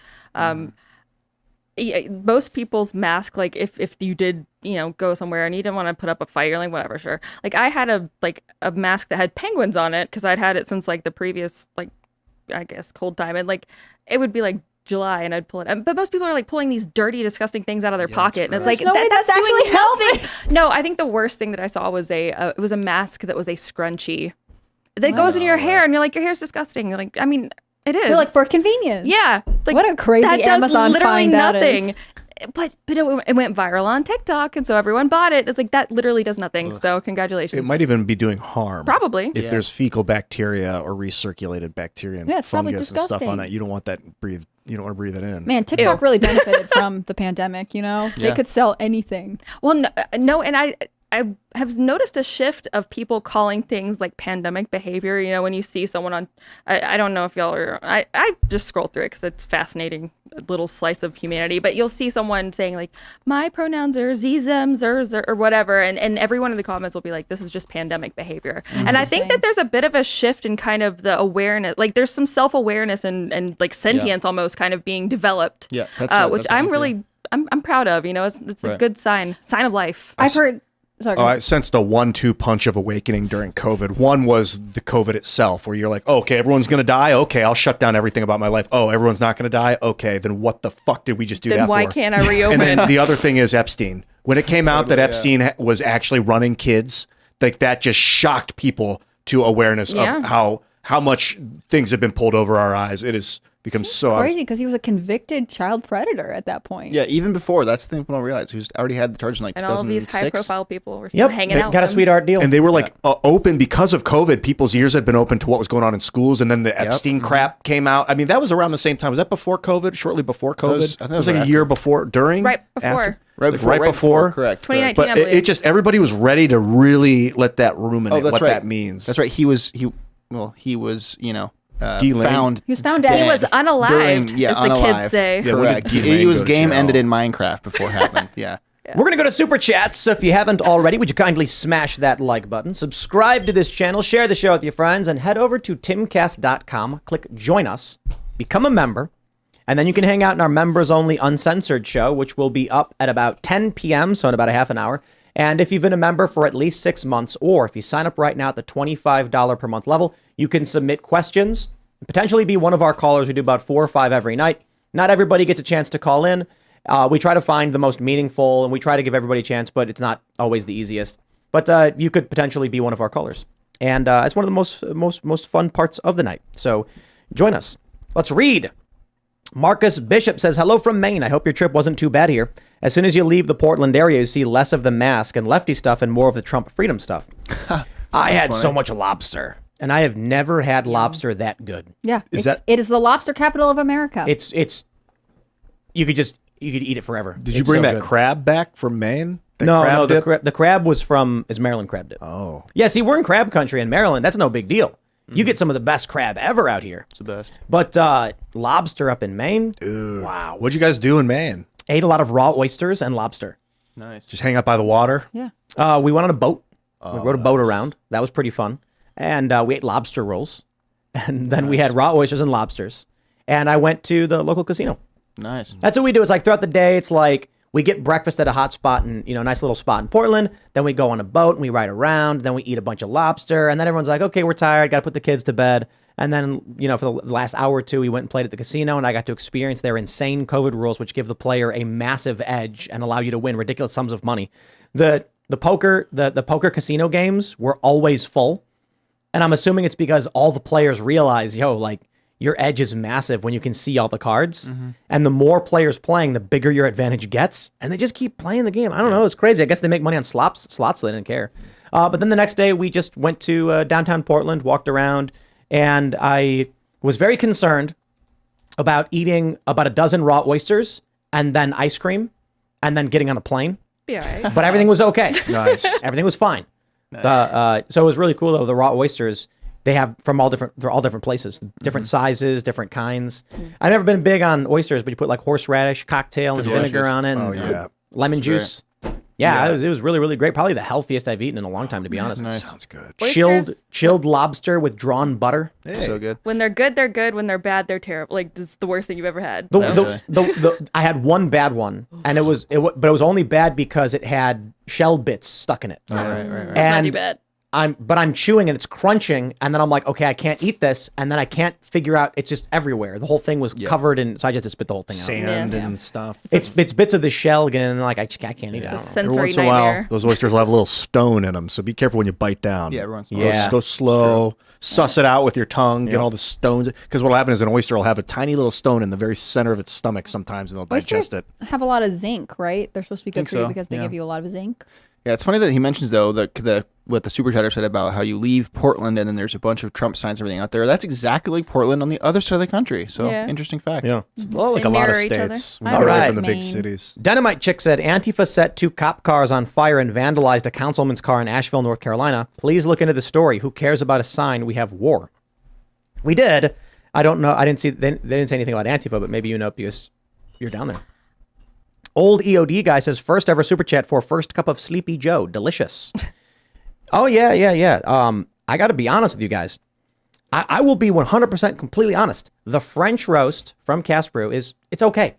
[SPEAKER 2] most people's mask, like if you did go somewhere and you didn't want to put up a fight, you're like, whatever, sure. Like I had a mask that had penguins on it because I'd had it since like the previous I guess cold time, and like it would be like July and I'd pull it, but most people are like pulling these dirty, disgusting things out of their pocket, and it's like
[SPEAKER 3] no way
[SPEAKER 2] that's
[SPEAKER 3] that's
[SPEAKER 2] doing
[SPEAKER 3] actually
[SPEAKER 2] nothing. No, I think the worst thing that I saw was it was a mask that was a scrunchie that goes in your hair, and you're like, your hair's disgusting. You're like, I mean, it is.
[SPEAKER 3] They're like, for convenience.
[SPEAKER 2] Yeah. Like,
[SPEAKER 3] what a crazy
[SPEAKER 2] that does
[SPEAKER 3] Amazon
[SPEAKER 2] literally
[SPEAKER 3] find
[SPEAKER 2] nothing.
[SPEAKER 3] that is.
[SPEAKER 2] But it went viral on TikTok, and so everyone bought it. It's like, that literally does nothing. So congratulations.
[SPEAKER 4] it might even be doing harm.
[SPEAKER 2] Probably.
[SPEAKER 4] If there's fecal bacteria or recirculated bacteria and
[SPEAKER 3] Yeah, it's probably
[SPEAKER 4] fungus and stuff on
[SPEAKER 3] disgusting.
[SPEAKER 4] it, you don't want that breathe. You don't want to breathe it in.
[SPEAKER 3] Man, TikTok really benefited from the pandemic, They
[SPEAKER 5] Yeah.
[SPEAKER 3] could sell anything.
[SPEAKER 2] Well, no, and I have noticed a shift of people calling things like pandemic behavior. When you see someone on, I don't know if y'all are, I just scroll through it because it's fascinating, a little slice of humanity. But you'll see someone saying like, my pronouns are ze, them, zers, or whatever. And everyone in the comments will be like, this is just pandemic behavior. And I think that there's a bit of a shift in kind of the awareness. Like there's some self-awareness and like sentience almost kind of being developed.
[SPEAKER 5] Yeah, that's
[SPEAKER 2] which
[SPEAKER 5] what I
[SPEAKER 2] I'm
[SPEAKER 5] think,
[SPEAKER 2] really, I'm proud of. It's a
[SPEAKER 5] Right.
[SPEAKER 2] good sign of life.
[SPEAKER 3] I've heard. Sorry.
[SPEAKER 4] I sensed a 1-2 punch of awakening during COVID. One was the COVID itself, where you're like, oh, okay, everyone's going to die. Okay, I'll shut down everything about my life. Oh, everyone's not going to die. Okay, then what the fuck did we just do
[SPEAKER 2] Then
[SPEAKER 4] that
[SPEAKER 2] why
[SPEAKER 4] for?
[SPEAKER 2] can't I reopen?
[SPEAKER 4] And then the other thing is Epstein. When it came out that Epstein was actually running kids, like that just shocked people to awareness
[SPEAKER 2] Yeah.
[SPEAKER 4] of how much things have been pulled over our eyes. It has become so
[SPEAKER 3] Crazy because he was a convicted child predator at that point.
[SPEAKER 5] Yeah, even before, that's the thing people don't realize. Who's already had the charge in like
[SPEAKER 2] And all of
[SPEAKER 5] 2006.
[SPEAKER 2] these high-profile people were still hanging out.
[SPEAKER 1] Got a
[SPEAKER 2] with him.
[SPEAKER 1] sweetheart deal.
[SPEAKER 4] And they were like open because of COVID. People's ears had been open to what was going on in schools, and then the Epstein crap came out. I mean, that was around the same time. Was that before COVID? Shortly before COVID?
[SPEAKER 5] I thought
[SPEAKER 4] it was like a year before, during,
[SPEAKER 2] Right before.
[SPEAKER 4] after?
[SPEAKER 5] Right
[SPEAKER 4] Like
[SPEAKER 5] before,
[SPEAKER 4] right before.
[SPEAKER 5] correct.
[SPEAKER 2] 2019.
[SPEAKER 4] But
[SPEAKER 2] I believe.
[SPEAKER 4] it just everybody was ready to really let that ruminate
[SPEAKER 5] Oh, that's
[SPEAKER 4] what
[SPEAKER 5] right.
[SPEAKER 4] that means.
[SPEAKER 5] That's right. He was
[SPEAKER 4] Delayed.
[SPEAKER 5] found.
[SPEAKER 3] He was found
[SPEAKER 2] He
[SPEAKER 3] dead.
[SPEAKER 2] was unalived,
[SPEAKER 5] during-
[SPEAKER 2] as the
[SPEAKER 5] unalived.
[SPEAKER 2] kids say.
[SPEAKER 4] Yeah, when
[SPEAKER 5] Correct.
[SPEAKER 4] did Ghislaine
[SPEAKER 5] He was
[SPEAKER 4] go to
[SPEAKER 5] game
[SPEAKER 4] jail?
[SPEAKER 5] ended in Minecraft before it happened. Yeah.
[SPEAKER 1] We're going to go to Super Chats, so if you haven't already, would you kindly smash that like button, subscribe to this channel, share the show with your friends, and head over to timcast.com, click Join Us, become a member, and then you can hang out in our members-only uncensored show, which will be up at about 10 p.m., so in about a half an hour. And if you've been a member for at least 6 months, or if you sign up right now at the $25 per month level, you can submit questions, and potentially be one of our callers. We do about 4 or 5 every night. Not everybody gets a chance to call in. We try to find the most meaningful, and we try to give everybody a chance, but it's not always the easiest. But you could potentially be one of our colors, and it's one of the most fun parts of the night. So join us. Let's read. Marcus Bishop says, hello from Maine. I hope your trip wasn't too bad here. As soon as you leave the Portland area, you see less of the mask and lefty stuff and more of the Trump freedom stuff. I had so much lobster, and I have never had lobster that good.
[SPEAKER 3] Yeah.
[SPEAKER 4] It
[SPEAKER 3] is the lobster capital of America.
[SPEAKER 1] It's you could eat it forever.
[SPEAKER 4] Did you bring that crab back from Maine?
[SPEAKER 1] No, the crab was is Maryland crab dip.
[SPEAKER 4] Oh.
[SPEAKER 1] Yeah, see, we're in crab country in Maryland. That's no big deal. You get some of the best crab ever out here.
[SPEAKER 5] It's the best.
[SPEAKER 1] But lobster up in Maine?
[SPEAKER 4] Dude. Wow. What'd you guys do in Maine?
[SPEAKER 1] Ate a lot of raw oysters and lobster.
[SPEAKER 5] Nice.
[SPEAKER 4] Just hang out by the water?
[SPEAKER 3] Yeah.
[SPEAKER 1] We went on a boat. We rode a boat around. That was pretty fun. And we ate lobster rolls. And then we had raw oysters and lobsters. And I went to the local casino.
[SPEAKER 5] Nice.
[SPEAKER 1] That's what we do. It's like throughout the day, it's like we get breakfast at a hot spot and, a nice little spot in Portland. Then we go on a boat and we ride around. Then we eat a bunch of lobster. And then everyone's like, okay, we're tired. Got to put the kids to bed. And then, for the last hour or two, we went and played at the casino, and I got to experience their insane COVID rules, which give the player a massive edge and allow you to win ridiculous sums of money. The poker casino games were always full. And I'm assuming it's because all the players realize, your edge is massive when you can see all the cards. Mm-hmm. And the more players playing, the bigger your advantage gets. And they just keep playing the game. I don't know. It's crazy. I guess they make money on slots, so they didn't care. But then the next day, we just went to downtown Portland, walked around, and I was very concerned about eating about a dozen raw oysters and then ice cream and then getting on a plane.
[SPEAKER 2] Be all right.
[SPEAKER 1] But everything was okay.
[SPEAKER 4] Nice.
[SPEAKER 1] Everything was fine. Nice. So it was really cool, though. The raw oysters, they're all different places, different sizes, different kinds. I've never been big on oysters, but you put like horseradish cocktail and vinegar on it and lemon juice. Yeah, it was really, really great. Probably the healthiest I've eaten in a long time, to be honest.
[SPEAKER 5] Nice.
[SPEAKER 4] Sounds good.
[SPEAKER 1] Chilled lobster with drawn butter.
[SPEAKER 4] Hey.
[SPEAKER 5] So good.
[SPEAKER 2] When they're good, they're good. When they're bad, they're terrible. Like, it's the worst thing you've ever had.
[SPEAKER 1] I had one bad one, and it was only bad because it had shell bits stuck in it.
[SPEAKER 5] Right.
[SPEAKER 2] It's not too bad.
[SPEAKER 1] I'm chewing and it's crunching, and then I'm like, okay, I can't eat this, and then I can't figure out. It's just everywhere. The whole thing was covered in, so I just spit the whole thing out.
[SPEAKER 4] Sand and stuff.
[SPEAKER 1] It's bits of the shell again, and like I can't eat it.
[SPEAKER 2] It's a
[SPEAKER 1] Every
[SPEAKER 2] sensory
[SPEAKER 4] once in a while,
[SPEAKER 2] nightmare.
[SPEAKER 4] those oysters will have a little stone in them, so be careful when you bite down.
[SPEAKER 5] Yeah, everyone's
[SPEAKER 4] Go slow, suss it out with your tongue, get all the stones. Because what'll happen is an oyster will have a tiny little stone in the very center of its stomach sometimes, and they'll digest it.
[SPEAKER 3] Have a lot of zinc, right? They're supposed to be good for you
[SPEAKER 5] so,
[SPEAKER 3] because they give you a lot of zinc.
[SPEAKER 5] Yeah, it's funny that he mentions, though, what the super chatter said about how you leave Portland and then there's a bunch of Trump signs and everything out there. That's exactly like Portland on the other side of the country. So, interesting fact.
[SPEAKER 4] Yeah. Well, like
[SPEAKER 2] They
[SPEAKER 4] a lot of
[SPEAKER 2] mirror each other.
[SPEAKER 4] states.
[SPEAKER 2] All
[SPEAKER 4] Not
[SPEAKER 1] right.
[SPEAKER 4] from the big
[SPEAKER 3] Maine.
[SPEAKER 4] cities.
[SPEAKER 1] Dynamite Chick said, Antifa set 2 cop cars on fire and vandalized a councilman's car in Asheville, North Carolina. Please look into the story. Who cares about a sign? We have war. We did. I don't know. I didn't see. They didn't say anything about Antifa, but maybe you know because you're down there. Old EOD guy says, first ever super chat for first cup of Sleepy Joe. Delicious. Oh, yeah. I got to be honest with you guys. I will be 100% completely honest. The French roast from Cask Brew it's okay.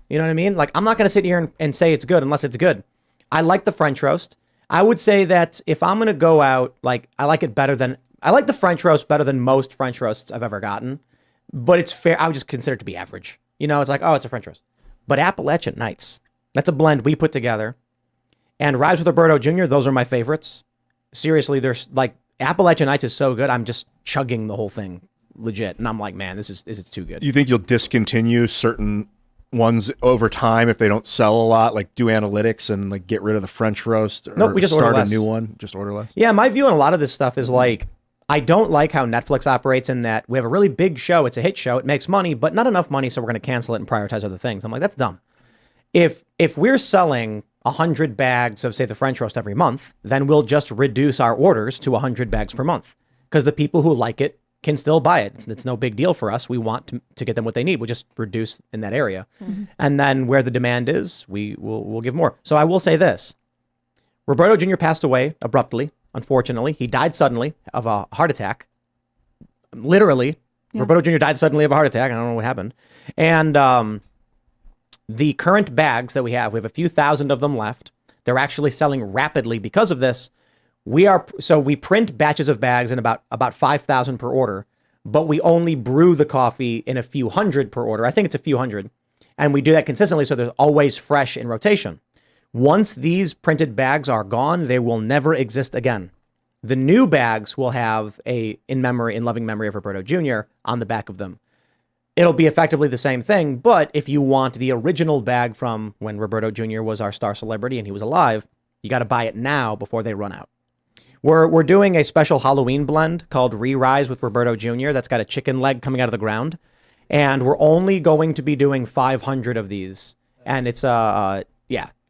[SPEAKER 1] You know what I mean? Like, I'm not going to sit here and say it's good unless it's good. I like the French roast. I would say that if I'm going to go out, like, I like the French roast better than most French roasts I've ever gotten. But it's fair. I would just consider it to be average. It's like, oh, it's a French roast. But Appalachian Nights, that's a blend we put together. And Rise with Roberto Jr., those are my favorites. Seriously, there's like Appalachian Nights is so good. I'm just chugging the whole thing legit. And I'm like, man, this is too good.
[SPEAKER 4] You think you'll discontinue certain ones over time if they don't sell a lot? Like do analytics and like get rid of the French roast? Or
[SPEAKER 1] Nope, we just order
[SPEAKER 4] start
[SPEAKER 1] less.
[SPEAKER 4] a new one? Just order less?
[SPEAKER 1] Yeah, my view on a lot of this stuff is like, I don't like how Netflix operates in that we have a really big show. It's a hit show. It makes money, but not enough money. So we're going to cancel it and prioritize other things. I'm like, that's dumb. If we're selling 100 bags of, say, the French roast every month, then we'll just reduce our orders to 100 bags per month because the people who like it can still buy it. It's no big deal for us. We want to get them what they need. We'll just reduce in that area. Mm-hmm. And then where the demand is, we'll give more. So I will say this. Roberto Jr. passed away abruptly. Unfortunately, he died suddenly of a heart attack. Literally, Roberto Jr. died suddenly of a heart attack. I don't know what happened. And the current bags that we have a few thousand of them left. They're actually selling rapidly because of this. We print batches of bags in about 5,000 per order, but we only brew the coffee in a few hundred per order. I think it's a few hundred. And we do that consistently, so there's always fresh in rotation. Once these printed bags are gone, they will never exist again. The new bags will have a in loving memory of Roberto Jr. on the back of them. It'll be effectively the same thing, but if you want the original bag from when Roberto Jr. was our star celebrity and he was alive, you got to buy it now before they run out. We're doing a special Halloween blend called Re-Rise with Roberto Jr. that's got a chicken leg coming out of the ground. And we're only going to be doing 500 of these. And it's I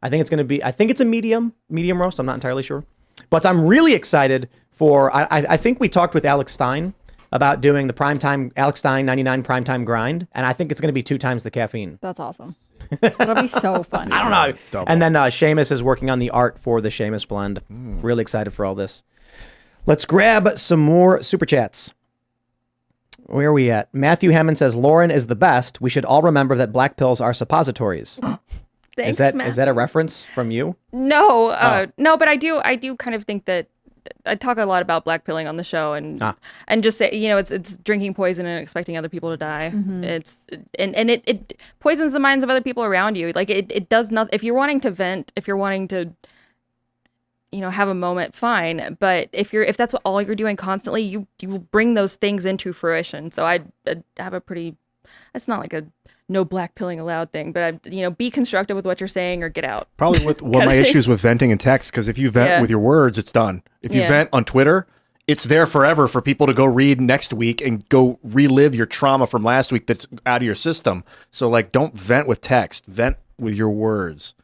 [SPEAKER 1] think it's a medium roast. I'm not entirely sure. But I'm really excited for, I think we talked with Alex Stein about doing the primetime, Alex Stein 99 primetime grind. And I think it's going to be 2 times the caffeine.
[SPEAKER 3] That's awesome. That'll be so fun.
[SPEAKER 1] I don't know. Double. And then Seamus is working on the art for the Seamus blend. Really excited for all this. Let's grab some more super chats. Where are we at? Matthew Hammond says, Lauren is the best. We should all remember that black pills are suppositories.
[SPEAKER 2] Thanks,
[SPEAKER 1] is that a reference from you?
[SPEAKER 2] No, no, but I do kind of think that I talk a lot about black pilling on the show and just say, it's drinking poison and expecting other people to die. Mm-hmm. It poisons the minds of other people around you. Like it does not, if you're wanting to vent, if you're wanting to, have a moment, fine. But if that's what all you're doing constantly, you will bring those things into fruition. So I have it's not like a no black pilling allowed thing, but be constructive with what you're saying or get out.
[SPEAKER 4] Probably with one of my issues with venting in text, because if you vent with your words, it's done. If you vent on Twitter, it's there forever for people to go read next week and go relive your trauma from last week that's out of your system. So don't vent with text, vent with your words.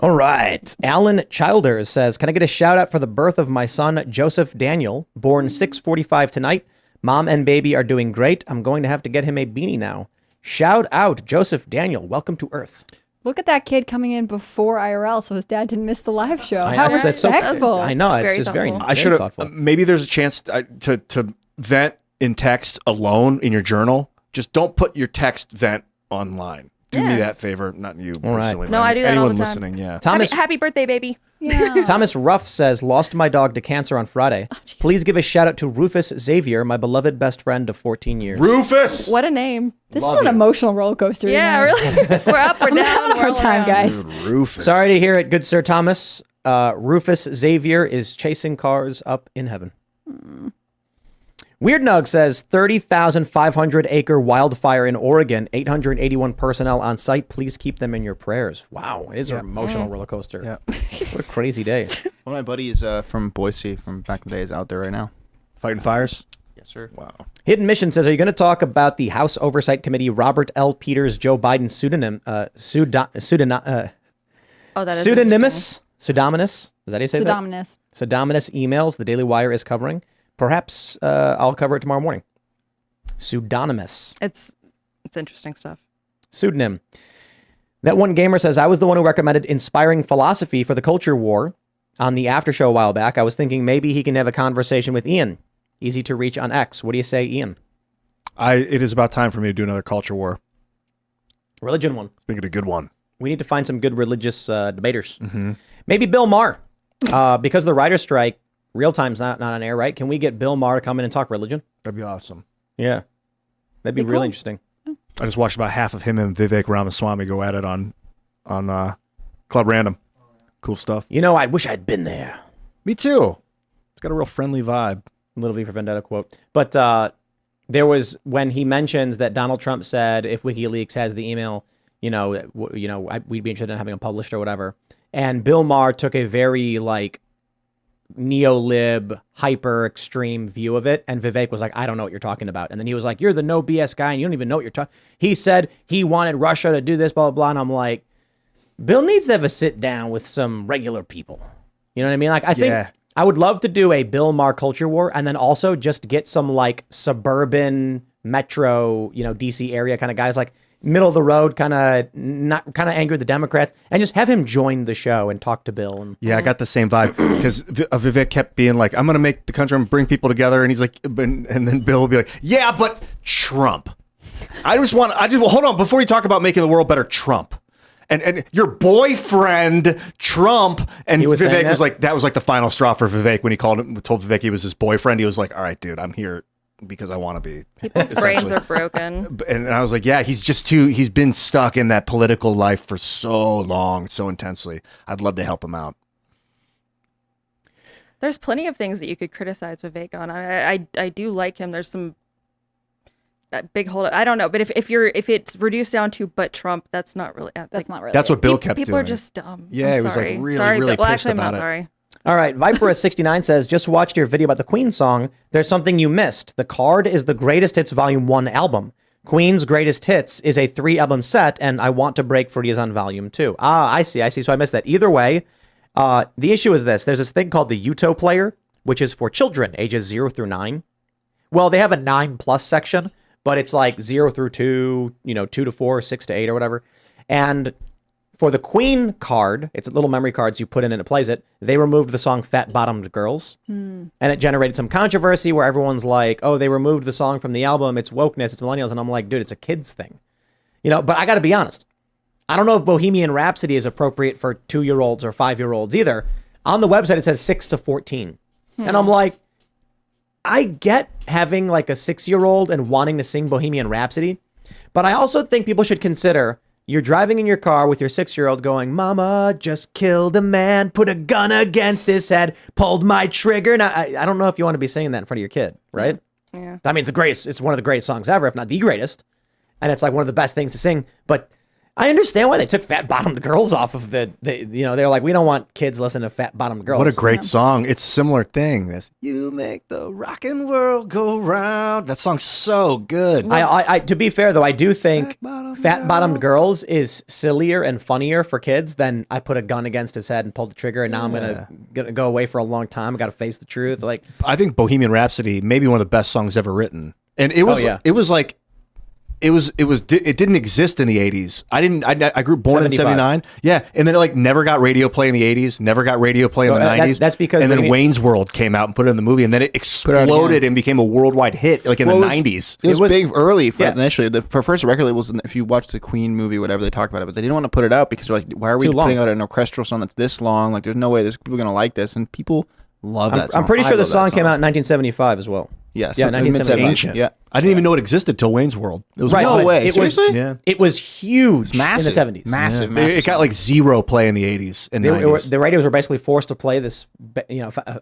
[SPEAKER 1] All right. Alan Childers says, can I get a shout out for the birth of my son, Joseph Daniel, born 6:45 tonight? Mom and baby are doing great. I'm going to have to get him a beanie now. Shout out, Joseph Daniel. Welcome to Earth.
[SPEAKER 3] Look at that kid coming in before IRL, so his dad didn't miss the live show.
[SPEAKER 1] How
[SPEAKER 3] respectful.
[SPEAKER 1] I know. It's just very
[SPEAKER 4] I should have. Maybe there's a chance to vent in text alone in your journal. Just don't put your text vent online. Do me that favor, not you personally.
[SPEAKER 2] No, I do that
[SPEAKER 4] Anyone
[SPEAKER 2] all the time.
[SPEAKER 4] Listening, yeah.
[SPEAKER 1] Thomas,
[SPEAKER 2] happy birthday, baby.
[SPEAKER 3] Yeah.
[SPEAKER 1] Thomas Ruff says, lost my dog to cancer on Friday. Please give a shout out to Rufus Xavier, my beloved best friend of 14 years.
[SPEAKER 4] Rufus!
[SPEAKER 2] What a name.
[SPEAKER 3] This is an emotional roller coaster.
[SPEAKER 2] Yeah, really. We're up, we're down.
[SPEAKER 3] I'm having a hard time, guys.
[SPEAKER 4] Dude, Rufus.
[SPEAKER 1] Sorry to hear it, good Sir Thomas. Rufus Xavier is chasing cars up in heaven. Weird Nug says 30,500 acre wildfire in Oregon, 881 personnel on site. Please keep them in your prayers. Wow, it is an emotional roller coaster.
[SPEAKER 5] Yeah.
[SPEAKER 1] What a crazy day.
[SPEAKER 5] One of my buddies from Boise from back in the day is out there right now.
[SPEAKER 4] Fighting fires?
[SPEAKER 5] Yes, sir.
[SPEAKER 4] Wow.
[SPEAKER 1] Hidden Mission says, are you going to talk about the House Oversight Committee Robert L. Peters Joe Biden pseudonymous? Is that how you say that? Pseudonymous emails the Daily Wire is covering. Perhaps I'll cover it tomorrow morning. Pseudonymous.
[SPEAKER 2] It's interesting stuff.
[SPEAKER 1] Pseudonym. That one gamer says, I was the one who recommended inspiring philosophy for the culture war on the after show a while back. I was thinking maybe he can have a conversation with Ian. Easy to reach on X. What do you say, Ian?
[SPEAKER 4] It is about time for me to do another culture war.
[SPEAKER 1] Religion one.
[SPEAKER 4] Let's make it a good one.
[SPEAKER 1] We need to find some good religious debaters. Mm-hmm. Maybe Bill Maher. Because of the writer's strike, real time's not on air, right? Can we get Bill Maher to come in and talk religion?
[SPEAKER 4] That'd be awesome.
[SPEAKER 1] Yeah. That'd be really
[SPEAKER 3] cool.
[SPEAKER 1] interesting.
[SPEAKER 4] I just watched about half of him and Vivek Ramaswamy go at it on Club Random. Cool stuff.
[SPEAKER 1] I wish I'd been there.
[SPEAKER 4] Me too. It's got a real friendly vibe.
[SPEAKER 1] Little V for Vendetta quote. But there was, when he mentions that Donald Trump said if WikiLeaks has the email, we'd be interested in having it published or whatever. And Bill Maher took a very neo-lib, hyper-extreme view of it. And Vivek was like, I don't know what you're talking about. And then he was like, you're the no BS guy and you don't even know what you're talking. He said he wanted Russia to do this, blah, blah, blah. And I'm like, Bill needs to have a sit down with some regular people. You know what I mean? I think I would love to do a Bill Maher culture war and then also just get some suburban metro, DC area kind of guys, middle of the road, kind of angry at the Democrats, and just have him join the show and talk to Bill. And
[SPEAKER 4] I got the same vibe because Vivek kept being like, I'm going to make the country and bring people together. And he's like, and then Bill will be like, yeah, but Trump. Hold on, before you talk about making the world better, Trump. And your boyfriend, Trump, and Vivek was like, that was the final straw for Vivek when he told Vivek he was his boyfriend. He was like, all right, dude, I'm here. because I want to be.
[SPEAKER 2] People's brains
[SPEAKER 4] essentially.
[SPEAKER 2] are broken.
[SPEAKER 4] And I was like, yeah, he's been stuck in that political life for so long, so intensely. I'd love to help him out.
[SPEAKER 2] There's plenty of things that you could criticize Vivek on. I do like him. There's some big hold. I don't know, but if it's reduced down to but Trump, that's not really.
[SPEAKER 3] That's not really.
[SPEAKER 4] That's what Bill kept
[SPEAKER 2] people
[SPEAKER 4] doing.
[SPEAKER 2] are just dumb.
[SPEAKER 4] Yeah,
[SPEAKER 2] I'm
[SPEAKER 4] he was, like,
[SPEAKER 2] sorry.
[SPEAKER 4] really,
[SPEAKER 2] sorry,
[SPEAKER 4] really
[SPEAKER 2] Bill. Well,
[SPEAKER 4] pissed
[SPEAKER 2] actually, I'm
[SPEAKER 4] about
[SPEAKER 2] not
[SPEAKER 4] it.
[SPEAKER 2] sorry.
[SPEAKER 1] All right, Viperus69 says, just watched your video about the Queen song. There's something you missed. The Card is the Greatest Hits Volume 1 album. Queen's Greatest Hits is a 3-album set, and I Want to Break Free is on Volume 2. Ah, I see. So I missed that. Either way, the issue is this. There's this thing called the Uto Player, which is for children, ages 0 through 9. Well, they have a 9+ section, but it's like 0 through 2, 2 to 4, 6 to 8 or whatever. And for the Queen card, it's little memory cards you put in and it plays it. They removed the song Fat Bottomed Girls. And it generated some controversy where everyone's like, oh, they removed the song from the album. It's wokeness. It's millennials. And I'm like, dude, it's a kid's thing. But I got to be honest. I don't know if Bohemian Rhapsody is appropriate for 2-year-olds or 5-year-olds either. On the website, it says 6 to 14. And I'm like, I get having like a 6-year-old and wanting to sing Bohemian Rhapsody. But I also think people should consider you're driving in your car with your 6-year-old going, Mama just killed a man, put a gun against his head, pulled my trigger. Now, I don't know if you want to be singing that in front of your kid, right?
[SPEAKER 2] Yeah.
[SPEAKER 1] I mean, it's one of the greatest songs ever, if not the greatest. And it's like one of the best things to sing. But I understand why they took Fat Bottomed Girls off of they're like, we don't want kids listening to Fat Bottomed Girls.
[SPEAKER 4] What a great song. It's a similar thing. This You Make the Rockin' World Go Round. That song's so good.
[SPEAKER 1] I to be fair though, I do think
[SPEAKER 4] Fat-Bottomed
[SPEAKER 1] Fat Bottomed Girls is sillier and funnier for kids than I put a gun against his head and pulled the trigger and now I'm gonna go away for a long time. I gotta face the truth. Like,
[SPEAKER 4] I think Bohemian Rhapsody may be one of the best songs ever written. And it was it didn't exist in the 80s. I grew born in 79. Yeah. And then it like never got radio play in the 80s, never got radio play in the 90s.
[SPEAKER 1] That's because
[SPEAKER 4] and then Wayne's World came out and put it in the movie and then it exploded and became a worldwide hit like in the 90s.
[SPEAKER 5] It was big early initially. The first record labels, if you watch the Queen movie, whatever, they talk about it, but they didn't want to put it out because they're like, why are we putting out an orchestral song that's this long? Like there's no way there's people going to like this. And people love that song.
[SPEAKER 1] I'm pretty sure the song came out in 1975 as well.
[SPEAKER 5] Yes.
[SPEAKER 1] Yeah, 1975.
[SPEAKER 5] Yeah.
[SPEAKER 4] I didn't even know it existed till Wayne's World. It was
[SPEAKER 1] Right.
[SPEAKER 5] No way.
[SPEAKER 1] It was,
[SPEAKER 5] Seriously?
[SPEAKER 4] Yeah.
[SPEAKER 1] it was huge
[SPEAKER 5] massive.
[SPEAKER 1] in the 70s.
[SPEAKER 5] Massive.
[SPEAKER 4] It got like zero play in the 80s and 90s.
[SPEAKER 1] The radios were basically forced to play this,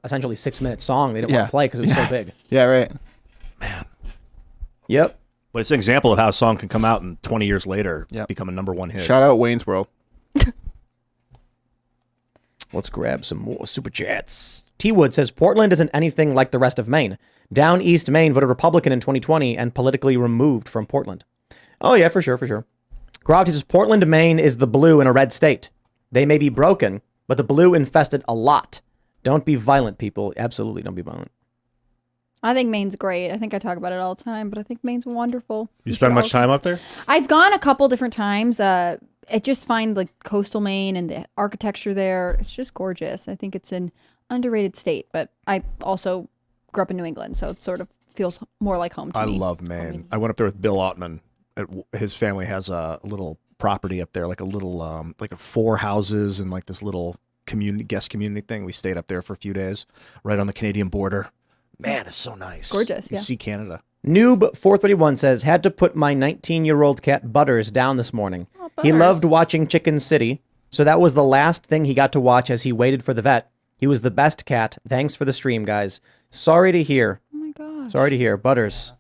[SPEAKER 1] essentially 6-minute song they didn't want to play because it was so big.
[SPEAKER 5] Yeah, right.
[SPEAKER 1] Yep.
[SPEAKER 4] But it's an example of how a song can come out and 20 years later become a #1 hit.
[SPEAKER 5] Shout out Wayne's World.
[SPEAKER 1] Let's grab some more super chats. T Wood says Portland isn't anything like the rest of Maine. Down East Maine voted Republican in 2020 and politically removed from Portland. Oh yeah, for sure. Gravity says Portland, Maine is the blue in a red state. They may be broken, but the blue infested a lot. Don't be violent, people. Absolutely don't be violent.
[SPEAKER 3] I think Maine's great. I think I talk about it all the time, but I think Maine's wonderful.
[SPEAKER 4] You spend much time up there?
[SPEAKER 3] I've gone a couple different times. I just find like coastal Maine and the architecture there. It's just gorgeous. I think it's an underrated state, but I also grew up in New England, so it sort of feels more like home to me.
[SPEAKER 4] I love Maine. I went up there with Bill Ottman. His family has a little property up there, like a little, like 4 houses and like this little guest community thing. We stayed up there for a few days, right on the Canadian border. Man, it's so nice.
[SPEAKER 3] Gorgeous,
[SPEAKER 4] You
[SPEAKER 3] yeah.
[SPEAKER 4] see Canada.
[SPEAKER 1] Noob431 says, had to put my 19-year-old cat Butters down this morning.
[SPEAKER 2] Oh,
[SPEAKER 1] He
[SPEAKER 2] Butters.
[SPEAKER 1] loved watching Chicken City, so that was the last thing he got to watch as he waited for the vet. He was the best cat. Thanks for the stream, guys. Sorry to hear.
[SPEAKER 3] Oh my gosh.
[SPEAKER 1] Sorry to hear. Butters.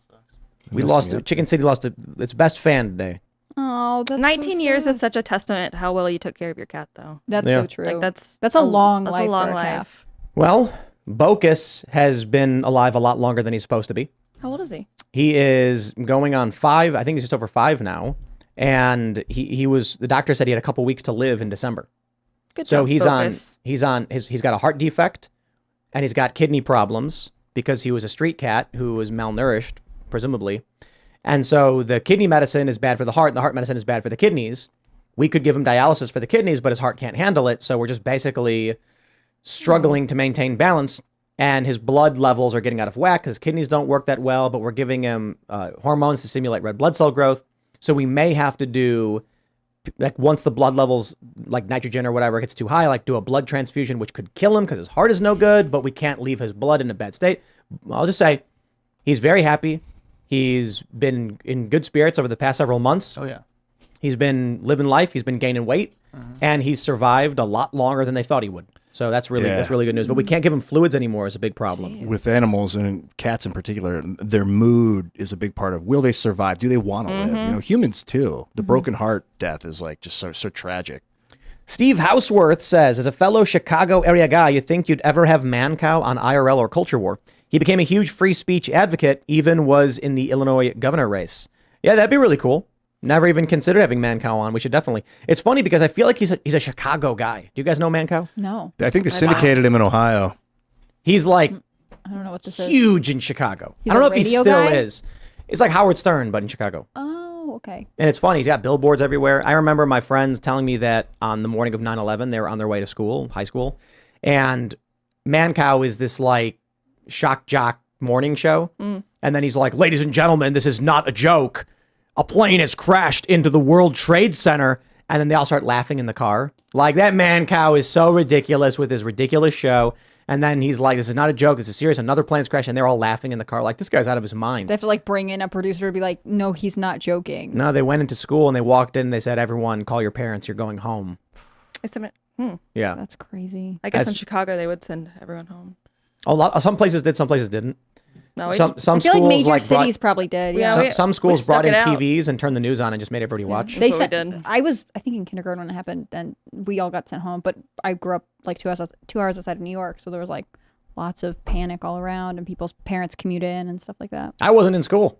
[SPEAKER 1] We lost it. Chicken City lost its best fan today.
[SPEAKER 3] Oh, that's
[SPEAKER 2] 19
[SPEAKER 3] so
[SPEAKER 2] years
[SPEAKER 3] sad.
[SPEAKER 2] is such a testament to how well you took care of your cat, though.
[SPEAKER 3] That's
[SPEAKER 1] Yeah.
[SPEAKER 3] so true.
[SPEAKER 2] Like
[SPEAKER 3] that's a long
[SPEAKER 2] that's
[SPEAKER 3] life.
[SPEAKER 2] a long
[SPEAKER 3] for a cat.
[SPEAKER 2] life.
[SPEAKER 1] Well, Bocus has been alive a lot longer than he's supposed to be.
[SPEAKER 2] How old is he?
[SPEAKER 1] He is going on 5. I think he's just over 5 now. And the doctor said he had a couple weeks to live in December.
[SPEAKER 2] Good
[SPEAKER 1] So
[SPEAKER 2] job,
[SPEAKER 1] he's
[SPEAKER 2] Focus.
[SPEAKER 1] he's got a heart defect and he's got kidney problems because he was a street cat who was malnourished, presumably. And so the kidney medicine is bad for the heart and the heart medicine is bad for the kidneys. We could give him dialysis for the kidneys, but his heart can't handle it. So we're just basically struggling to maintain balance. And his blood levels are getting out of whack because his kidneys don't work that well, but we're giving him hormones to stimulate red blood cell growth. So we may have to do, like once the blood levels, like nitrogen or whatever, gets too high, like do a blood transfusion, which could kill him because his heart is no good, but we can't leave his blood in a bad state. I'll just say, He's very happy. He's been in good spirits over the past several months.
[SPEAKER 5] Oh yeah.
[SPEAKER 1] He's been living life. He's been gaining weight, and he's survived a lot longer than they thought he would. So that's really good news. But we can't give him fluids anymore is a big problem.
[SPEAKER 4] With animals and cats in particular, their mood is a big part of will they survive? Do they want to live? You know, humans too. The broken heart death is like just so tragic.
[SPEAKER 1] Steve Houseworth says, as a fellow Chicago area guy, you think you'd ever have Mancow on IRL or Culture War? He became a huge free speech advocate, even was in the Illinois governor race. Yeah, that'd be really cool. Never even considered having Mancow on. We should definitely. It's funny because I feel like he's a Chicago guy. Do you guys know Mancow?
[SPEAKER 3] No.
[SPEAKER 4] I think they syndicated him in Ohio.
[SPEAKER 1] He's like
[SPEAKER 3] I don't know what this is.
[SPEAKER 1] huge in Chicago.
[SPEAKER 3] He's
[SPEAKER 1] I don't
[SPEAKER 3] a
[SPEAKER 1] know if he
[SPEAKER 3] radio
[SPEAKER 1] still
[SPEAKER 3] guy?
[SPEAKER 1] is. It's like Howard Stern, but in Chicago.
[SPEAKER 3] Oh, okay.
[SPEAKER 1] And it's funny. He's got billboards everywhere. I remember my friends telling me that on the morning of 9/11, they were on their way to school, high school, and Mancow is this like shock jock morning show. And then he's like, ladies and gentlemen, this is not a joke. A plane has crashed into the World Trade Center. And then they all start laughing in the car. Like, that Mancow is so ridiculous with his ridiculous show. And then he's like, this is not a joke. This is serious. Another plane's crashed. And they're all laughing in the car. Like, this guy's out of his mind.
[SPEAKER 3] They have to like bring in a producer to be like, no, he's not joking.
[SPEAKER 1] No, they went into school and they walked in and they said, everyone, call your parents. You're going home. Yeah.
[SPEAKER 3] That's crazy.
[SPEAKER 2] I guess in
[SPEAKER 1] That's-
[SPEAKER 2] Chicago they would send everyone home.
[SPEAKER 1] Some places did, some places didn't.
[SPEAKER 2] No,
[SPEAKER 1] Some
[SPEAKER 3] I
[SPEAKER 1] schools
[SPEAKER 3] feel like major
[SPEAKER 1] brought-
[SPEAKER 3] cities probably did. Yeah.
[SPEAKER 2] Yeah,
[SPEAKER 1] some schools
[SPEAKER 2] we
[SPEAKER 1] brought in
[SPEAKER 2] stuck it out.
[SPEAKER 1] TVs and turned the news on and just made everybody watch.
[SPEAKER 3] They
[SPEAKER 2] That's what we
[SPEAKER 3] sent.
[SPEAKER 2] did.
[SPEAKER 3] I think in kindergarten when it happened, and we all got sent home. But I grew up like 2 hours outside of New York, so there was like lots of panic all around, and people's parents commute in and stuff like that.
[SPEAKER 1] I wasn't in school,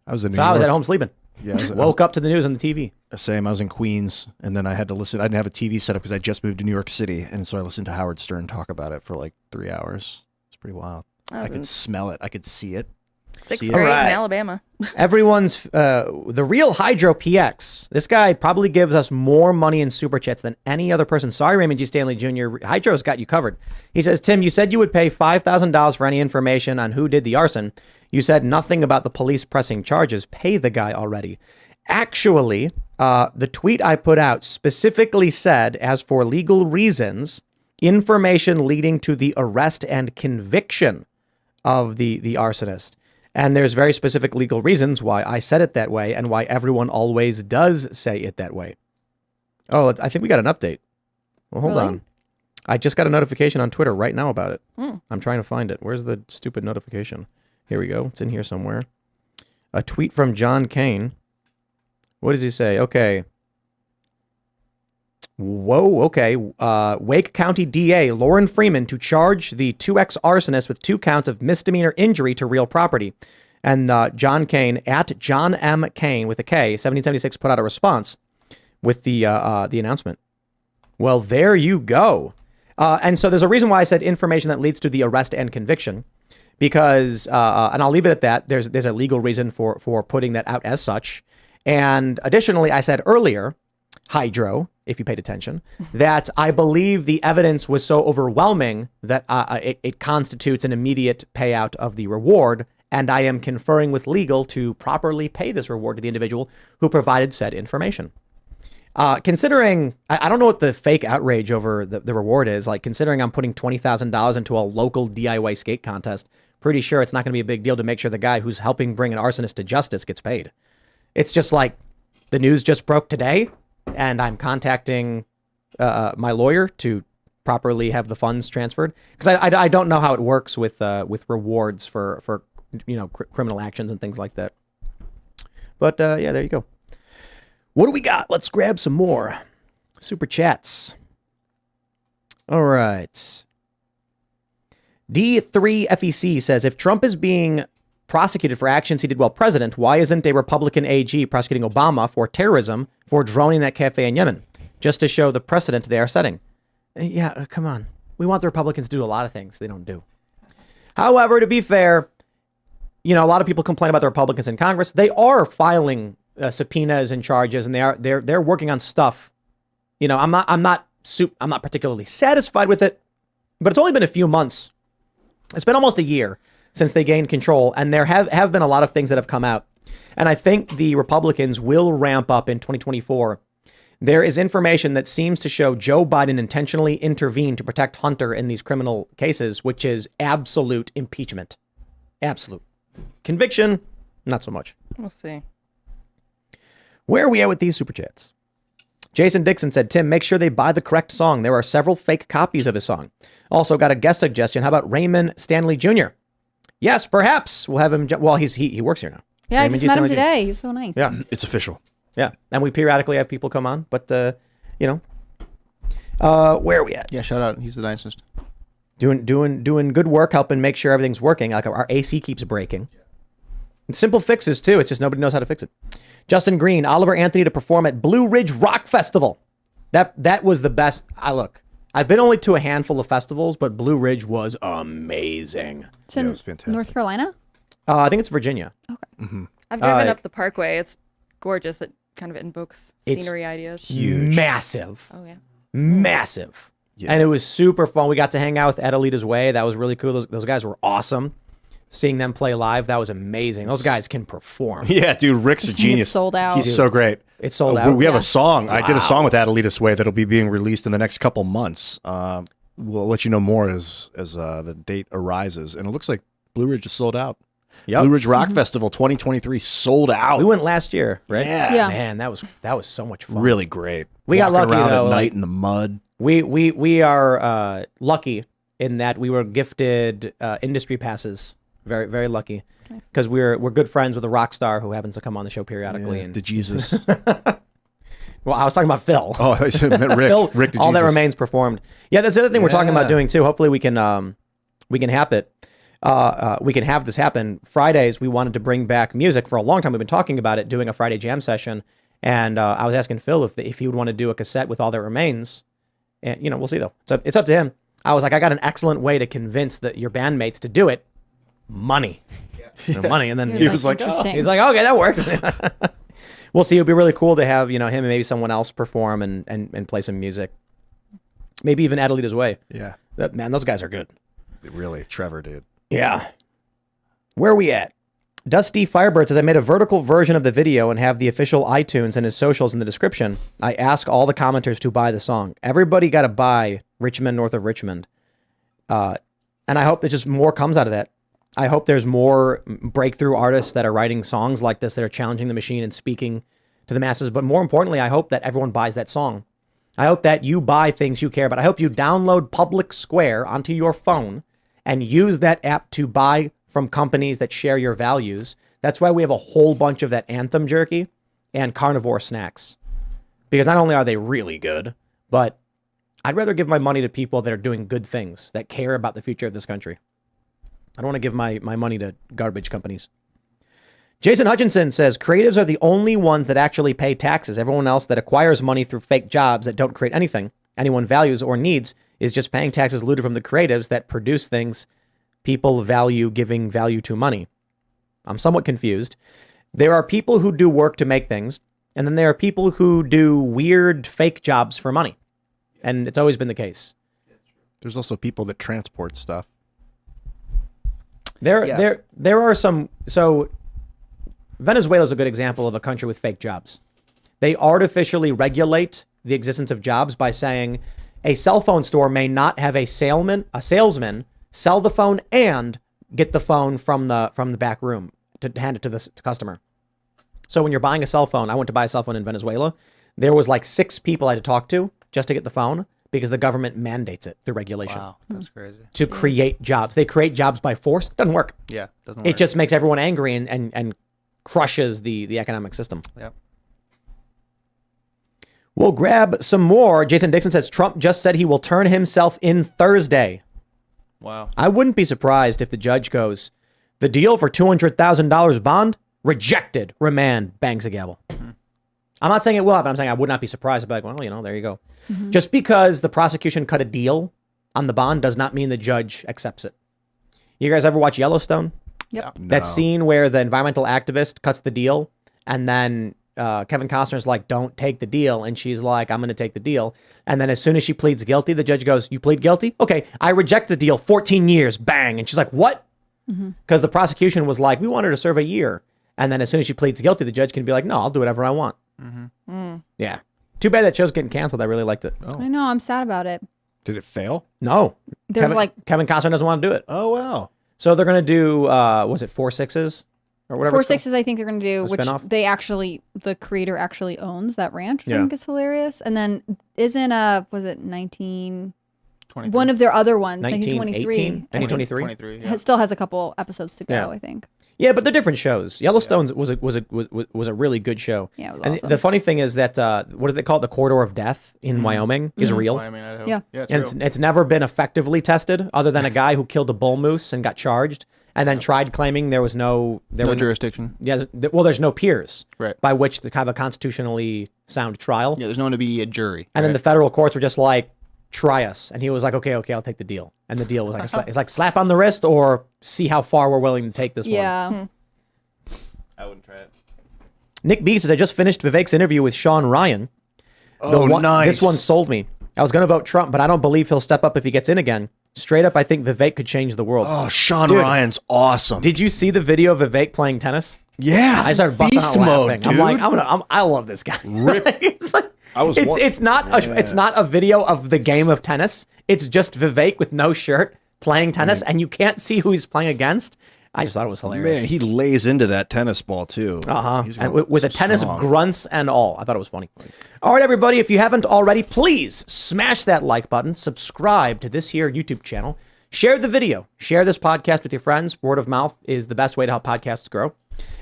[SPEAKER 4] I was in New
[SPEAKER 1] so
[SPEAKER 4] York.
[SPEAKER 1] I was at home sleeping.
[SPEAKER 4] Yeah, I was,
[SPEAKER 1] Woke up to the news on the TV.
[SPEAKER 4] same. I was in Queens, and then I had to listen. I didn't have a TV set up because I just moved to New York City, and so I listened to Howard Stern talk about it for like 3 hours. It's pretty wild. I could smell it. I could see it.
[SPEAKER 2] Sixth
[SPEAKER 4] See it.
[SPEAKER 2] grade
[SPEAKER 1] Alright.
[SPEAKER 2] in Alabama.
[SPEAKER 1] Everyone's the real Hydro PX. This guy probably gives us more money in super chats than any other person. Sorry, Raymond G. Stanley Jr. Hydro's got you covered. He says, Tim, you said you would pay $5,000 for any information on who did the arson. You said nothing about the police pressing charges. Pay the guy already. Actually, the tweet I put out specifically said, as for legal reasons, information leading to the arrest and conviction of the arsonist. And there's very specific legal reasons why I said it that way and why everyone always does say it that way. Oh, I think we got an update. Well, hold
[SPEAKER 3] Really?
[SPEAKER 1] on. I just got a notification on Twitter right now about it. I'm trying to find it. Where's the stupid notification? Here we go. It's in here somewhere. A tweet from John Kane. What does he say? Okay. Whoa, okay. Wake County DA Lauren Freeman to charge the 2X arsonist with 2 counts of misdemeanor injury to real property. And John Kane, at John M. Kane with a K, 1776, put out a response with the announcement. Well, there you go. And so there's a reason why I said information that leads to the arrest and conviction, because, and I'll leave it at that. There's a legal reason for putting that out as such. And additionally, I said earlier, Hydro, if you paid attention, that I believe the evidence was so overwhelming that it constitutes an immediate payout of the reward. And I am conferring with legal to properly pay this reward to the individual who provided said information. Considering, I don't know what the fake outrage over the reward is, like considering I'm putting $20,000 into a local DIY skate contest, pretty sure it's not going to be a big deal to make sure the guy who's helping bring an arsonist to justice gets paid. It's just like the news just broke today and I'm contacting my lawyer to properly have the funds transferred, because I don't know how it works with rewards for criminal actions and things like that. But yeah, there you go. What do we got? Let's grab some more super chats. All right. D3FEC says, if Trump is being prosecuted for actions he did while president, why isn't a Republican AG prosecuting Obama for terrorism for droning that cafe in Yemen, just to show the precedent they are setting? Yeah, come on. We want the Republicans to do a lot of things they don't do. However, to be fair, a lot of people complain about the Republicans in Congress. They are filing subpoenas and charges, and they're working on stuff. I'm not particularly satisfied with it, but it's only been a few months. It's been almost a year since they gained control, and there have been a lot of things that have come out. And I think the Republicans will ramp up in 2024. There is information that seems to show Joe Biden intentionally intervened to protect Hunter in these criminal cases, which is absolute impeachment. Absolute. Conviction, not so much.
[SPEAKER 2] We'll see.
[SPEAKER 1] Where are we at with these super chats? Jason Dixon said, Tim, make sure they buy the correct song. There are several fake copies of his song. Also got a guest suggestion. How about Raymond Stanley Jr.? Yes, perhaps. We'll have him. Well, he works here now.
[SPEAKER 3] Yeah, I
[SPEAKER 1] Raymond
[SPEAKER 3] just
[SPEAKER 1] G.
[SPEAKER 3] met him
[SPEAKER 1] Stanley Jr.
[SPEAKER 3] today. He's so nice.
[SPEAKER 1] Yeah,
[SPEAKER 4] It's official.
[SPEAKER 1] yeah. And we periodically have people come on, but, where are we at?
[SPEAKER 5] Yeah, shout out. He's the nicest.
[SPEAKER 1] Doing good work, helping make sure everything's working. Like our AC keeps breaking. And simple fixes, too. It's just nobody knows how to fix it. Justin Green, Oliver Anthony to perform at Blue Ridge Rock Festival. That was the best. I've been only to a handful of festivals, but Blue Ridge was amazing.
[SPEAKER 3] It's in
[SPEAKER 4] it was fantastic.
[SPEAKER 3] North Carolina?
[SPEAKER 1] I think it's Virginia.
[SPEAKER 2] I've driven up the Parkway. It's gorgeous. It kind of invokes
[SPEAKER 1] It's
[SPEAKER 2] scenery ideas.
[SPEAKER 4] Huge.
[SPEAKER 1] Massive.
[SPEAKER 2] Oh, yeah.
[SPEAKER 1] Massive.
[SPEAKER 4] Yeah.
[SPEAKER 1] And it was super fun. We got to hang out with Ed Alita's Way. That was really cool. Those guys were awesome. Seeing them play live, that was amazing. Those guys can perform.
[SPEAKER 4] Yeah, dude, Rick's a
[SPEAKER 3] It's
[SPEAKER 4] genius.
[SPEAKER 3] sold out.
[SPEAKER 4] He's so great.
[SPEAKER 1] It's sold
[SPEAKER 4] We
[SPEAKER 1] out.
[SPEAKER 4] have
[SPEAKER 3] Yeah.
[SPEAKER 4] a song. I did a song with Adelita's Way that'll be being released in the next couple months. We'll let you know more as the date arises. And it looks like Blue Ridge is sold out.
[SPEAKER 1] Yep.
[SPEAKER 4] Blue Ridge Rock Festival 2023 sold out.
[SPEAKER 1] We went last year, right?
[SPEAKER 4] Yeah.
[SPEAKER 1] Man, that was so much fun.
[SPEAKER 4] Really great.
[SPEAKER 1] We got
[SPEAKER 4] Walking
[SPEAKER 1] lucky,
[SPEAKER 4] around
[SPEAKER 1] though,
[SPEAKER 4] at
[SPEAKER 1] like-
[SPEAKER 4] night in the mud.
[SPEAKER 1] We are lucky in that we were gifted industry passes. Very, very lucky. Because we're good friends with a rock star who happens to come on the show periodically.
[SPEAKER 4] Yeah,
[SPEAKER 1] And
[SPEAKER 4] the Jesus.
[SPEAKER 1] well, I was talking about Phil.
[SPEAKER 4] Oh, I said meant Rick.
[SPEAKER 1] Phil,
[SPEAKER 4] Rick the
[SPEAKER 1] all that
[SPEAKER 4] Jesus.
[SPEAKER 1] remains performed. Yeah, that's the other thing we're talking about
[SPEAKER 4] Yeah.
[SPEAKER 1] doing too. Hopefully we can have it. We can have this happen. Fridays we wanted to bring back music for a long time. We've been talking about it, doing a Friday jam session, and I was asking Phil if he would want to do a cassette with all that remains. And we'll see though. It's up to him. I was like, I got an excellent way to convince your bandmates to do it. Money. Money. And then
[SPEAKER 3] He was like,
[SPEAKER 1] oh.
[SPEAKER 3] interesting.
[SPEAKER 1] He's like, okay, that works. We'll see. It'd be really cool to have, him and maybe someone else perform and play some music. Maybe even Adelita's Way.
[SPEAKER 4] Yeah.
[SPEAKER 1] Man, those guys are good.
[SPEAKER 4] Really, Trevor, dude.
[SPEAKER 1] Yeah. Where are we at? Dusty Firebird says, I made a vertical version of the video and have the official iTunes and his socials in the description. I ask all the commenters to buy the song. Everybody got to buy Richmond, North of Richmond. And I hope that just more comes out of that. I hope there's more breakthrough artists that are writing songs like this that are challenging the machine and speaking to the masses. But more importantly, I hope that everyone buys that song. I hope that you buy things you care about. I hope you download Public Square onto your phone and use that app to buy from companies that share your values. That's why we have a whole bunch of that Anthem jerky and carnivore snacks. Because not only are they really good, but I'd rather give my money to people that are doing good things, that care about the future of this country. I don't want to give my money to garbage companies. Jason Hutchinson says, creatives are the only ones that actually pay taxes. Everyone else that acquires money through fake jobs that don't create anything anyone values or needs is just paying taxes looted from the creatives that produce things people value giving value to money. I'm somewhat confused. There are people who do work to make things, and then there are people who do weird fake jobs for money. And it's always been the case.
[SPEAKER 4] There's also people that transport stuff.
[SPEAKER 1] There are some. So Venezuela is a good example of a country with fake jobs. They artificially regulate the existence of jobs by saying a cell phone store may not have a salesman sell the phone and get the phone from the back room to hand it to the customer. So when you're buying a cell phone, I went to buy a cell phone in Venezuela. There was like 6 people I had to talk to just to get the phone because the government mandates it through regulation.
[SPEAKER 5] Wow, that's crazy.
[SPEAKER 1] To create jobs. They create jobs by force. Doesn't work.
[SPEAKER 5] Yeah, doesn't
[SPEAKER 1] It
[SPEAKER 5] work.
[SPEAKER 1] just makes everyone angry and crushes the economic system.
[SPEAKER 5] Yep.
[SPEAKER 1] We'll grab some more. Jason Dixon says Trump just said he will turn himself in Thursday.
[SPEAKER 5] Wow.
[SPEAKER 1] I wouldn't be surprised if the judge goes, the deal for $200,000 bond, rejected, remand, bangs a gavel. I'm not saying it will happen. I'm saying I would not be surprised. I'd be like, well, there you go. Just because the prosecution cut a deal on the bond does not mean the judge accepts it. You guys ever watch Yellowstone?
[SPEAKER 3] Yep.
[SPEAKER 1] That scene where the environmental activist cuts the deal and then Kevin Costner's like, don't take the deal. And she's like, I'm going to take the deal. And then as soon as she pleads guilty, the judge goes, you plead guilty? Okay, I reject the deal. 14 years, bang. And she's like, what? Because the prosecution was like, we want her to serve a year. And then as soon as she pleads guilty, the judge can be like, no, I'll do whatever I want. Yeah. Too bad that show's getting canceled. I really liked it.
[SPEAKER 3] I know. I'm sad about it.
[SPEAKER 4] Did it fail?
[SPEAKER 1] No.
[SPEAKER 3] There's like
[SPEAKER 1] Kevin Costner doesn't want to do it.
[SPEAKER 4] Oh, wow.
[SPEAKER 1] So they're going to do, was it 4-6s? Or whatever.
[SPEAKER 3] 4-6s, I think they're going to do, which
[SPEAKER 1] spinoff?
[SPEAKER 3] the creator actually owns that ranch, which I think is hilarious. And then was it 19... One of their other ones, 1923.
[SPEAKER 1] 1923?
[SPEAKER 5] Yeah.
[SPEAKER 3] It still has a couple episodes to go, I think.
[SPEAKER 1] Yeah, but they're different shows. Yellowstone was a really good show.
[SPEAKER 3] Yeah, it was
[SPEAKER 1] and
[SPEAKER 3] awesome.
[SPEAKER 1] the funny thing is that what do they call it? The corridor of death in Wyoming is real.
[SPEAKER 5] Wyoming, Idaho.
[SPEAKER 3] Yeah.
[SPEAKER 1] And it's never been effectively tested, other than a guy who killed a bull moose and got charged, and then tried claiming there was no
[SPEAKER 5] jurisdiction.
[SPEAKER 1] There's no peers,
[SPEAKER 5] Right.
[SPEAKER 1] by which the kind of a constitutionally sound trial.
[SPEAKER 5] Yeah, there's no one to be a jury.
[SPEAKER 1] And then the federal courts were just like, try us. And he was like, okay, I'll take the deal. And the deal was like, it's like slap on the wrist or see how far we're willing to take this one.
[SPEAKER 3] Yeah.
[SPEAKER 5] I wouldn't try it.
[SPEAKER 1] Nick B says, I just finished Vivek's interview with Sean Ryan.
[SPEAKER 4] Nice.
[SPEAKER 1] This one sold me. I was going to vote Trump, but I don't believe he'll step up if he gets in again. Straight up, I think Vivek could change the world.
[SPEAKER 4] Oh, Sean
[SPEAKER 1] Dude,
[SPEAKER 4] Ryan's awesome.
[SPEAKER 1] Did you see the video of Vivek playing tennis?
[SPEAKER 4] Yeah.
[SPEAKER 1] I started busting
[SPEAKER 4] Beast
[SPEAKER 1] out
[SPEAKER 4] mode,
[SPEAKER 1] laughing.
[SPEAKER 4] dude.
[SPEAKER 1] I'm like, I love this guy. it's like, it's not a video of the game of tennis. It's just Vivek with no shirt playing tennis, and you can't see who he's playing against. I just thought it was hilarious.
[SPEAKER 4] Man, he lays into that tennis ball too.
[SPEAKER 1] And with a tennis grunts and all. I thought it was funny. All right, everybody, if you haven't already, please smash that like button, subscribe to this here YouTube channel, share the video, share this podcast with your friends. Word of mouth is the best way to help podcasts grow.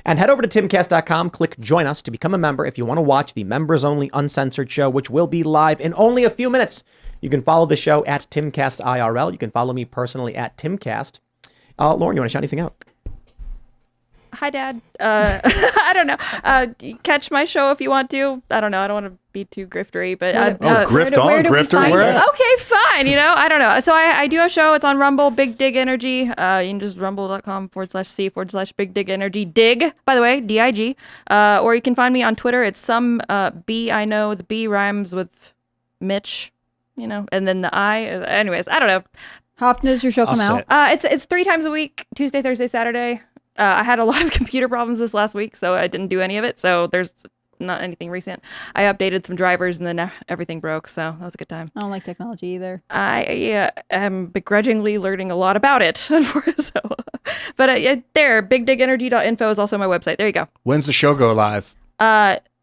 [SPEAKER 1] And head over to timcast.com, click join us to become a member if you want to watch the members only uncensored show, which will be live in only a few minutes. You can follow the show at Timcast IRL. You can follow me personally at Timcast. Lauren, you want to shout anything out?
[SPEAKER 2] Hi, Dad. I don't know. Catch my show if you want to. I don't know. I don't want to be too griftery, but
[SPEAKER 4] grift on,
[SPEAKER 3] where do we
[SPEAKER 4] grifter,
[SPEAKER 3] find
[SPEAKER 4] where?
[SPEAKER 3] it?
[SPEAKER 2] okay, fine. I don't know. So I do a show. It's on Rumble, Big Dig Energy. You can just rumble.com/C/Big Dig Energy. Dig, by the way, DIG. Or you can find me on Twitter. It's some B I know. The B rhymes with Mitch, and then the I. Anyways, I don't know.
[SPEAKER 3] How often does your show come out?
[SPEAKER 2] It's 3 times a week, Tuesday, Thursday, Saturday. I had a lot of computer problems this last week, so I didn't do any of it. So there's not anything recent. I updated some drivers, and then everything broke, so that was a good time.
[SPEAKER 3] I don't like technology either.
[SPEAKER 2] I am begrudgingly learning a lot about it. But bigdigenergy.info is also my website. There you go.
[SPEAKER 4] When's the show go live?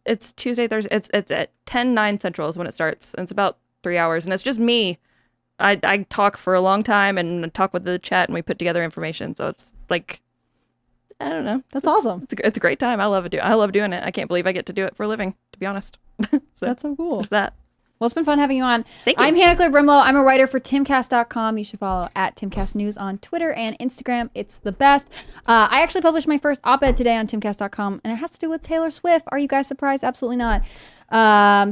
[SPEAKER 2] It's Tuesday, Thursday. It's at 10/9 Central is when it starts, and it's about 3 hours, and it's just me. I talk for a long time and talk with the chat, and we put together information. So it's like, I don't know.
[SPEAKER 3] That's awesome.
[SPEAKER 2] It's a great time. I love doing it. I can't believe I get to do it for a living, to be honest.
[SPEAKER 3] That's so cool.
[SPEAKER 2] There's that.
[SPEAKER 3] Well, it's been fun having you on.
[SPEAKER 2] Thank you.
[SPEAKER 3] I'm Hannah Claire Brimlow. I'm a writer for Timcast.com. You should follow at Timcast News on Twitter and Instagram. It's the best. I actually published my first op-ed today on Timcast.com, and it has to do with Taylor Swift. Are you guys surprised? Absolutely not.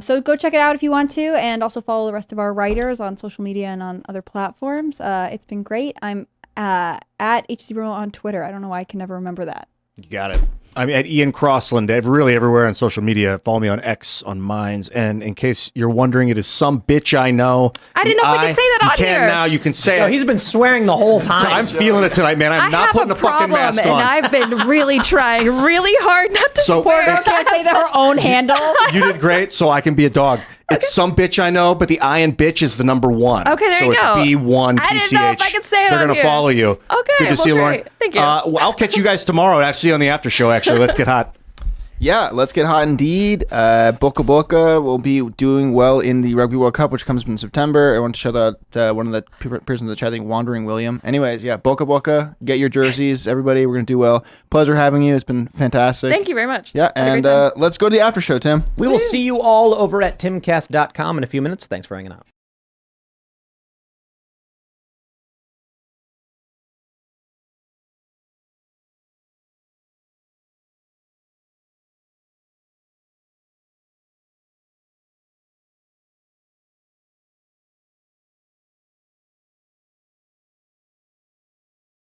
[SPEAKER 3] So go check it out if you want to, and also follow the rest of our writers on social media and on other platforms. It's been great. I'm at HC Brimlow on Twitter. I don't know why I can never remember that.
[SPEAKER 4] You got it. I'm at Ian Crossland, really everywhere on social media. Follow me on X, on Minds. And in case you're wondering, it is some bitch I know.
[SPEAKER 2] I didn't know if we could say that on
[SPEAKER 4] You
[SPEAKER 2] here.
[SPEAKER 4] can now. You can say
[SPEAKER 1] No,
[SPEAKER 4] it.
[SPEAKER 1] he's been swearing the whole time.
[SPEAKER 4] I'm feeling it tonight, man. I'm not putting a fucking mask
[SPEAKER 2] and
[SPEAKER 4] on.
[SPEAKER 2] I've been really trying really hard not to
[SPEAKER 4] So
[SPEAKER 2] swear.
[SPEAKER 4] it's-
[SPEAKER 3] Can't say their own handle.
[SPEAKER 4] You did great, so I can be a dog. It's some bitch I know, but the I in bitch is the number 1.
[SPEAKER 2] Okay, there
[SPEAKER 4] so
[SPEAKER 2] you go.
[SPEAKER 4] So it's B1TCH.
[SPEAKER 2] I didn't know if I could say it
[SPEAKER 4] They're
[SPEAKER 2] on
[SPEAKER 4] gonna
[SPEAKER 2] here.
[SPEAKER 4] follow you.
[SPEAKER 2] Okay,
[SPEAKER 4] Good to
[SPEAKER 2] well,
[SPEAKER 4] see you, Lauren.
[SPEAKER 2] great. Thank you.
[SPEAKER 4] Well, I'll catch you guys tomorrow, actually, on the after show, actually. Let's get hot.
[SPEAKER 5] Yeah, let's get hot indeed. Boca Boca will be doing well in the Rugby World Cup, which comes in September. I want to shout out one of the persons in the chat, I think Wandering William. Anyways, yeah, Boca Boca, get your jerseys, everybody. We're going to do well. Pleasure having you. It's been fantastic.
[SPEAKER 2] Thank you very much.
[SPEAKER 5] Yeah,
[SPEAKER 2] Had a
[SPEAKER 5] and
[SPEAKER 2] great time.
[SPEAKER 5] let's go to the after show, Tim.
[SPEAKER 1] We will see you all over at timcast.com in a few minutes. Thanks for hanging out.